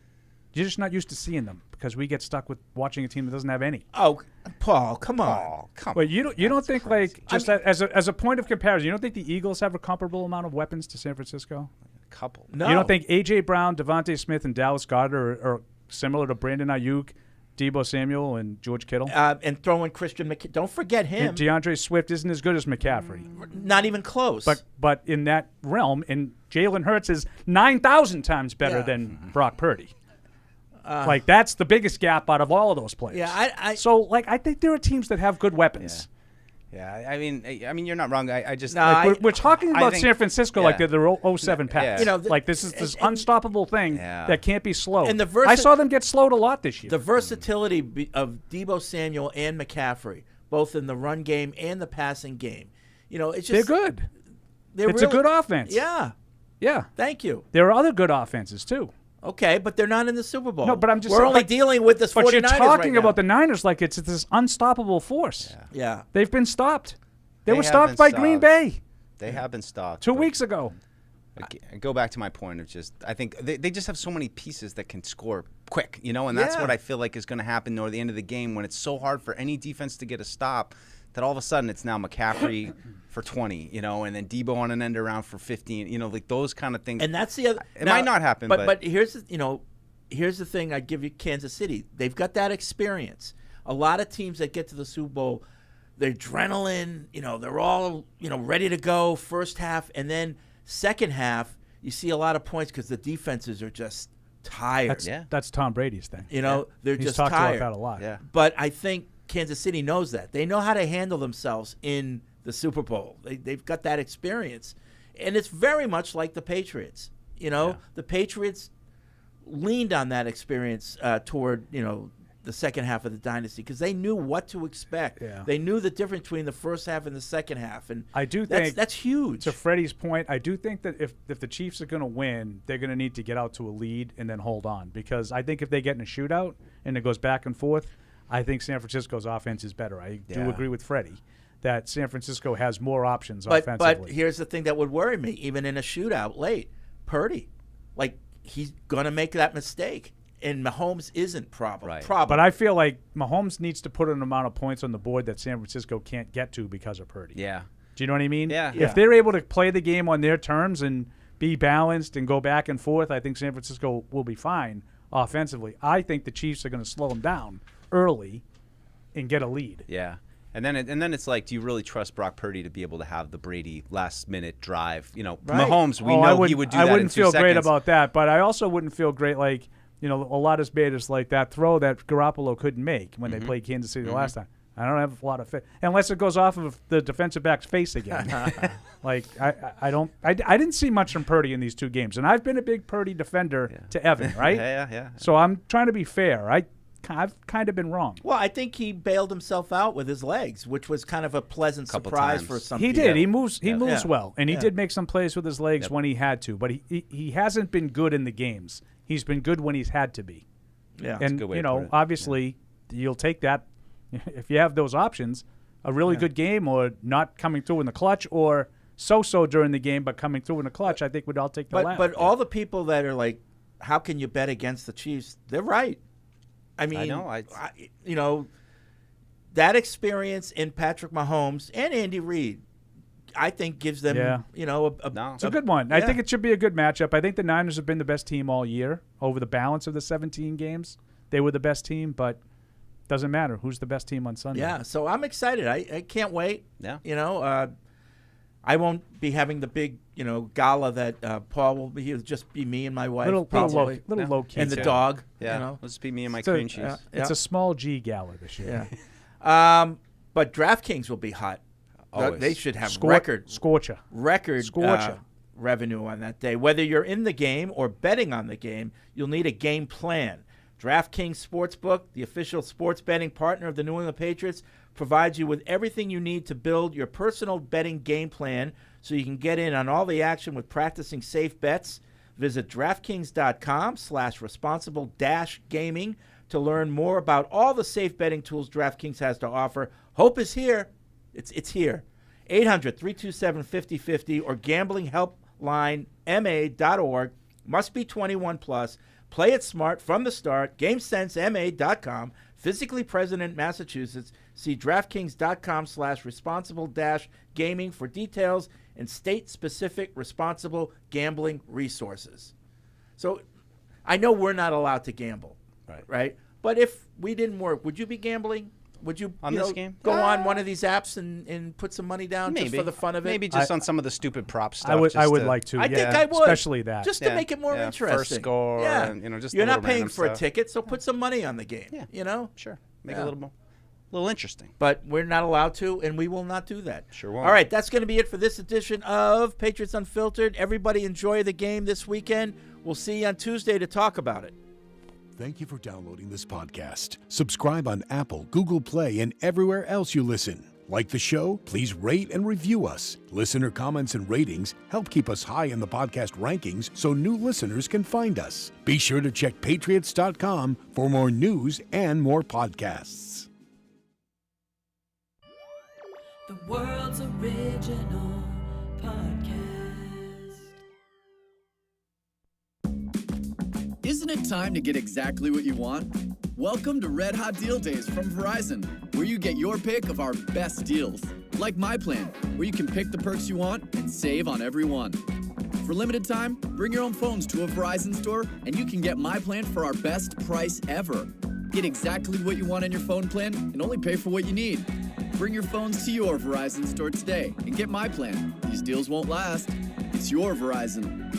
You're just not used to seeing them because we get stuck with watching a team that doesn't have any. Oh, Paul, come on. But you don't think as a point of comparison, you don't think the Eagles have a comparable amount of weapons to San Francisco? A couple. No. You don't think A.J. Brown, Devontae Smith, and Dallas Goedert are similar to Brandon Ayuk, Deebo Samuel, and George Kittle? And throwing Christian McCaffrey. Don't forget him. And DeAndre Swift isn't as good as McCaffrey. Not even close. But in that realm, and Jalen Hurts is 9,000 times better than Brock Purdy. That's the biggest gap out of all of those players. Yeah, I think there are teams that have good weapons. Yeah, I mean, you're not wrong. I just we're talking about San Francisco like they're the 07 Pats. Yeah. This is this unstoppable thing that can't be slowed. And I saw them get slowed a lot this year. The versatility of Deebo Samuel and McCaffrey, both in the run game and the passing game, it's just they're good. It's a good offense. Yeah. Yeah. Thank you. There are other good offenses too. Okay, but they're not in the Super Bowl. No, but I'm just we're only dealing with this 49ers But you're talking right about the Niners like it's this unstoppable force. Yeah. They've been stopped. They were stopped by Green Bay. They have been stopped. 2 weeks ago. I go back to my point of I think they just have so many pieces that can score quick, and that's what I feel like is going to happen near the end of the game when it's so hard for any defense to get a stop that all of a sudden it's now McCaffrey for 20, and then Deebo on an end around for 15, those kind of things. And that's the other. It might not happen, but here's the thing. I give you Kansas City. They've got that experience. A lot of teams that get to the Super Bowl, they're adrenaline. They're all ready to go first half, and then second half you see a lot of points because the defenses are just tired. That's Tom Brady's thing. They're He's just talked tired. about that a lot. Yeah. But I think Kansas City knows that. They know how to handle themselves in the Super Bowl. They've got that experience. And it's very much like the Patriots. The Patriots leaned on that experience toward, the second half of the dynasty because they knew what to expect. Yeah. They knew the difference between the first half and the second half. And I do think that's huge. To Freddie's point, I do think that if the Chiefs are going to win, they're going to need to get out to a lead and then hold on because I think if they get in a shootout and it goes back and forth, I think San Francisco's offense is better. I do agree with Freddie that San Francisco has more options offensively. But here's the thing that would worry me, even in a shootout late, Purdy. He's going to make that mistake. And Mahomes isn't problem. But I feel like Mahomes needs to put an amount of points on the board that San Francisco can't get to because of Purdy. Yeah. Do you know what I mean? Yeah. If they're able to play the game on their terms and be balanced and go back and forth, I think San Francisco will be fine offensively. I think the Chiefs are going to slow them down early and get a lead. Yeah. And then it's like, do you really trust Brock Purdy to be able to have the Brady last-minute drive? Mahomes, we know he would do that in 2 seconds. I wouldn't feel great about that, but I also wouldn't feel great a lot is made is like that throw that Garoppolo couldn't make when they played Kansas City the last time. I don't have a lot of faith unless it goes off of the defensive back's face again. I didn't see much from Purdy in these 2 games, and I've been a big Purdy defender to Evan, right? Yeah. So I'm trying to be fair. I've kind of been wrong. Well, I think he bailed himself out with his legs, which was kind of a pleasant surprise for some people. He did. He moves well, and he did make some plays with his legs when he had to, but he hasn't been good in the games. He's been good when he's had to be. Yeah, and obviously, you'll take that if you have those options. A really good game, or not coming through in the clutch, or so during the game but coming through in the clutch. I think we'd all take the latter. But all the people that are like, "How can you bet against the Chiefs?" They're right. I mean, I know. That experience in Patrick Mahomes and Andy Reid, I think gives them, it's a good one. I think it should be a good matchup. I think the Niners have been the best team all year over the balance of the 17 games. They were the best team, but doesn't matter who's the best team on Sunday. Yeah, so I'm excited. I can't wait. Yeah. I won't be having the big, gala that Paul will be. It'll just be me and my wife, little low key, and the dog. Yeah, it'll just be me and my cream cheese. It's a small G gala this year. Yeah. But DraftKings will be hot. Always. They should have record revenue on that day. Whether you're in the game or betting on the game, you'll need a game plan. DraftKings Sportsbook, the official sports betting partner of the New England Patriots, provides you with everything you need to build your personal betting game plan so you can get in on all the action with practicing safe bets. Visit DraftKings.com/responsible-gaming to learn more about all the safe betting tools DraftKings has to offer. Hope is here. It's here. 800-327-5050 or gamblinghelplinema.org. Must be 21 plus. Play it smart from the start. GameSenseMA.com. Physically present in Massachusetts. See DraftKings.com/responsible-gaming for details and state-specific responsible gambling resources. So I know we're not allowed to gamble, right? But if we didn't work, would you be gambling? Would you, on this game? Go on one of these apps and put some money down just for the fun of it? Maybe just on some of the stupid prop stuff. I would like to. I think I would. Especially that. Just to make it more interesting. First score. Yeah. And, just You're not paying for a ticket, so put some money on the game. Yeah. Sure. Make it a little interesting. But we're not allowed to, and we will not do that. Sure won't. All right, that's going to be it for this edition of Patriots Unfiltered. Everybody enjoy the game this weekend. We'll see you on Tuesday to talk about it. Thank you for downloading this podcast. Subscribe on Apple, Google Play, and everywhere else you listen. Like the show? Please rate and review us. Listener comments and ratings help keep us high in the podcast rankings so new listeners can find us. Be sure to check Patriots.com for more news and more podcasts. The world's original podcast. Isn't it time to get exactly what you want? Welcome to Red Hot Deal Days from Verizon, where you get your pick of our best deals. Like my plan, where you can pick the perks you want and save on every one. For limited time, bring your own phones to a Verizon store and you can get my plan for our best price ever. Get exactly what you want in your phone plan and only pay for what you need. Bring your phones to your Verizon store today and get my plan. These deals won't last. It's your Verizon.